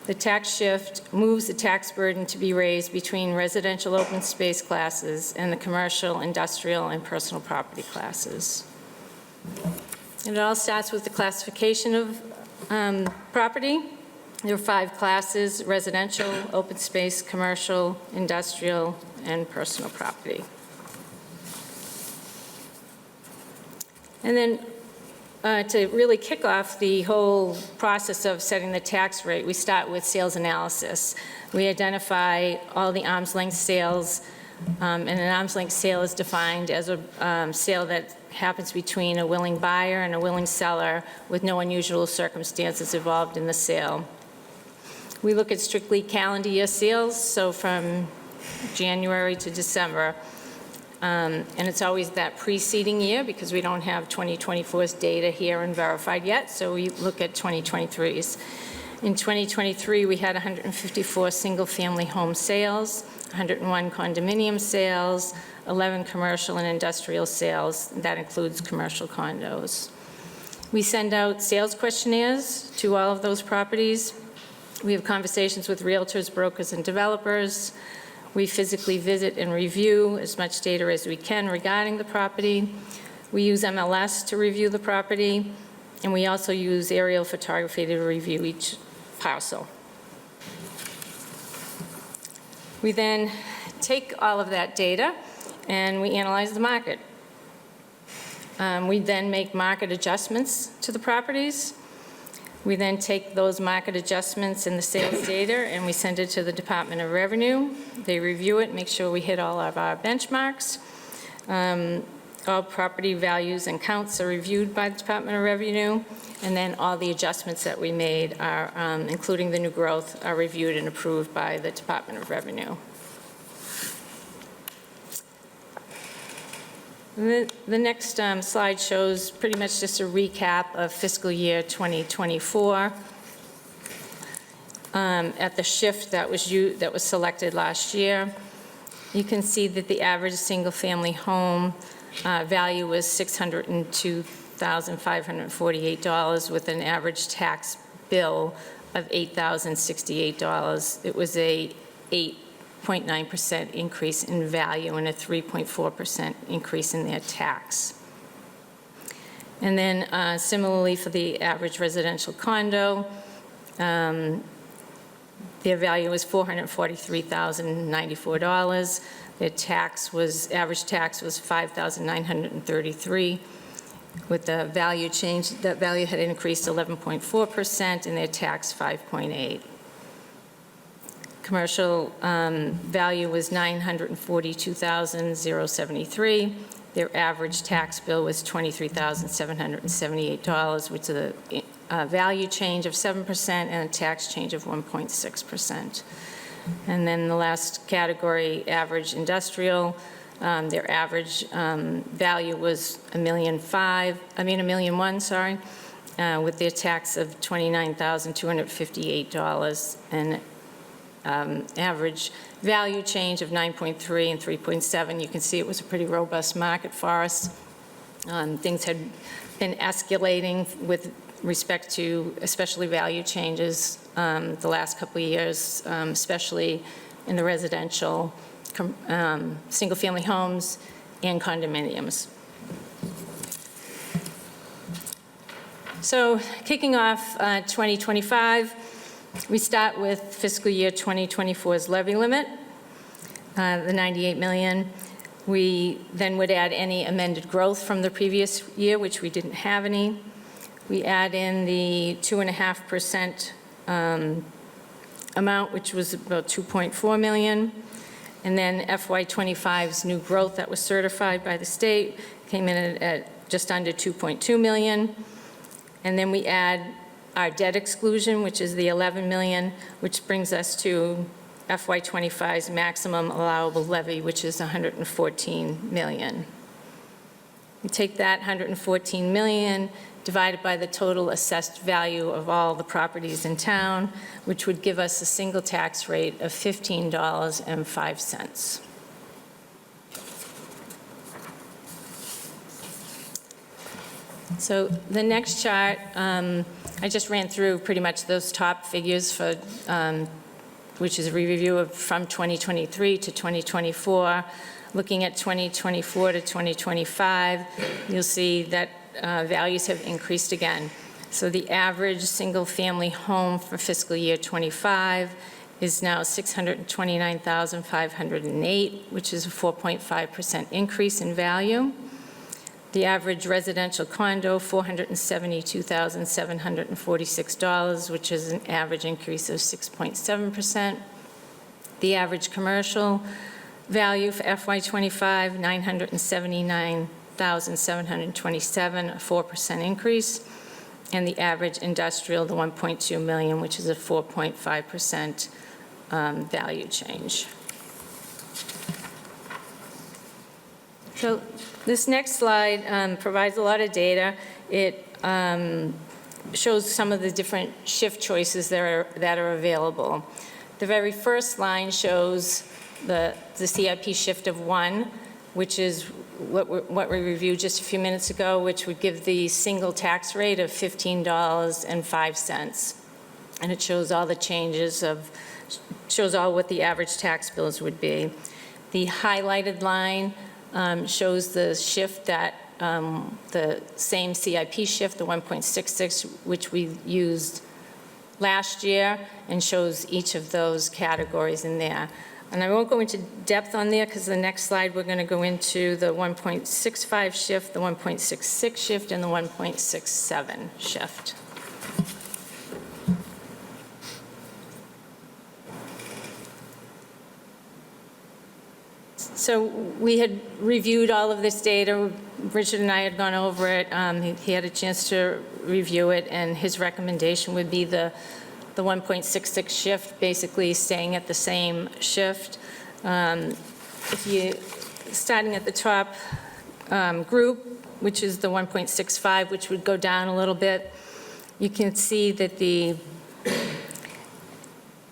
The tax shift moves the tax burden to be raised between residential open space classes and the commercial, industrial, and personal property classes. And it all starts with the classification of property. There are 5 classes: residential, open space, commercial, industrial, and personal property. And then to really kick off the whole process of setting the tax rate, we start with sales analysis. We identify all the arm's length sales, and an arm's length sale is defined as a sale that happens between a willing buyer and a willing seller with no unusual circumstances involved in the sale. We look at strictly calendar year sales, so from January to December. And it's always that preceding year because we don't have 2024's data here and verified yet, so we look at 2023's. In 2023, we had 154 single-family home sales, 101 condominium sales, 11 commercial and industrial sales. That includes commercial condos. We send out sales questionnaires to all of those properties. We have conversations with realtors, brokers, and developers. We physically visit and review as much data as we can regarding the property. We use MLS to review the property, and we also use aerial photography to review each parcel. We then take all of that data and we analyze the market. We then make market adjustments to the properties. We then take those market adjustments and the sales data and we send it to the Department of Revenue. They review it, make sure we hit all of our benchmarks. All property values and counts are reviewed by the Department of Revenue, and then all the adjustments that we made are, including the new growth, are reviewed and approved by the Department of Revenue. The next slide shows pretty much just a recap of fiscal year 2024 at the shift that was selected last year. You can see that the average single-family home value was $602,548 with an average tax bill of $8,068. It was a 8.9% increase in value and a 3.4% increase in their tax. And then similarly for the average residential condo, their value was $443,094. Their average tax was $5,933. With the value change, that value had increased 11.4% and their tax 5.8%. Commercial value was $942,073. Their average tax bill was $23,778, which is a value change of 7% and a tax change of 1.6%. And then the last category, average industrial, their average value was $1.1 million, sorry, with their tax of $29,258 and average value change of 9.3 and 3.7. You can see it was a pretty robust market for us. Things had been escalating with respect to especially value changes the last couple of years, especially in the residential, single-family homes and condominiums. So kicking off 2025, we start with fiscal year 2024's levy limit, the $98 million. We then would add any amended growth from the previous year, which we didn't have any. We add in the 2.5% amount, which was about $2.4 million. And then FY25's new growth that was certified by the state came in at just under $2.2 million. And then we add our debt exclusion, which is the $11 million, which brings us to FY25's maximum allowable levy, which is $114 million. We take that $114 million, divided by the total assessed value of all the properties in town, which would give us a single tax rate of $15.05. So the next chart, I just ran through pretty much those top figures for, which is a review of from 2023 to 2024. Looking at 2024 to 2025, you'll see that values have increased again. So the average single-family home for fiscal year 25 is now $629,508, which is a 4.5% increase in value. The average residential condo, $472,746, which is an average increase of 6.7%. The average commercial value for FY25, $979,727, a 4% increase. And the average industrial, the $1.2 million, which is a 4.5% value change. So this next slide provides a lot of data. It shows some of the different shift choices that are available. The very first line shows the CIP shift of 1, which is what we reviewed just a few minutes ago, which would give the single tax rate of $15.05. And it shows all the changes shows all what the average tax bills would be. The highlighted line shows the shift that the same CIP shift, the 1.66, which we used last year, and shows each of those categories in there. And I won't go into depth on there because the next slide we're going to go into the 1.65 shift, the 1.66 shift, and the 1.67 shift. So we had reviewed all of this data. Richard and I had gone over it. He had a chance to review it, and his recommendation would be the 1.66 shift, basically staying at the same shift. If you, starting at the top group, which is the 1.65, which would go down a little bit, you can see that the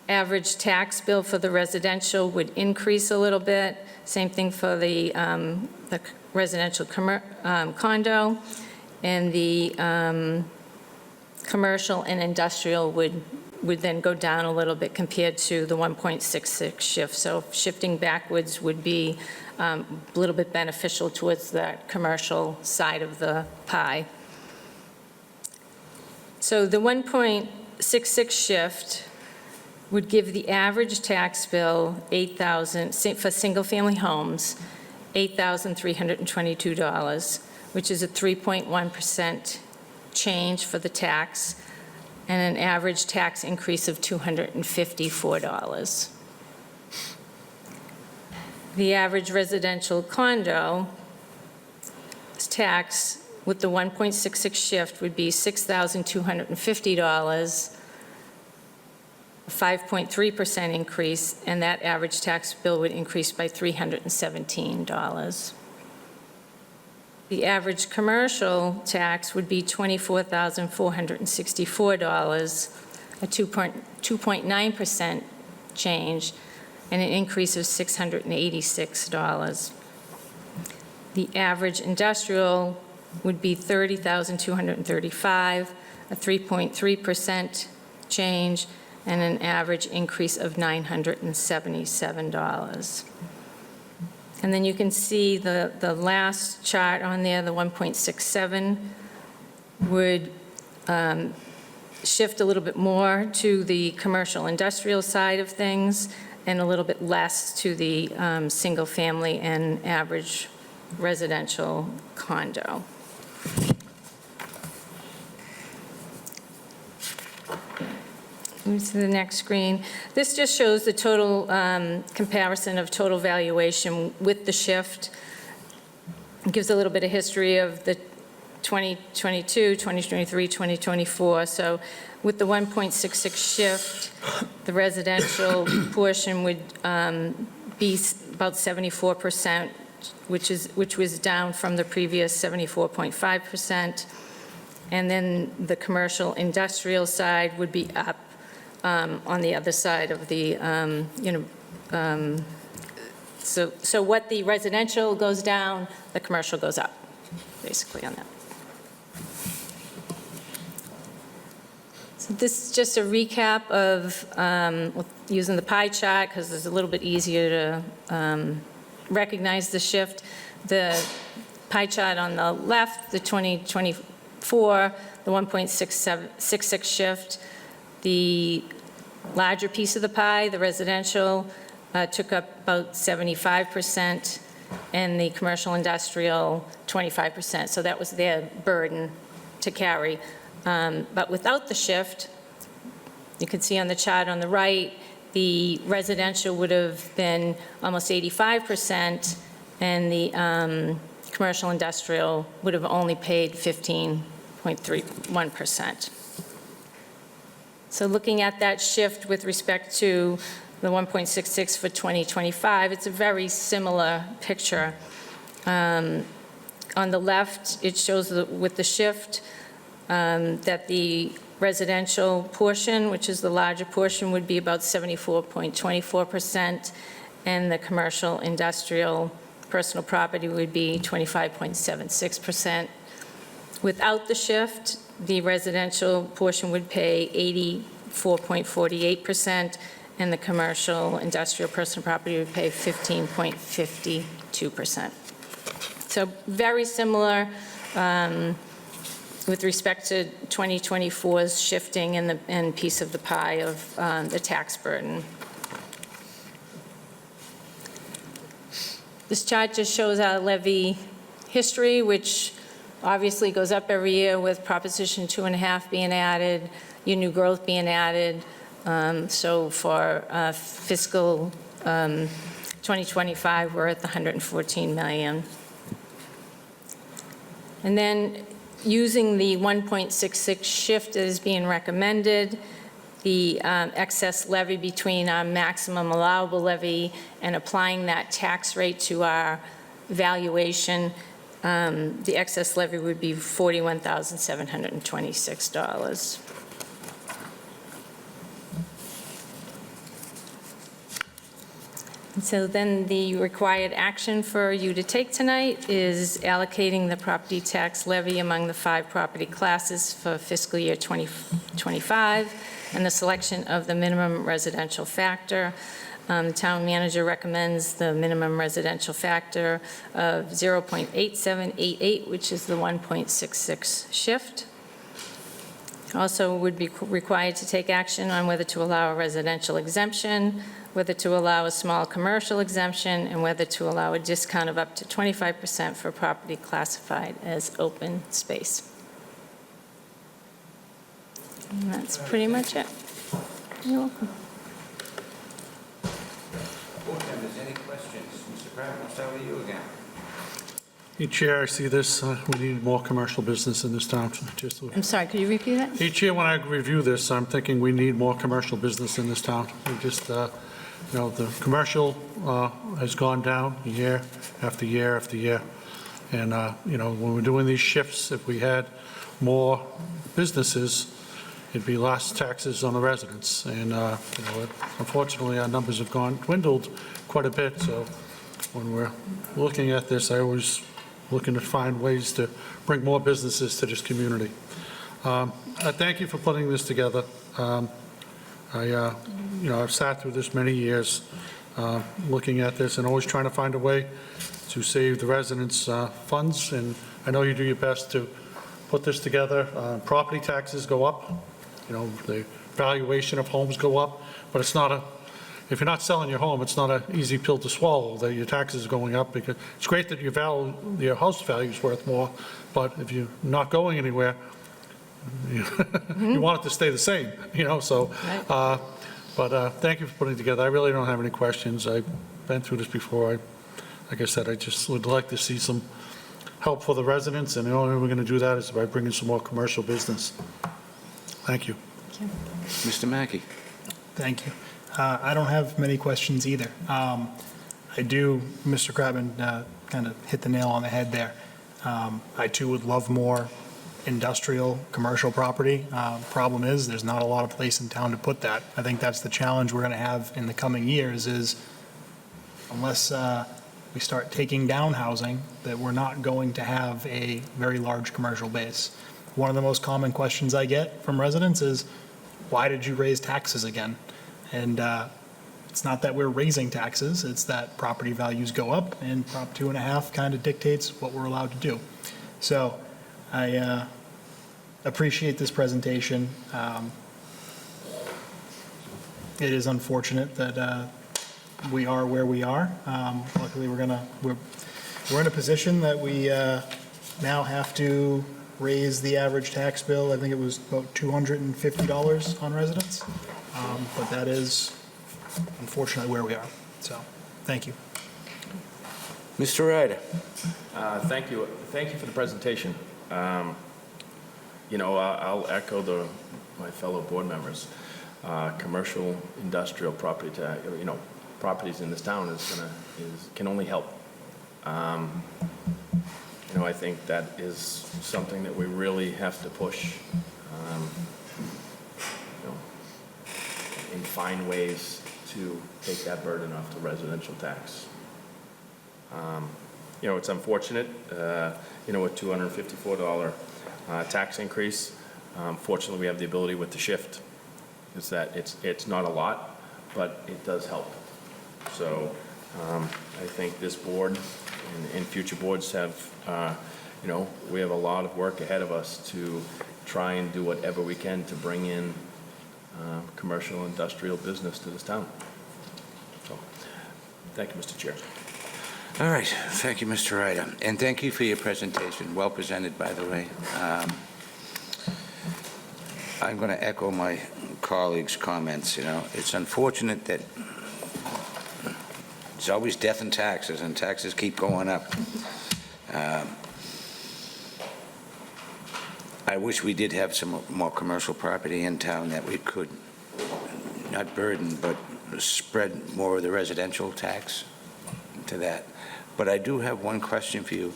average tax bill for the residential would increase a little bit. Same thing for the residential condo, and the commercial and industrial would then go down a little bit compared to the 1.66 shift. So shifting backwards would be a little bit beneficial towards that commercial side of the pie. So the 1.66 shift would give the average tax bill $8,000 for single-family homes, $8,322, which is a 3.1% change for the tax, and an average tax increase of $254. The average residential condo tax with the 1.66 shift would be $6,250, a 5.3% increase, and that average tax bill would increase by $317. The average commercial tax would be $24,464, a 2.9% change, and an increase of $686. The average industrial would be $30,235, a 3.3% change, and an average increase of $977. And then you can see the last chart on there, the 1.67, would shift a little bit more to the commercial industrial side of things and a little bit less to the single family and average residential condo. Move to the next screen. This just shows the total comparison of total valuation with the shift. It gives a little bit of history of the 2022, 2023, 2024. So with the 1.66 shift, the residential portion would be about 74%, which was down from the previous 74.5%. And then the commercial industrial side would be up on the other side of the, so what the residential goes down, the commercial goes up, basically on that. So this is just a recap of using the pie chart because it's a little bit easier to recognize the shift. The pie chart on the left, the 2024, the 1.66 shift. The larger piece of the pie, the residential, took up about 75%, and the commercial industrial, 25%. So that was their burden to carry. But without the shift, you can see on the chart on the right, the residential would have been almost 85%, and the commercial industrial would have only paid 15.31%. So looking at that shift with respect to the 1.66 for 2025, it's a very similar picture. On the left, it shows with the shift that the residential portion, which is the larger portion, would be about 74.24%, and the commercial, industrial, personal property would be 25.76%. Without the shift, the residential portion would pay 84.48%, and the commercial, industrial, personal property would pay 15.52%. So very similar with respect to 2024's shifting and piece of the pie of the tax burden. This chart just shows our levy history, which obviously goes up every year with Proposition 2.5 being added, your new growth being added. So for fiscal 2025, we're at the $114 million. And then using the 1.66 shift that is being recommended, the excess levy between our maximum allowable levy and applying that tax rate to our valuation, the excess levy would be $41,726. And so then the required action for you to take tonight is allocating the property tax levy among the 5 property classes for fiscal year 2025 and the selection of the minimum residential factor. The town manager recommends the minimum residential factor of 0.8788, which is the 1.66 shift. Also would be required to take action on whether to allow a residential exemption, whether to allow a small commercial exemption, and whether to allow a discount of up to 25% for property classified as open space. And that's pretty much it. You're welcome. Board members, any questions? Mr. Pratt, I'll start with you again. Each year I see this, we need more commercial business in this town. I'm sorry, could you repeat that? Each year when I review this, I'm thinking we need more commercial business in this town. We just, the commercial has gone down year after year after year. And, when we're doing these shifts, if we had more businesses, it'd be less taxes on the residents. And, unfortunately, our numbers have dwindled quite a bit. So when we're looking at this, I always looking to find ways to bring more businesses to this community. I thank you for putting this together. I've sat through this many years, looking at this and always trying to find a way to save the residents' funds. And I know you do your best to put this together. Property taxes go up. The valuation of homes go up, but it's not if you're not selling your home, it's not an easy pill to swallow that your taxes are going up, because it's great that your house value is worth more, but if you're not going anywhere, you want it to stay the same, so. Right. But thank you for putting it together. I really don't have any questions. I've been through this before. Like I said, I just would like to see some help for the residents, and the only way we're going to do that is by bringing some more commercial business. Thank you. Thank you. Mr. Mackey. Thank you. I don't have many questions either. I do, Mr. Kratman kind of hit the nail on the head there. I too would love more industrial, commercial property. Problem is, there's not a lot of place in town to put that. I think that's the challenge we're going to have in the coming years is unless we start taking down housing, that we're not going to have a very large commercial base. One of the most common questions I get from residents is, why did you raise taxes again? And it's not that we're raising taxes, it's that property values go up, and Prop 2.5 kind of dictates what we're allowed to do. So I appreciate this presentation. It is unfortunate that we are where we are. Luckily, we're in a position that we now have to raise the average tax bill. I think it was about $250 on residents. But that is unfortunately where we are. So, thank you. Mr. Ryder. Thank you. Thank you for the presentation. I'll echo my fellow board members. Commercial, industrial property tax, properties in this town can only help. I think that is something that we really have to push, and find ways to take that burden off the residential tax. It's unfortunate, with $254 tax increase. Fortunately, we have the ability with the shift, is that it's not a lot, but it does help. So I think this board and future boards have, we have a lot of work ahead of us to try and do whatever we can to bring in commercial industrial business to this town. So, thank you, Mr. Chair. All right, thank you, Mr. Ryder, and thank you for your presentation. Well presented, by the way. I'm going to echo my colleagues' comments. It's unfortunate that it's always death and taxes keep going up. I wish we did have some more commercial property in town that we could not burden, but spread more of the residential tax to that. But I do have one question for you.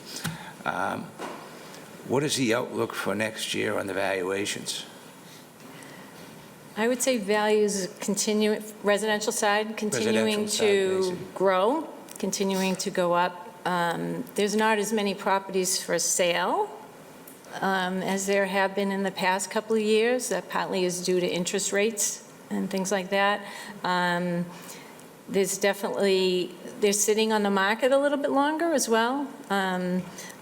What is the outlook for next year on the valuations? I would say values continue, residential side, continuing to grow, continuing to go up. There's not as many properties for sale as there have been in the past couple of years. That partly is due to interest rates and things like that. There's definitely, they're sitting on the market a little bit longer as well.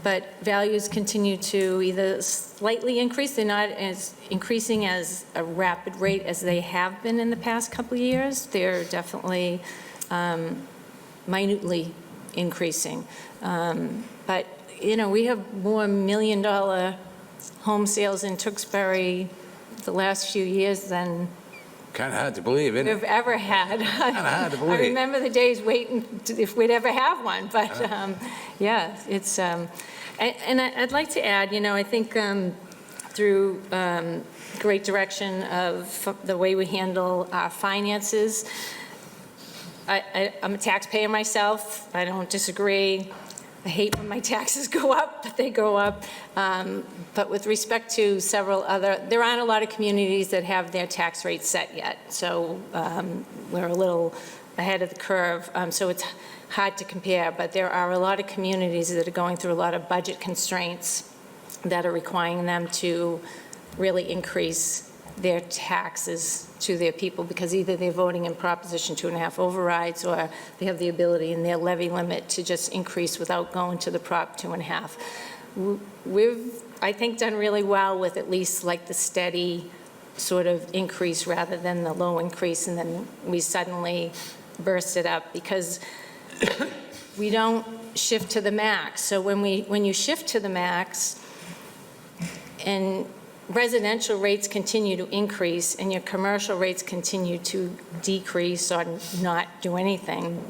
But values continue to either slightly increase, they're not as increasing as a rapid rate as they have been in the past couple of years. They're definitely minutely increasing. But, we have more $1 million home sales in Tewksbury the last few years than Kind of hard to believe, isn't it? we've ever had. Kind of hard to believe. I remember the days waiting if we'd ever have one, but yeah, it's, and I'd like to add, I think through great direction of the way we handle our finances, I'm a taxpayer myself, I don't disagree. I hate when my taxes go up, but they go up. But with respect to several other, there aren't a lot of communities that have their tax rates set yet. So we're a little ahead of the curve. So it's hard to compare, but there are a lot of communities that are going through a lot of budget constraints that are requiring them to really increase their taxes to their people, because either they're voting in Proposition 2.5 overrides, or they have the ability in their levy limit to just increase without going to the Prop 2.5. We've, I think, done really well with at least like the steady sort of increase rather than the low increase, and then we suddenly burst it up because we don't shift to the max. So when you shift to the max and residential rates continue to increase and your commercial rates continue to decrease or not do anything,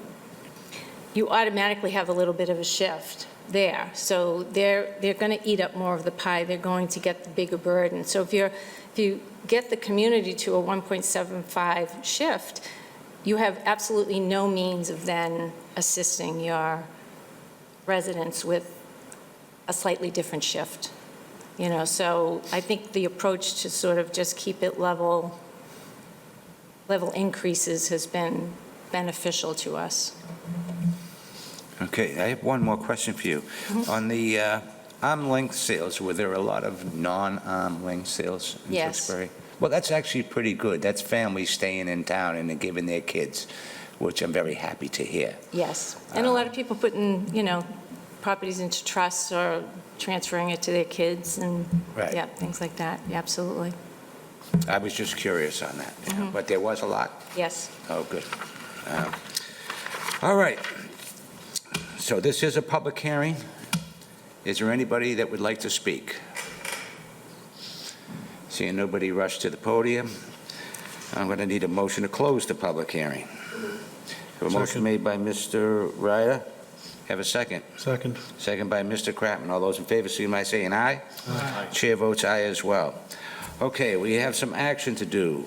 you automatically have a little bit of a shift there. So they're going to eat up more of the pie. They're going to get the bigger burden. So if you get the community to a 1.75 shift, you have absolutely no means of then assisting your residents with a slightly different shift. So I think the approach to sort of just keep it level increases has been beneficial to us. Okay, I have one more question for you. On the arm length sales, were there a lot of non-arm length sales in Tewksbury? Well, that's actually pretty good. That's families staying in town and they're giving their kids, which I'm very happy to hear. Yes, and a lot of people putting, properties into trusts or transferring it to their kids and, yeah, things like that. Yeah, absolutely. I was just curious on that, but there was a lot? Yes. Oh, good. All right. So this is a public hearing. Is there anybody that would like to speak? Seeing nobody rush to the podium, I'm going to need a motion to close the public hearing. Have a motion made by Mr. Ryder. Have a second. Second. Second by Mr. Kratman. All those in favor, signify by saying aye. Aye. Chair votes aye as well. Okay, we have some action to do.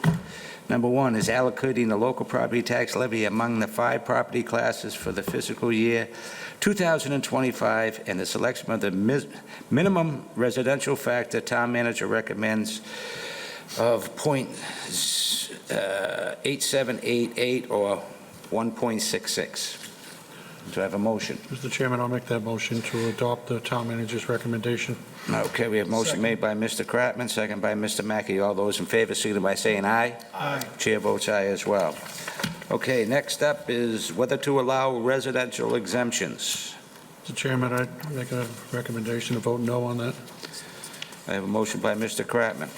Number 1 is allocating the local property tax levy among the 5 property classes for the fiscal year 2025 and the selection of the minimum residential factor town manager recommends of .8788 or 1.66. Do I have a motion? Mr. Chairman, I'll make that motion to adopt the town manager's recommendation. Okay, we have motion Second. made by Mr. Kratman, second by Mr. Mackey. All those in favor, signify by saying aye. Aye. Chair votes aye as well. Okay, next up is whether to allow residential exemptions. Mr. Chairman, I make a recommendation to vote no on that. I have a motion by Mr. Kratman.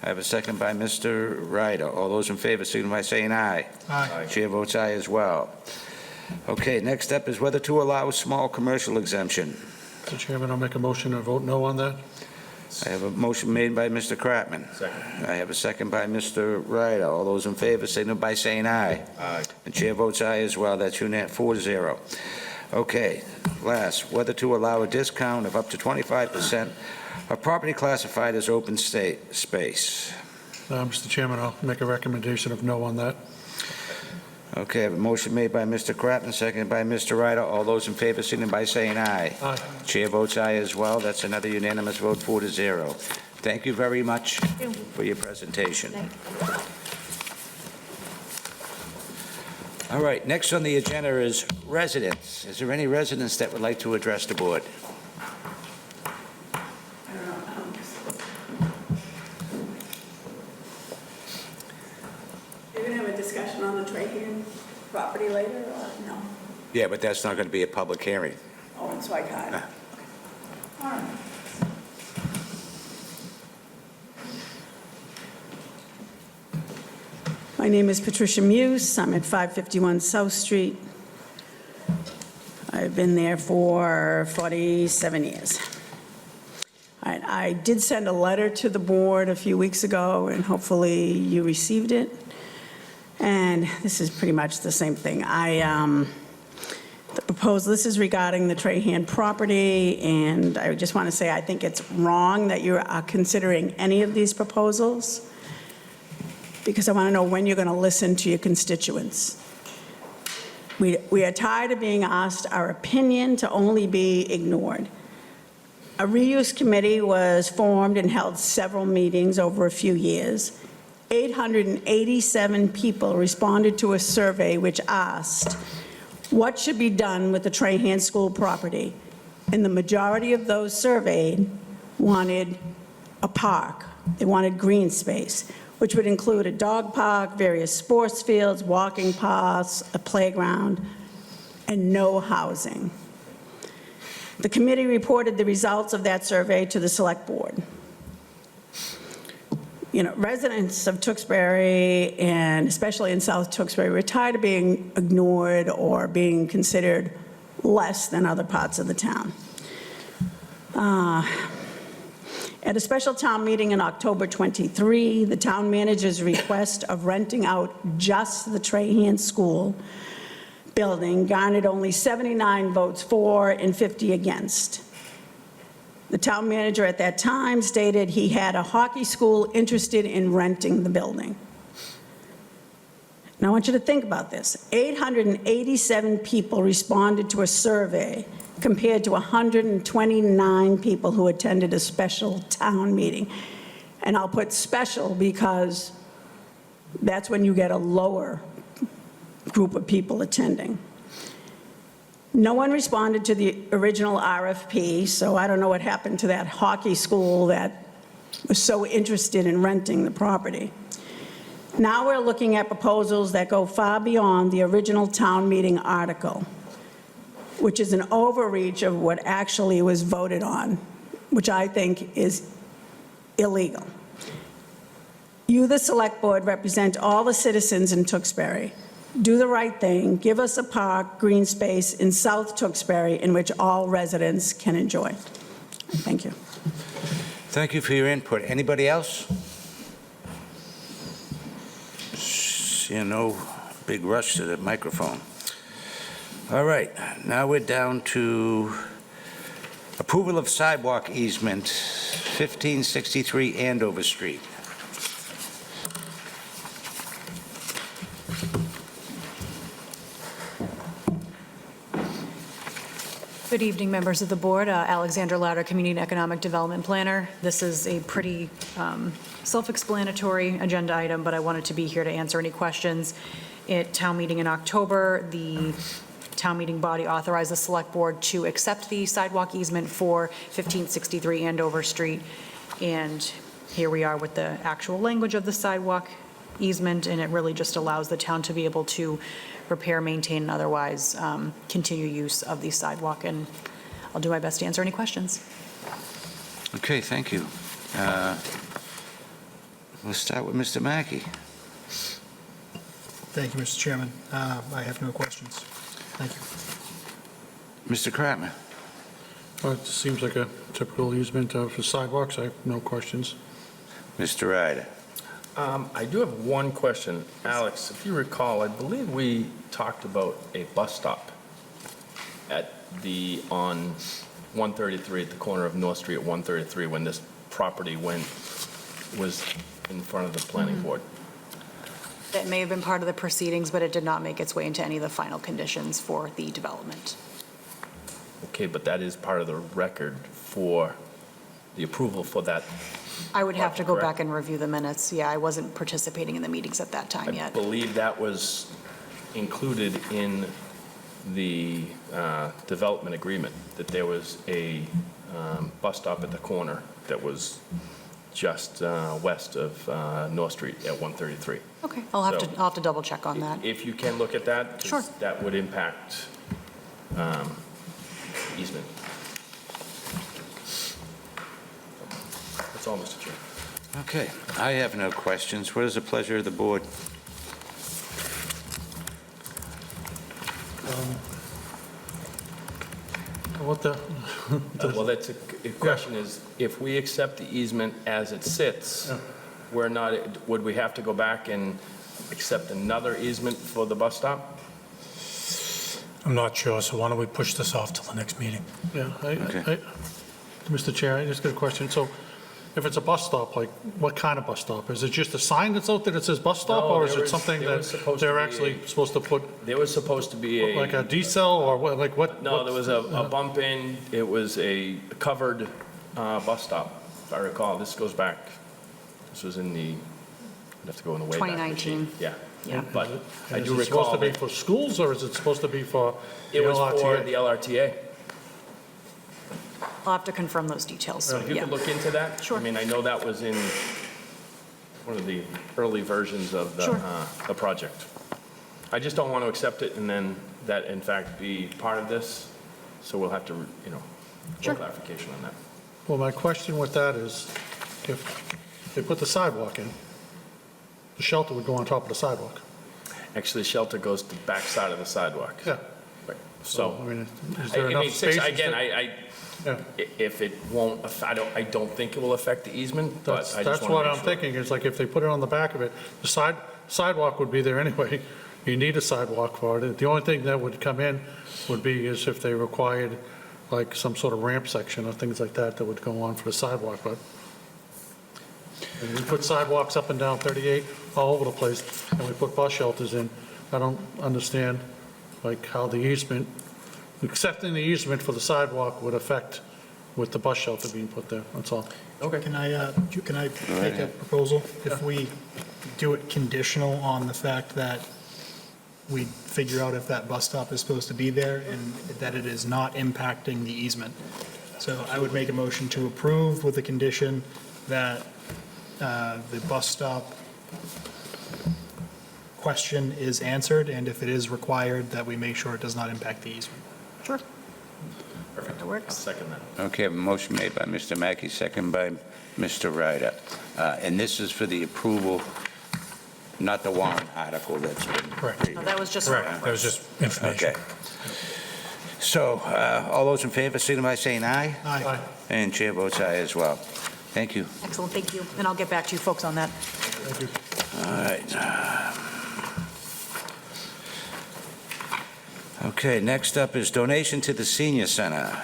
I have a second by Mr. Ryder. All those in favor, signify by saying aye. Aye. Chair votes aye as well. Okay, next up is whether to allow small commercial exemption. Mr. Chairman, I'll make a motion to vote no on that. I have a motion made by Mr. Kratman. Second. I have a second by Mr. Ryder. All those in favor, signify by saying aye. Aye. The chair votes aye as well. That's unanimous, 4-0. Okay, last, whether to allow a discount of up to 25% of property classified as open space. Mr. Chairman, I'll make a recommendation of no on that. Okay, I have a motion made by Mr. Kratman, seconded by Mr. Ryder. All those in favor, signify by saying aye. Aye. Chair votes aye as well. That's another unanimous vote, 4-0. Thank you very much for your presentation. All right, next on the agenda is residents. Is there any residents that would like to address the board? You're going to have a discussion on the Trahan property later, or no? Yeah, but that's not going to be a public hearing. Oh, and so I can't. Ah. All right. My name is Patricia Muse. I'm at 551 South Street. I've been there for 47 years. All right, I did send a letter to the board a few weeks ago, and hopefully you received it. And this is pretty much the same thing. The proposal, this is regarding the Trahan property, and I just want to say I think it's wrong that you are considering any of these proposals, because I want to know when you're going to listen to your constituents. We are tired of being asked our opinion to only be ignored. A reuse committee was formed and held several meetings over a few years. 887 people responded to a survey which asked, what should be done with the Trahan School property? And the majority of those surveyed wanted a park. They wanted green space, which would include a dog park, various sports fields, walking paths, a playground, and no housing. The committee reported the results of that survey to the select board. You know, residents of Tewksbury, and especially in South Tewksbury, were tired of being ignored or being considered less than other parts of the town. At a special town meeting in October 23, the town manager's request of renting out just the Trahan School building garnered only 79 votes for and 50 against. The town manager at that time stated he had a hockey school interested in renting the building. Now I want you to think about this. 887 people responded to a survey compared to 129 people who attended a special town meeting. And I'll put special because that's when you get a lower group of people attending. No one responded to the original RFP, so I don't know what happened to that hockey school that was so interested in renting the property. Now we're looking at proposals that go far beyond the original town meeting article, which is an overreach of what actually was voted on, which I think is illegal. You, the select board, represent all the citizens in Tewksbury. Do the right thing, give us a park, green space in South Tewksbury in which all residents can enjoy. Thank you. Thank you for your input. Anybody else? See, no big rush to the microphone. All right, now we're down to approval of sidewalk easement, 1563 Andover Street. Good evening, members of the board. Alexandra Lauder, Community and Economic Development Planner. This is a pretty self-explanatory agenda item, but I wanted to be here to answer any questions. At town meeting in October, the town meeting body authorized the select board to accept the sidewalk easement for 1563 Andover Street. And here we are with the actual language of the sidewalk easement, and it really just allows the town to be able to repair, maintain, and otherwise continue use of the sidewalk. And I'll do my best to answer any questions. Okay, thank you. We'll start with Mr. Mackey. Thank you, Mr. Chairman. I have no questions. Thank you. Mr. Kratman. Well, it seems like a typical easement for sidewalks. I have no questions. Mr. Ryder. I do have one question. Alex, if you recall, I believe we talked about a bus stop on 133 at the corner of North Street at 133 when this property was in front of the planning board. That may have been part of the proceedings, but it did not make its way into any of the final conditions for the development. Okay, but that is part of the record for the approval for that. I would have to go Correct. back and review the minutes. Yeah, I wasn't participating in the meetings at that time I yet. believe that was included in the development agreement, that there was a bus stop at the corner that was just west of North Street at 133. Okay, I'll have to double check on that. If you can look at that, 'cause Sure. that would impact easement. That's all, Mr. Chair. Okay, I have no questions. What is the pleasure of the board? What the? Well, that's the question is, if we accept the easement as it sits, we're not, would we have to go back and accept another easement for the bus stop? I'm not sure, so why don't we push this off till the next meeting? Yeah, Mr. Chair, I just got a question. So if it's a bus stop, like, what kind of bus stop? Is it just a sign that's out there that says bus stop, No, or is there it was- something there was that supposed to they're be actually supposed to put, There was supposed to be like a a, decel, or what, like what? no, there was a bump in, it was a covered bus stop, if I recall. This goes back, this was in the, I'd have to go in the way back. 2019. Yeah. Yeah. But I Is do it supposed recall to be that for schools, or is it supposed to be for the it was for LRTA? the LRTA. I'll have to confirm those details. So if you Yeah. could look into that? Sure. I mean, I know that was in one of the early versions of Sure. the project. I just don't want to accept it and then that in fact be part of this, so we'll have to, Sure. get clarification on that. Well, my question with that is, if they put the sidewalk in, the shelter would go on top of the sidewalk. Actually, the shelter goes to the back side of the sidewalk. Yeah. Right. So, I mean, is there enough space? again, Yeah. if it won't, I don't think it will affect the easement, but I just want to That's what I'm make sure. thinking, is like if they put it on the back of it, the sidewalk would be there anyway. You need a sidewalk for it. The only thing that would come in would be is if they required like some sort of ramp section or things like that that would go on for the sidewalk, but and we put sidewalks up and down 38 all over the place, and we put bus shelters in. I don't understand like how the easement, accepting the easement for the sidewalk would affect with the bus shelter being put there, that's all. Okay. Can I make a proposal? If we do it conditional on the fact that we figure out if that bus stop is supposed to be there and that it is not impacting the easement. So I would make a motion to approve with the condition that the bus stop question is answered, and if it is required, that we make sure it does not impact the easement. Sure. Perfect. That works. I'll second that. Okay, a motion made by Mr. Mackey, second by Mr. Ryder. And this is for the approval, not the warrant article that's been. Correct. No, that was just. Correct, that was just information. Okay. So, all those in favor, signify by saying aye. Aye. And chair votes aye as well. Thank you. Excellent, thank you. And I'll get back to you folks on that. Thank you. All right. Okay, next up is donation to the senior center.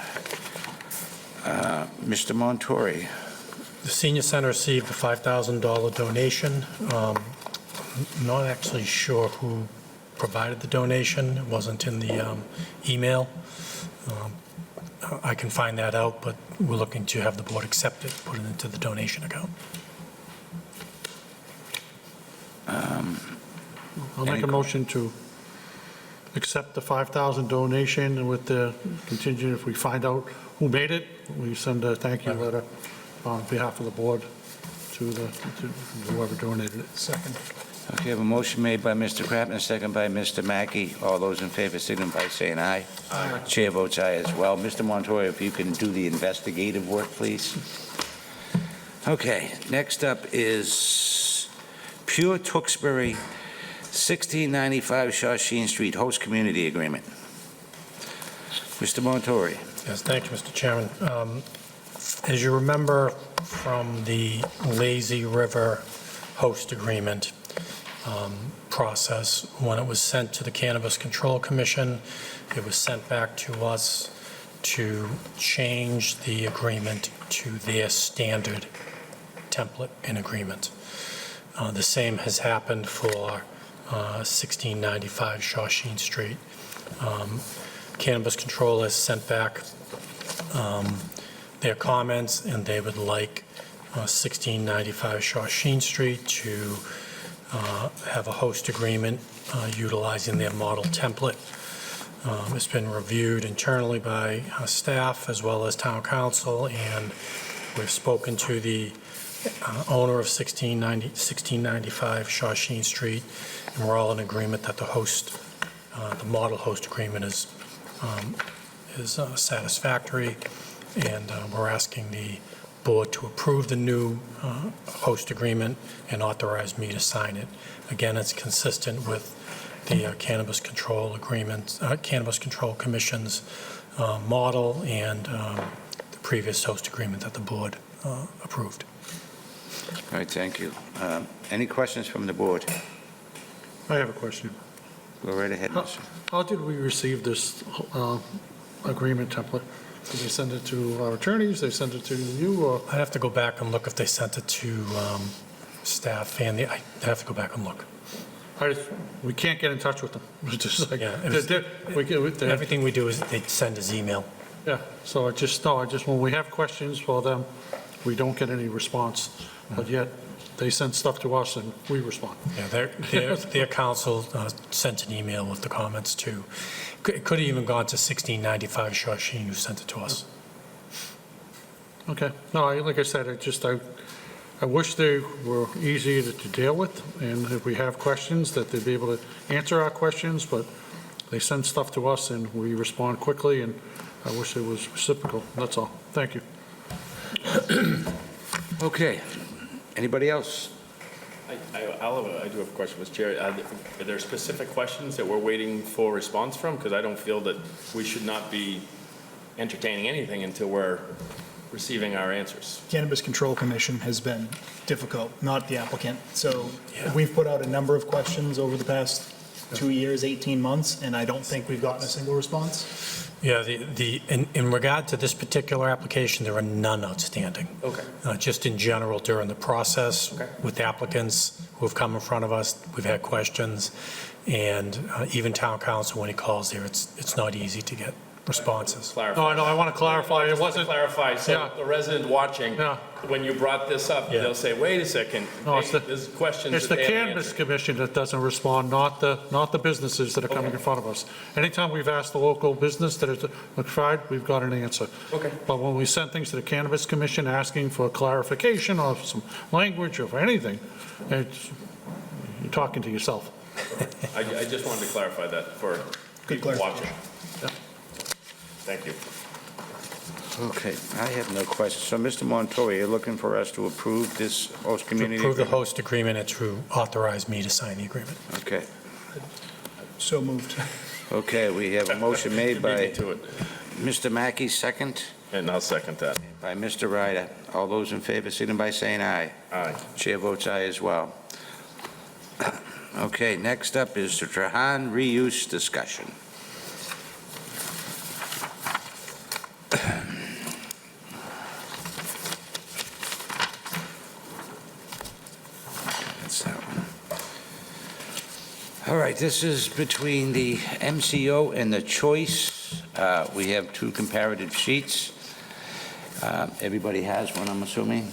Mr. Montori. The senior center received a $5,000 donation. Not actually sure who provided the donation. It wasn't in the email. I can find that out, but we're looking to have the board accept it, put it into the donation account. I'll make a motion to accept the 5,000 donation with the contingent, if we find out who made it, we send a thank you letter on behalf of the board to whoever donated it. Second. Okay, I have a motion made by Mr. Kratman, a second by Mr. Mackey. All those in favor signify by saying aye. Aye. Chair votes aye as well. Mr. Montoya, if you can do the investigative work, please. Okay, next up is Pure Tewksbury, 1695 Shawshene Street, host community agreement. Mr. Montori. Yes, thank you, Mr. Chairman. As you remember from the Lazy River host agreement process, when it was sent to the Cannabis Control Commission, it was sent back to us to change the agreement to their standard template and agreement. The same has happened for 1695 Shawshene Street. Cannabis Control has sent back their comments, and they would like 1695 Shawshene Street to have a host agreement utilizing their model template. It's been reviewed internally by staff as well as town council, and we've spoken to the owner of 1695 Shawshene Street, and we're all in agreement that the model host agreement is satisfactory, and we're asking the board to approve the new host agreement and authorize me to sign it. Again, it's consistent with the Cannabis Control Agreement, Cannabis Control Commission's model and the previous host agreement that the board approved. All right, thank you. Any questions from the board? I have a question. Go right ahead, Mr. How did we receive this agreement template? Did they send it to our attorneys, they send it to you, or? I'd have to go back and look if they sent it to staff, and I'd have to go back and look. We can't get in touch with them. It's just like, Yeah, everything we do is they send us email. Yeah, so when we have questions for them, we don't get any response, but yet they send stuff to us and we respond. Yeah, their counsel sent an email with the comments too. It could have even gone to 1695 Shawshene, who sent it to us. Okay, no, like I said, I wish they were easy to deal with, and if we have questions, that they'd be able to answer our questions, but they send stuff to us and we respond quickly, and I wish it was reciprocal, that's all. Thank you. Okay. Anybody else? I do have a question, Mr. Chair. Are there specific questions that we're waiting for a response from? Because I don't feel that we should not be entertaining anything until we're receiving our answers. Cannabis Control Commission has been difficult, not the applicant. So we've put out a number of questions over the past 2 years, 18 months, and I don't think we've gotten a single response. Yeah, in regard to this particular application, there are none outstanding. Okay. Just in general during the process with applicants who have come in front of us, we've had questions, and even town council, when he calls there, it's not easy to get responses. No, I want to clarify, it wasn't. Clarify, so the resident watching, when you brought this up, they'll say, wait a second, No, there's questions It's that the they haven't Cannabis answered. Commission that doesn't respond, not the businesses that are coming in front of us. Anytime we've asked the local business that has tried, we've got an answer. Okay. But when we send things to the Cannabis Commission asking for clarification or some language or for anything, you're talking to yourself. I just wanted to clarify that for people watching. Thank you. Okay, I have no questions. So, Mr. Montoya, you're looking for us to approve this host community To approve the agreement? host agreement and to authorize me to sign the agreement. Okay. So moved. Okay, we have a motion made You beat by me to it. Mr. Mackey, second And I'll second that. by Mr. Ryder. All those in favor, signify by saying aye. Aye. Chair votes aye as well. Okay, next up is the Trahan reuse discussion. That's that one. All right, this is between the MCO and the Choice We have two comparative sheets. Everybody has one, I'm assuming.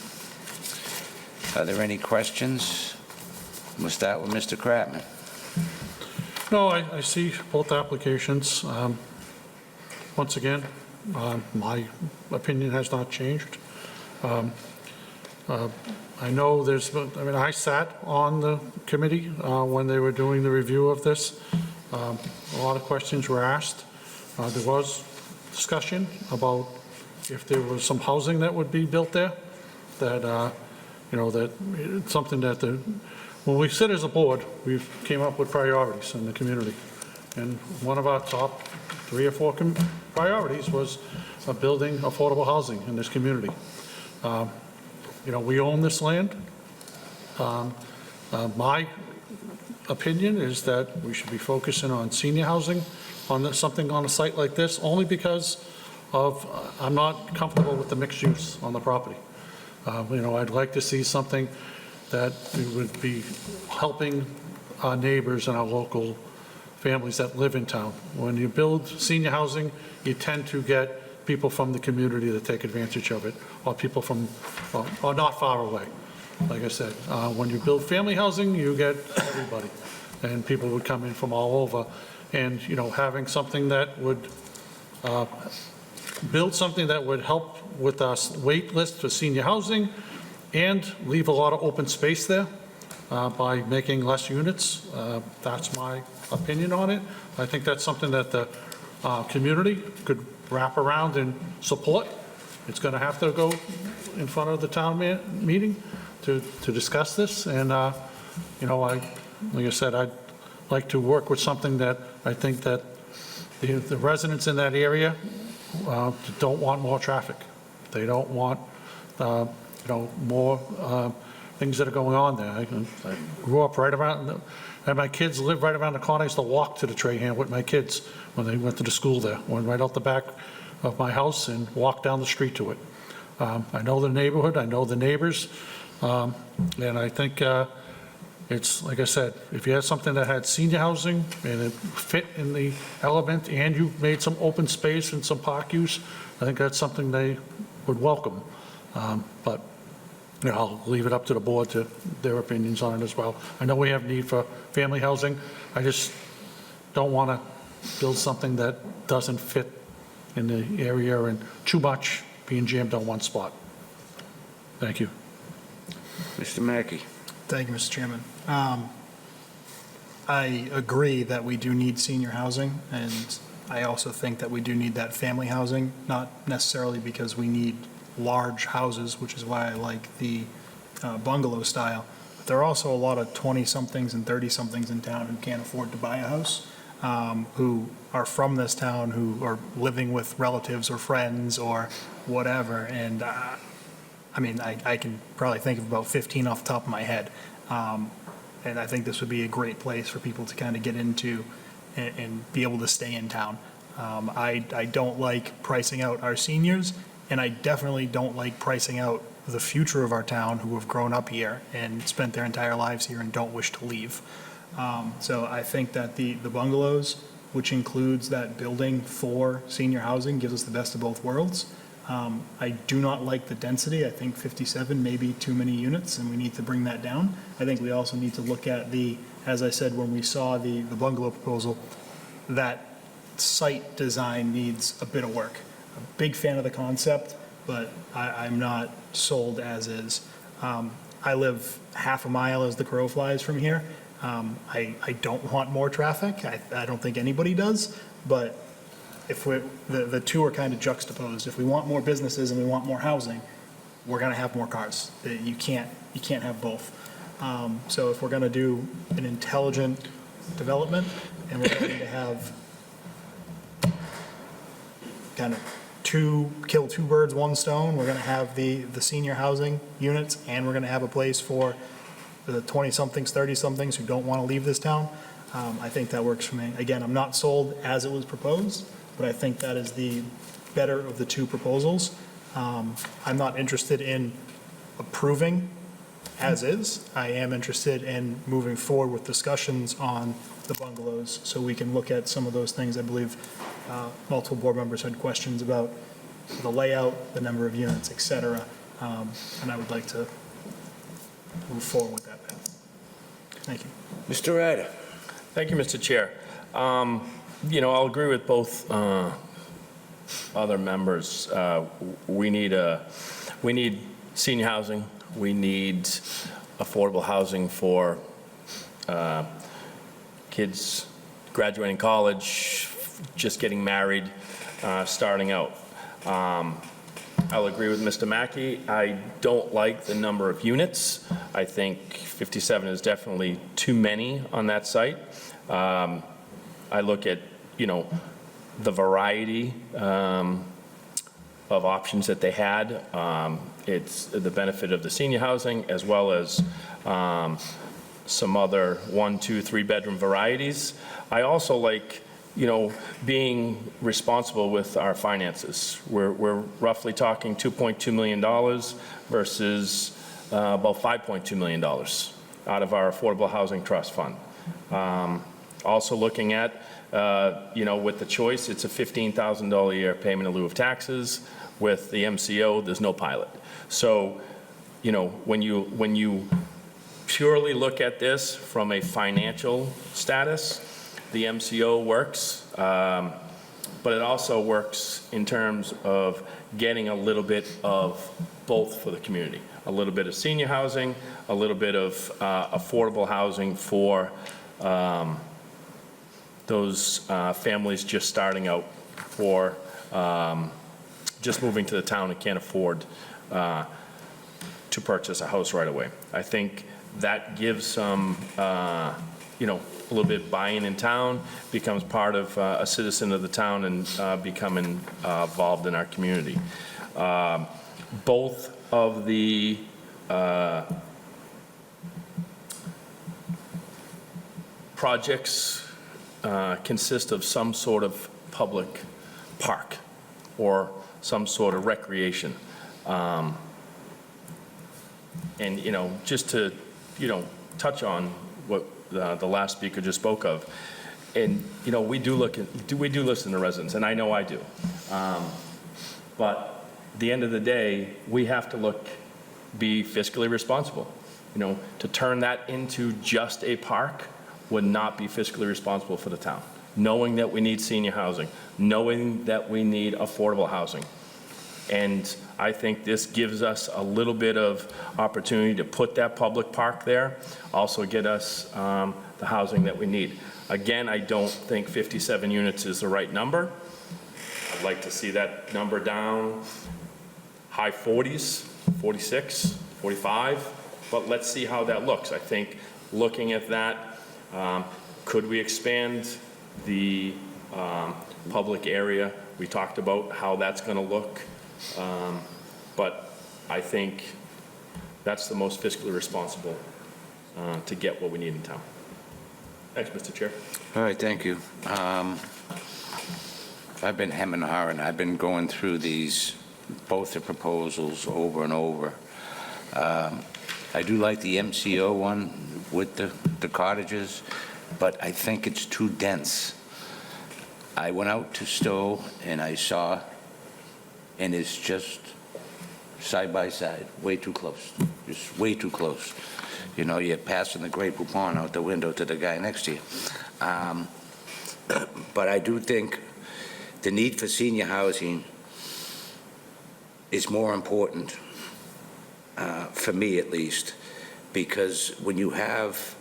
Are there any questions? We'll start with Mr. Kratman. No, I see both applications. Once again, my opinion has not changed. I know I sat on the committee when they were doing the review of this. A lot of questions were asked. There was discussion about if there was some housing that would be built there, that, that it's something that when we sit as a board, we came up with priorities in the community. And one of our top 3 or 4 priorities was building affordable housing in this community. We own this land. My opinion is that we should be focusing on senior housing, something on a site like this, only because I'm not comfortable with the mixed use on the property. I'd like to see something that would be helping our neighbors and our local families that live in town. When you build senior housing, you tend to get people from the community that take advantage of it, or people from, or not far away. Like I said, when you build family housing, you get everybody, and people would come in from all over. And, having something that would build something that would help with our wait list for senior housing and leave a lot of open space there by making less units. That's my opinion on it. I think that's something that the community could wrap around and support. It's going to have to go in front of the town meeting to discuss this. And, like I said, I'd like to work with something that I think that the residents in that area don't want more traffic. They don't want, more things that are going on there. I grew up right around, and my kids live right around the corner. I used to walk to the Trahan with my kids when they went to the school there. Went right out the back of my house and walked down the street to it. I know the neighborhood, I know the neighbors, and I think it's, like I said, if you had something that had senior housing and it fit in the element and you made some open space and some park use, I think that's something they would welcome. But I'll leave it up to the board to their opinions on it as well. I know we have need for family housing. I just don't want to build something that doesn't fit in the area and too much being jammed on one spot. Thank you. Mr. Mackey. Thank you, Mr. Chairman. I agree that we do need senior housing, and I also think that we do need that family housing, not necessarily because we need large houses, which is why I like the bungalow style. But there are also a lot of 20-somethings and 30-somethings in town who can't afford to buy a house, who are from this town, who are living with relatives or friends or whatever. And I can probably think of about 15 off the top of my head. And I think this would be a great place for people to kind of get into and be able to stay in town. I don't like pricing out our seniors, and I definitely don't like pricing out the future of our town who have grown up here and spent their entire lives here and don't wish to leave. So I think that the bungalows, which includes that building for senior housing, gives us the best of both worlds. I do not like the density. I think 57 may be too many units, and we need to bring that down. I think we also need to look at as I said, when we saw the bungalow proposal, that site design needs a bit of work. I'm a big fan of the concept, but I'm not sold as is. I live half a mile as the crow flies from here. I don't want more traffic. I don't think anybody does, but if the two are kind of juxtaposed. If we want more businesses and we want more housing, we're going to have more cars. You can't have both. So if we're going to do an intelligent development and we're going to have kind of kill two birds, one stone, we're going to have the senior housing units, and we're going to have a place for the 20-somethings, 30-somethings who don't want to leave this town. I think that works for me. Again, I'm not sold as it was proposed, but I think that is the better of the two proposals. I'm not interested in approving as is. I am interested in moving forward with discussions on the bungalows so we can look at some of those things. I believe Multiple board members had questions about the layout, the number of units, et cetera, and I would like to move forward with that path. Thank you. Mr. Ryder. Thank you, Mr. Chair. I'll agree with both other members. We need senior housing. We need affordable housing for kids graduating college, just getting married, starting out. I'll agree with Mr. Mackey. I don't like the number of units. I think 57 is definitely too many on that site. I look at, the variety of options that they had. It's the benefit of the senior housing as well as some other 1, 2, 3-bedroom varieties. I also like, being responsible with our finances. We're roughly talking $2.2 million versus about $5.2 million out of our Affordable Housing Trust Fund. Also looking at, with the choice, it's a $15,000 a year payment in lieu of taxes. With the MCO, there's no pilot. So, when you purely look at this from a financial status, the MCO works, but it also works in terms of getting a little bit of both for the community. A little bit of senior housing, a little bit of affordable housing for those families just starting out or just moving to the town and can't afford to purchase a house right away. I think that gives some, a little bit buy-in in town, becomes part of a citizen of the town and becoming involved in our community. Both of the projects consist of some sort of public park or some sort of recreation. And, just to, touch on what the last speaker just spoke of, and, we do listen to residents, and I know I do. But at the end of the day, we have to be fiscally responsible. To turn that into just a park would not be fiscally responsible for the town. Knowing that we need senior housing, knowing that we need affordable housing. And I think this gives us a little bit of opportunity to put that public park there, also get us the housing that we need. Again, I don't think 57 units is the right number. I'd like to see that number down high 40s, 46, 45, but let's see how that looks. I think looking at that, could we expand the public area? We talked about how that's going to look. But I think that's the most fiscally responsible to get what we need in town. Thanks, Mr. Chair. All right, thank you. I've been hemming and hawing. I've been going through both the proposals over and over. I do like the MCO one with the cottages, but I think it's too dense. I went out to Stowe and I saw, and it's just side by side, way too close, just way too close. You're passing the Grey Poupon out the window to the guy next to you. But I do think the need for senior housing is more important, for me at least, because when you have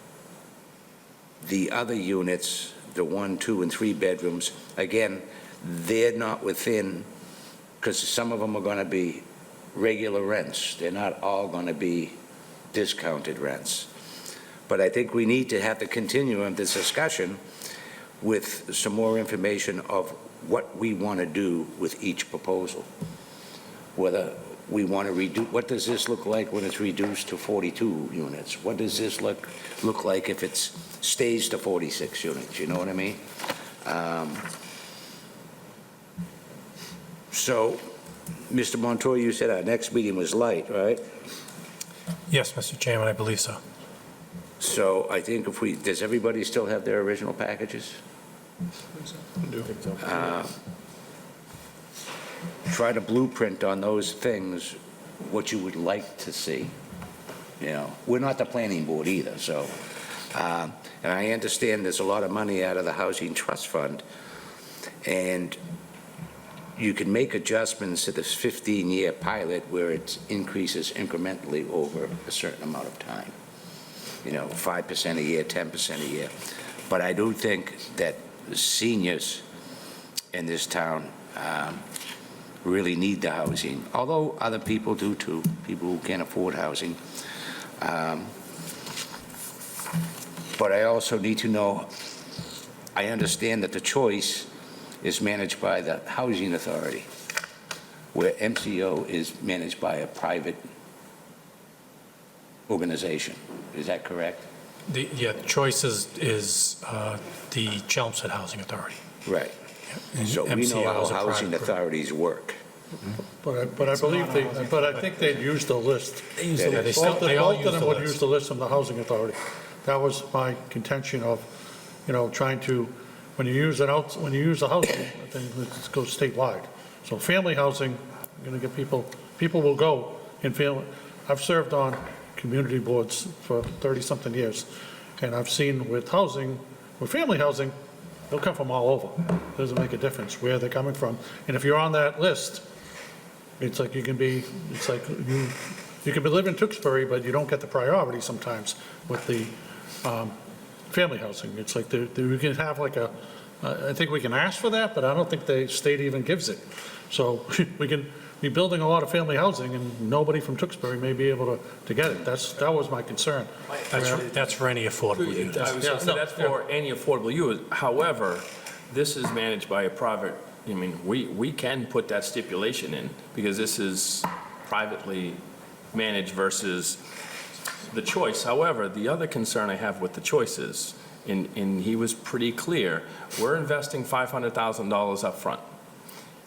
the other units, the 1, 2, and 3 bedrooms, again, they're not within, because some of them are going to be regular rents. They're not all going to be discounted rents. But I think we need to have the continuum of this discussion with some more information of what we want to do with each proposal. Whether we want to reduce, what does this look like when it's reduced to 42 units? What does this look like if it stays to 46 units? You know what I mean? So, Mr. Montour, you said our next meeting was light, right? Yes, Mr. Chairman, I believe so. So I think does everybody still have their original packages? try to blueprint on those things, what you would like to see. You know, we're not the planning board either, so, and I understand there's a lot of money out of the Housing Trust Fund, and you can make adjustments to this 15-year pilot where it increases incrementally over a certain amount of time. You know, 5% a year, 10% a year. But I do think that the seniors in this town really need the housing, although other people do too, people who can't afford housing. But I also need to know, I understand that the choice is managed by the Housing Authority, where MCO is managed by a private organization. Is that correct? The choice is the Chelmsford Housing Authority. Right. And So we know MCO how is a housing private group. authorities work. But I believe but I think they'd use the list. They use the list. They all Both use of them the would list. use the list from the Housing Authority. That was my contention of, trying to, when you use the housing, then it goes statewide. So family housing, you're going to get people will go in family. I've served on community boards for 30-something years, and I've seen with family housing, they'll come from all over. Doesn't make a difference where they're coming from. And if you're on that list, it's like you can be living in Tewksbury, but you don't get the priority sometimes with the family housing. It's like we can have I think we can ask for that, but I don't think the state even gives it. So we can be building a lot of family housing and nobody from Tewksbury may be able to get it. That was my concern. That's for any affordable unit. I was going to say, that's for any affordable use. However, this is managed by a private, we can put that stipulation in because this is privately managed versus the choice. However, the other concern I have with the choice is, and he was pretty clear, we're investing $500,000 up front,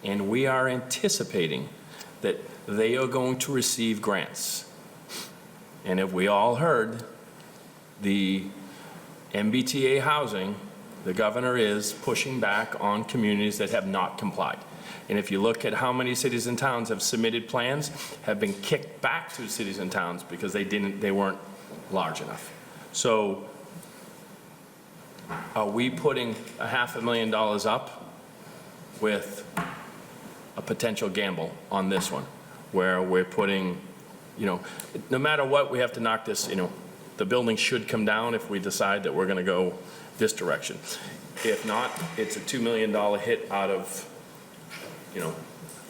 and we are anticipating that they are going to receive grants. And if we all heard, the MBTA housing, the governor is pushing back on communities that have not complied. And if you look at how many cities and towns have submitted plans, have been kicked back to cities and towns because they weren't large enough. So are we putting $500,000 up with a potential gamble on this one, where we're putting, no matter what, we have to knock this, the building should come down if we decide that we're going to go this direction. If not, it's a $2 million hit out of,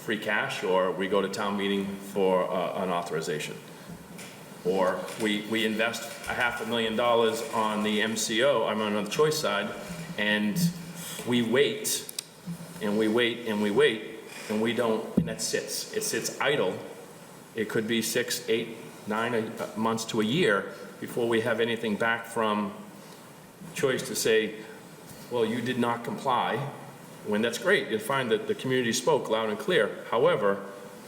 free cash, or we go to town meeting for an authorization. Or we invest $500,000 on the MCO, on the choice side, and we wait, and we wait, and we wait, and we don't, and it sits idle. It could be 6, 8, 9 months to a year before we have anything back from choice to say, well, you did not comply. When that's great, you'll find that the community spoke loud and clear. However,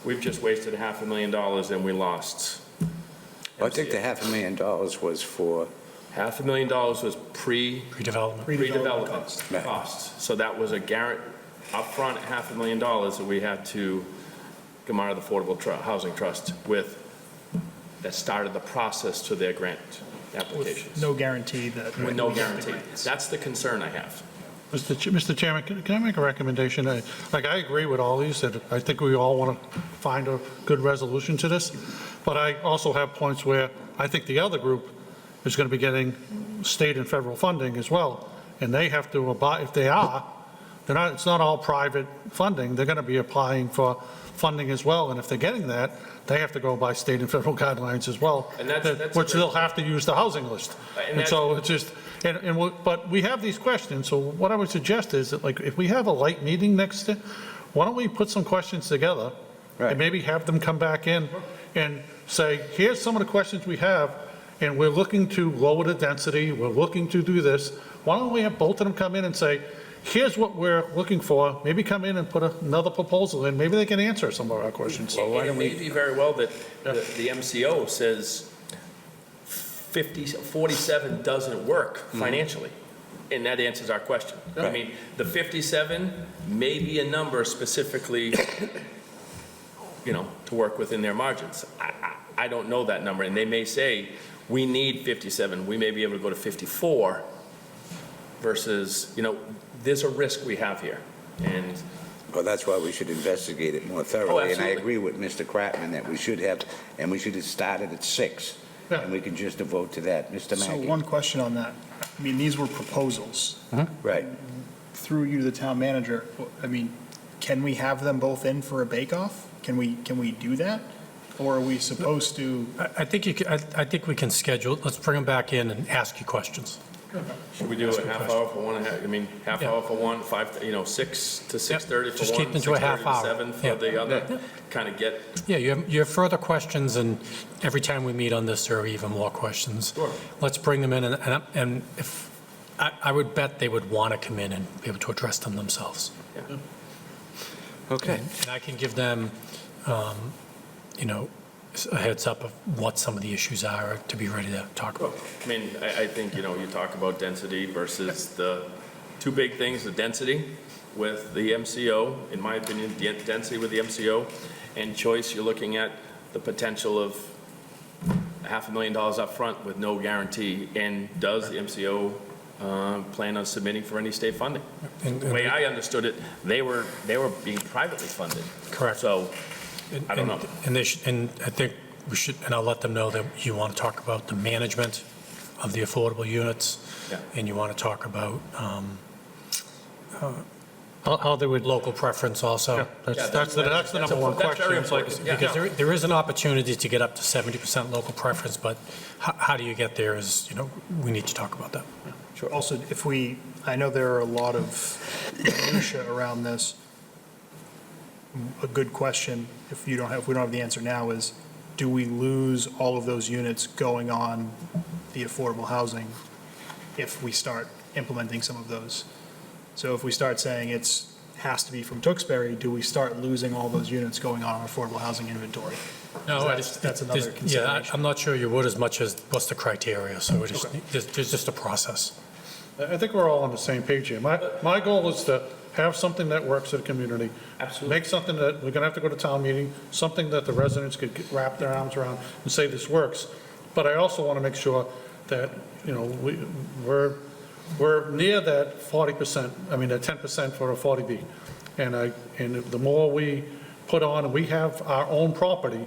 we've just wasted $500,000 and we lost. I think the $500,000 was for... $500,000 was Pre-development. costs. So that was a upfront $500,000 that we had to come out of the Affordable Housing Trust that started the process to their grant applications. No guarantee that. With no guarantee. That's the concern I have. Mr. Chairman, can I make a recommendation? I agree with all these, that I think we all want to find a good resolution to this, but I also have points where I think the other group is going to be getting state and federal funding as well, and they have to abide, if they are, it's not all private funding, they're going to be applying for funding as well, and if they're getting that, they have to go by state and federal guidelines as well, And that's which they'll have to use the housing list. And so it's just, but we have these questions, so what I would suggest is that, if we have a light meeting next, why don't we put some questions together and maybe have them come back in and say, here's some of the questions we have, and we're looking to lower the density, we're looking to do this. Why don't we have both of them come in and say, here's what we're looking for, maybe come in and put another proposal in, maybe they can answer some of our questions. It may be very well that the MCO says 47 doesn't work financially. And that answers our question. I mean, the 57 may be a number specifically, to work within their margins. I don't know that number, and they may say, we need 57, we may be able to go to 54 versus, there's a risk we have here. And Well, that's why we should investigate it more thoroughly. And I absolutely. agree with Mr. Kratman that we should have started at 6. Yeah. And we can just devote to that. Mr. So Mackey? one question on that. I mean, these were proposals. Right. Through you to the town manager, I mean, can we have them both in for a bake-off? Can we do that? Or are we supposed to? I think I think we can schedule, let's bring them back in and ask you questions. should we do a half hour for one, half hour for one, 6 to 6:30 for Just keep one, them to a 6:30 half hour. 7 for Yeah. the other? Kind of get, Yeah, you have further questions, and every time we meet on this, there are even more questions. Sure. Let's bring them in, and if, I would bet they would want to come in and be able to address them themselves. Okay. And I can give them, a heads up of what some of the issues are to be ready to talk about. I think, you talk about density versus the two big things, the density with the MCO, in my opinion, density with the MCO, and choice, you're looking at the potential of $500,000 up front with no guarantee. And does the MCO plan on submitting for any state funding? The way I understood it, they were being privately funded. Correct. So, I don't know. And I think we should, and I'll let them know that you want to talk about the management of the affordable units, Yeah. and you want to talk about How they would, local preference also. yeah, that's the number one That's question. very It's like, important. Yeah. Because there is an opportunity to get up to 70% local preference, but how do you get there is, we need to talk about that. Also, I know there are a lot of minutia around this. A good question, if we don't have the answer now, is do we lose all of those units going on the affordable housing if we start implementing some of those? So if we start saying has to be from Tewksbury, do we start losing all those units going on affordable housing inventory? No, That's another Yeah, consideration. I'm not sure you would as much as what's the criteria, so there's just a process. I think we're all on the same page here. My goal is to have something that works for the community. Absolutely. Make something that, we're going to have to go to town meeting, something that the residents could wrap their arms around and say this works. But I also want to make sure that, we're near that 40%, that 10% for a 40B. And the more we put on, and we have our own property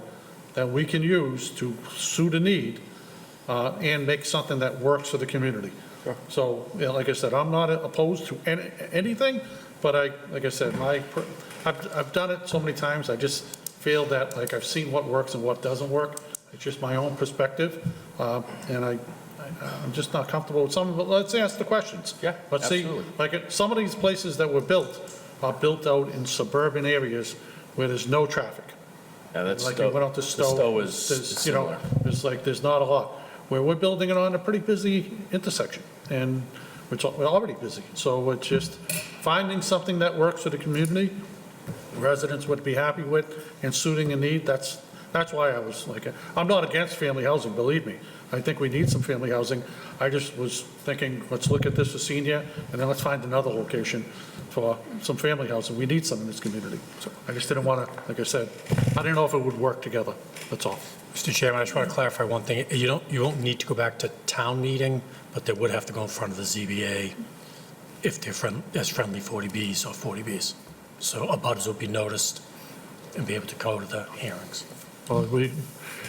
that we can use to suit a need and make something that works for the community. So, like I said, I'm not opposed to anything, but like I said, I've done it so many times, I just feel that, I've seen what works and what doesn't work. It's just my own perspective, and I'm just not comfortable with some of it. Let's ask the questions. Yeah, Let's see, absolutely. some of these places that were built are built out in suburban areas where there's no traffic. Yeah, that's Like you went out to Stowe. Stowe is there's, similar. there's not a lot. Where we're building it on a pretty busy intersection, and we're already busy. So it's just finding something that works for the community, residents would be happy with, and suiting a need. That's why I was I'm not against family housing, believe me. I think we need some family housing. I just was thinking, let's look at this for senior, and then let's find another location for some family housing. We need some in this community. So I just didn't want to, like I said, I didn't know if it would work together. That's all. Mr. Chairman, I just want to clarify one thing. You won't need to go back to town meeting, but they would have to go in front of the ZBA if they're as friendly 40Bs or 40Bs. So abutters will be noticed and be able to go to the hearings. Well,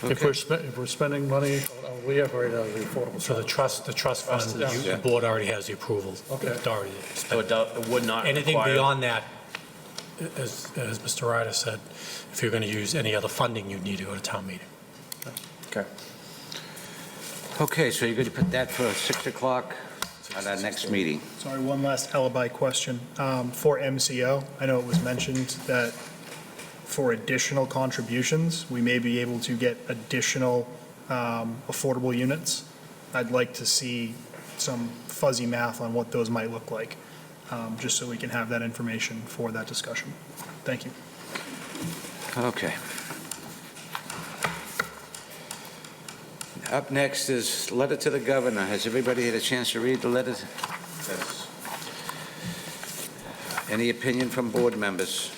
if we're spending money, we have right out of the affordable. So the trust fund, the board already has the approval. Okay. It's already So it would not anything require- beyond that, as Mr. Ryder said, if you're going to use any other funding, you need to go to town meeting. Okay. Okay, so you're going to put that for 6 o'clock at our next meeting. Sorry, one last alibi question. For MCO, I know it was mentioned that for additional contributions, we may be able to get additional affordable units. I'd like to see some fuzzy math on what those might look like, just so we can have that information for that discussion. Thank you. Okay. Up next is letter to the governor. Has everybody had a chance to read the letter Yes. Any opinion from board members?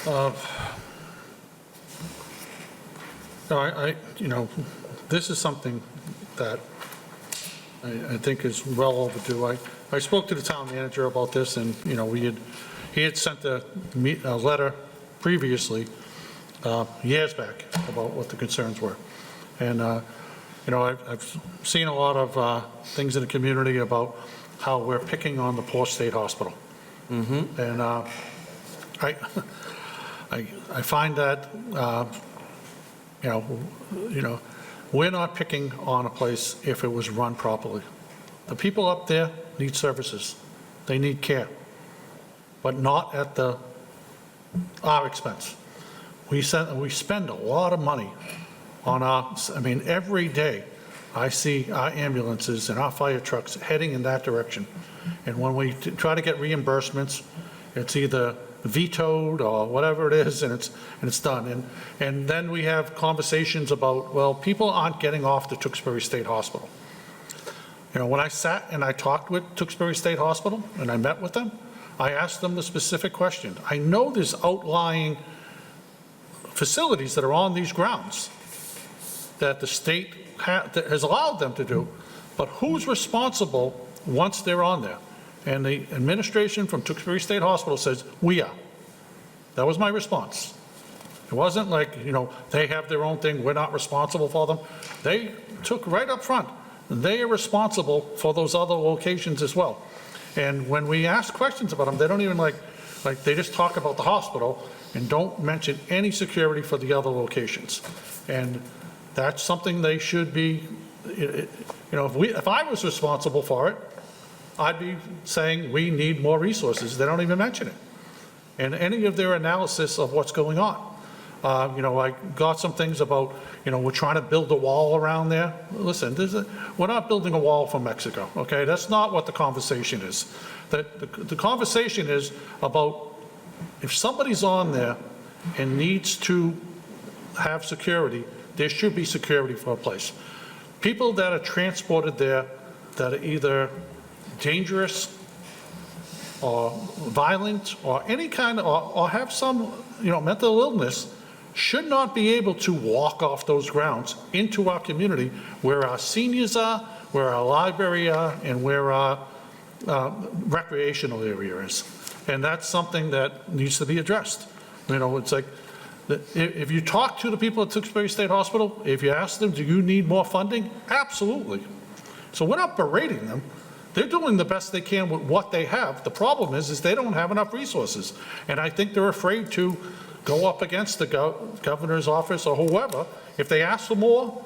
No, this is something that I think is well overdue. I spoke to the town manager about this, and, he had sent a letter previously, years back, about what the concerns were. And, I've seen a lot of things in the community about how we're picking on the poor state hospital. And I find that, we're not picking on a place if it was run properly. The people up there need services. They need care, but not at our expense. We spend a lot of money on every day I see our ambulances and our fire trucks heading in that direction. And when we try to get reimbursements, it's either vetoed or whatever it is, and it's done. And then we have conversations about, well, people aren't getting off the Tewksbury State Hospital. When I sat and I talked with Tewksbury State Hospital and I met with them, I asked them the specific question. I know there's outlying facilities that are on these grounds that the state that has allowed them to do, but who's responsible once they're on there? And the administration from Tewksbury State Hospital says, we are. That was my response. It wasn't like, they have their own thing, we're not responsible for them. They took right up front, they are responsible for those other locations as well. And when we ask questions about them, they don't even they just talk about the hospital and don't mention any security for the other locations. And that's something they should be, if I was responsible for it, I'd be saying we need more resources. They don't even mention it. And any of their analysis of what's going on. I got some things about, we're trying to build a wall around there. Listen, we're not building a wall for Mexico, okay? That's not what the conversation is. The conversation is about if somebody's on there and needs to have security, there should be security for a place. People that are transported there that are either dangerous or violent or any kind of, or have some, mental illness should not be able to walk off those grounds into our community where our seniors are, where our library are, and where our recreational area is. And that's something that needs to be addressed. It's like, if you talk to the people at Tewksbury State Hospital, if you ask them, do you need more funding? Absolutely. So we're not berating them. They're doing the best they can with what they have. The problem is they don't have enough resources. And I think they're afraid to go up against the governor's office or whoever. If they ask for more,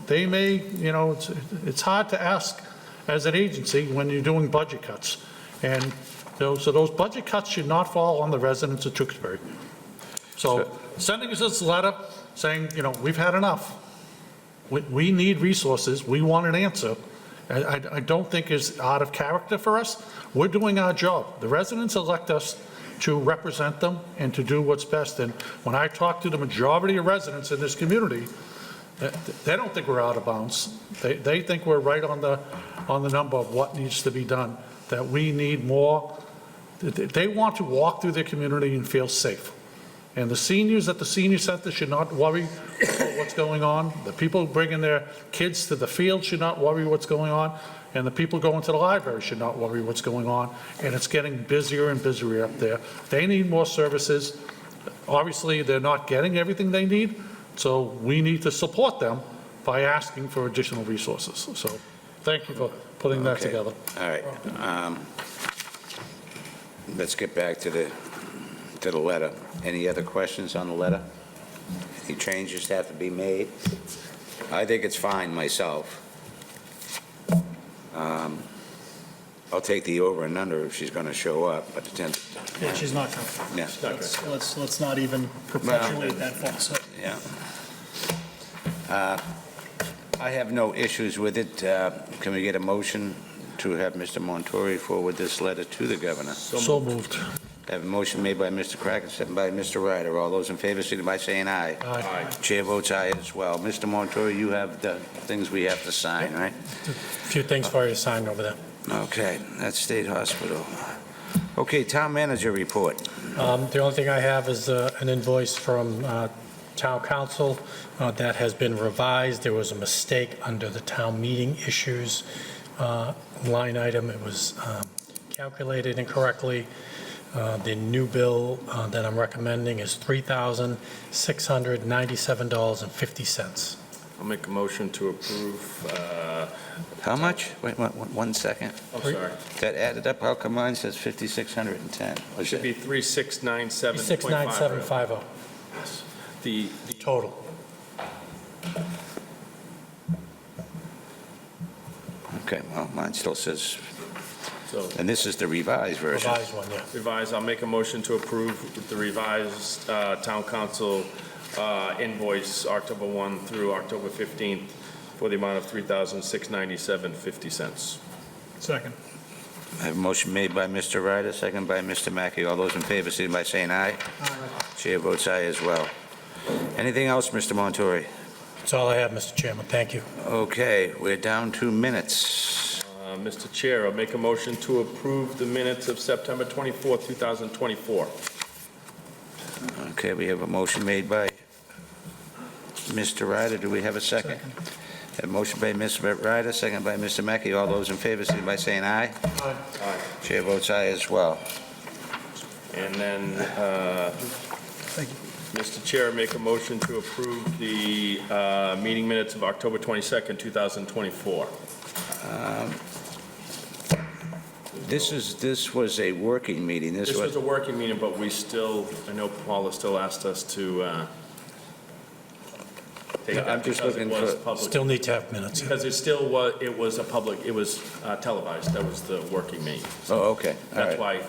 they may, it's hard to ask as an agency when you're doing budget cuts. And so those budget cuts should not fall on the residents of Tewksbury. So sending us this letter saying, we've had enough. We need resources. We want an answer. I don't think is out of character for us. We're doing our job. The residents elect us to represent them and to do what's best. And when I talk to the majority of residents in this community, they don't think we're out of bounds. They think we're right on the number of what needs to be done, that we need more. They want to walk through their community and feel safe. And the seniors at the senior center should not worry about what's going on. The people bringing their kids to the field should not worry what's going on. And the people going to the library should not worry what's going on. And it's getting busier and busier up there. They need more services. Obviously, they're not getting everything they need. So we need to support them by asking for additional resources. So thank you for putting that together. All right. Let's get back to the letter. Any other questions on the letter? Any changes have to be made? I think it's fine myself. I'll take the over and under if she's going to show up, but Yeah, she's not coming. Yeah. Let's not even perpetuate that falsehood. Yeah. I have no issues with it. Can we get a motion to have Mr. Montori forward this letter to the governor? So moved. I have a motion made by Mr. Kraken, second by Mr. Ryder. All those in favor, signify by saying aye. Aye. Chair votes aye as well. Mr. Montori, you have the things we have to sign, right? A few things for you to sign over there. Okay, that's State Hospital. Okay, Town Manager report. The only thing I have is an invoice from Town Council that has been revised. There was a mistake under the town meeting issues line item. It was calculated incorrectly. The new bill that I'm recommending is $3,697.50. I'll make a motion to approve, How much? Wait, 1 second. I'm sorry. That added up, how come mine says 5,610? It should be 3697.50. 69750 Yes. The total. Okay, well, mine still says, So and this is the revised version. Revised one, yeah. revised, I'll make a motion to approve the revised town council invoice October 1 through October 15th for the amount of $3,697.50. Second. I have a motion made by Mr. Ryder, second by Mr. Mackey. All those in favor, signify by saying aye. Chair votes aye as well. Anything else, Mr. Montori? That's all I have, Mr. Chairman. Thank you. Okay, we're down to minutes. Mr. Chair, I'll make a motion to approve the minutes of September 24th, 2024. Okay, we have a motion made by Mr. Ryder. Do we have a second? A motion by Mr. Ryder, second by Mr. Mackey. All those in favor, signify by saying aye. Aye. Chair votes aye as well. And then, Mr. Chair, make a motion to approve the meeting minutes of October 22nd, 2024. This was a working meeting. This was a working meeting, but we still, I know Paula still asked us to take Yeah, that I'm just because it looking was for- public. Still need to have minutes. Because it still was, it was a public, it was televised, that was the working meeting. Oh, okay, all That's right. why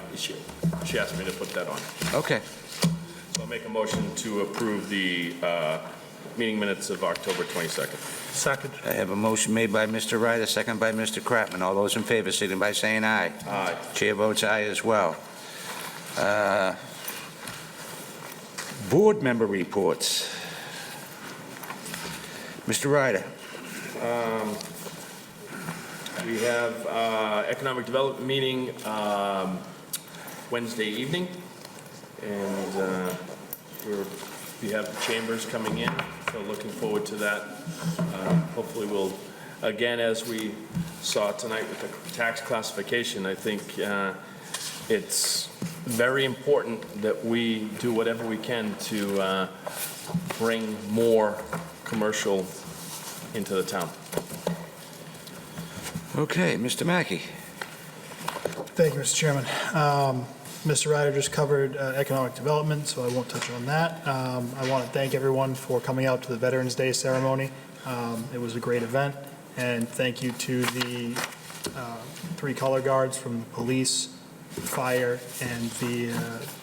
she asked me to put that on. Okay. So I'll make a motion to approve the meeting minutes of October 22nd. Second. I have a motion made by Mr. Ryder, second by Mr. Kratman. All those in favor, signify by saying aye. Aye. Chair votes aye as well. Board member reports. Mr. Ryder. We have economic development meeting Wednesday evening, and we have the chambers coming in, so looking forward to that. Hopefully we'll, again, as we saw tonight with the tax classification, I think it's very important that we do whatever we can to bring more commercial into the town. Okay, Mr. Mackey. Thank you, Mr. Chairman. Mr. Ryder just covered economic development, so I won't touch on that. I want to thank everyone for coming out to the Veterans Day ceremony. It was a great event, and thank you to the 3 color guards from the police, fire, and the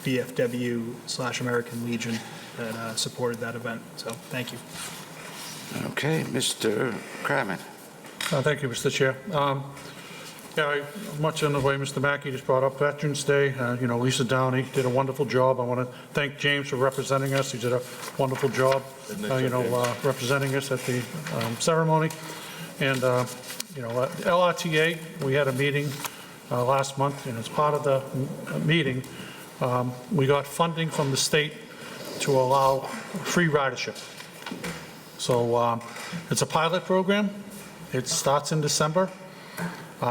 VFW/American Legion that supported that event. So, thank you. Okay, Mr. Kratman. Thank you, Mr. Chair. Much in the way Mr. Mackey just brought up Veterans Day, Lisa Downey did a wonderful job. I want to thank James for representing us. He did a wonderful job, representing us at the ceremony. And, LRTA, we had a meeting last month, and as part of the meeting, we got funding from the state to allow free ridership. So it's a pilot program. It starts in December,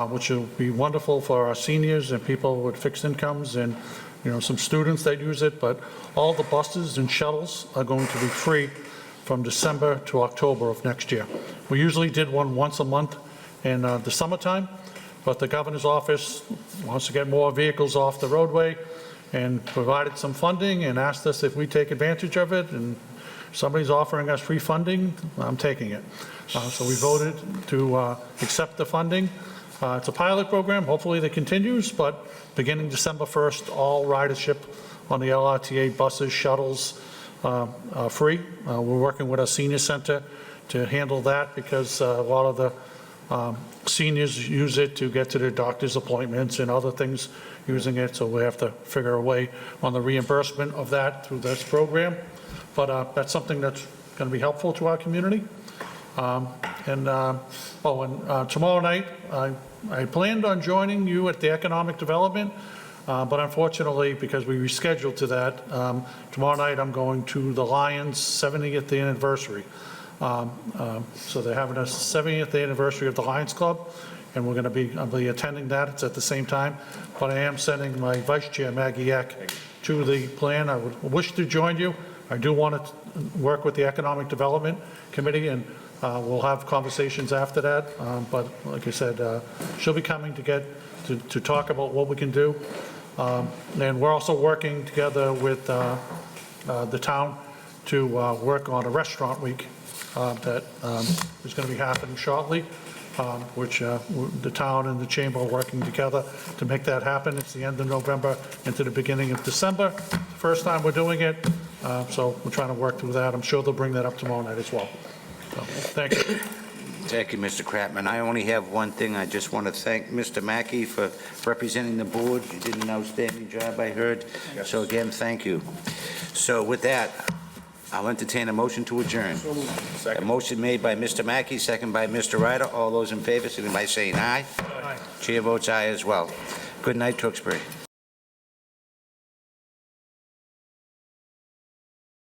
which will be wonderful for our seniors and people with fixed incomes and, some students that use it. But all the buses and shuttles are going to be free from December to October of next year. We usually did one once a month in the summertime, but the governor's office wants to get more vehicles off the roadway and provided some funding and asked us if we take advantage of it. And somebody's offering us free funding, I'm taking it. So we voted to accept the funding. It's a pilot program. Hopefully that continues, but beginning December 1st, all ridership on the LRTA buses, shuttles, are free. We're working with our senior center to handle that because a lot of the Seniors use it to get to their doctor's appointments and other things using it, so we have to figure a way on the reimbursement of that through this program. But that's something that's going to be helpful to our community. Tomorrow night, I planned on joining you at the Economic Development, but unfortunately, because we rescheduled to that, tomorrow night I'm going to the Lions 70th anniversary. So they're having a 70th anniversary of the Lions Club, and I'll be attending that. It's at the same time. But I am sending my Vice Chair, Maggie Eck, to the plan. I would wish to join you. I do want to work with the Economic Development Committee, and we'll have conversations after that. But like I said, she'll be coming to talk about what we can do. And we're also working together with the town to work on a restaurant week that is going to be happening shortly, which the town and the chamber are working together to make that happen. It's the end of November into the beginning of December. First time we're doing it, so we're trying to work through that. I'm sure they'll bring that up tomorrow night as well. So, thank you. Thank you, Mr. Kratman. I only have one thing. I just want to thank Mr. Mackey for representing the board. You did an outstanding job, I heard. Yes. So again, thank you. So with that, I'll entertain a motion to adjourn. A motion made by Mr. Mackey, second by Mr. Ryder. All those in favor, signify by saying aye. Aye. Chair votes aye as well. Good night, Tewksbury.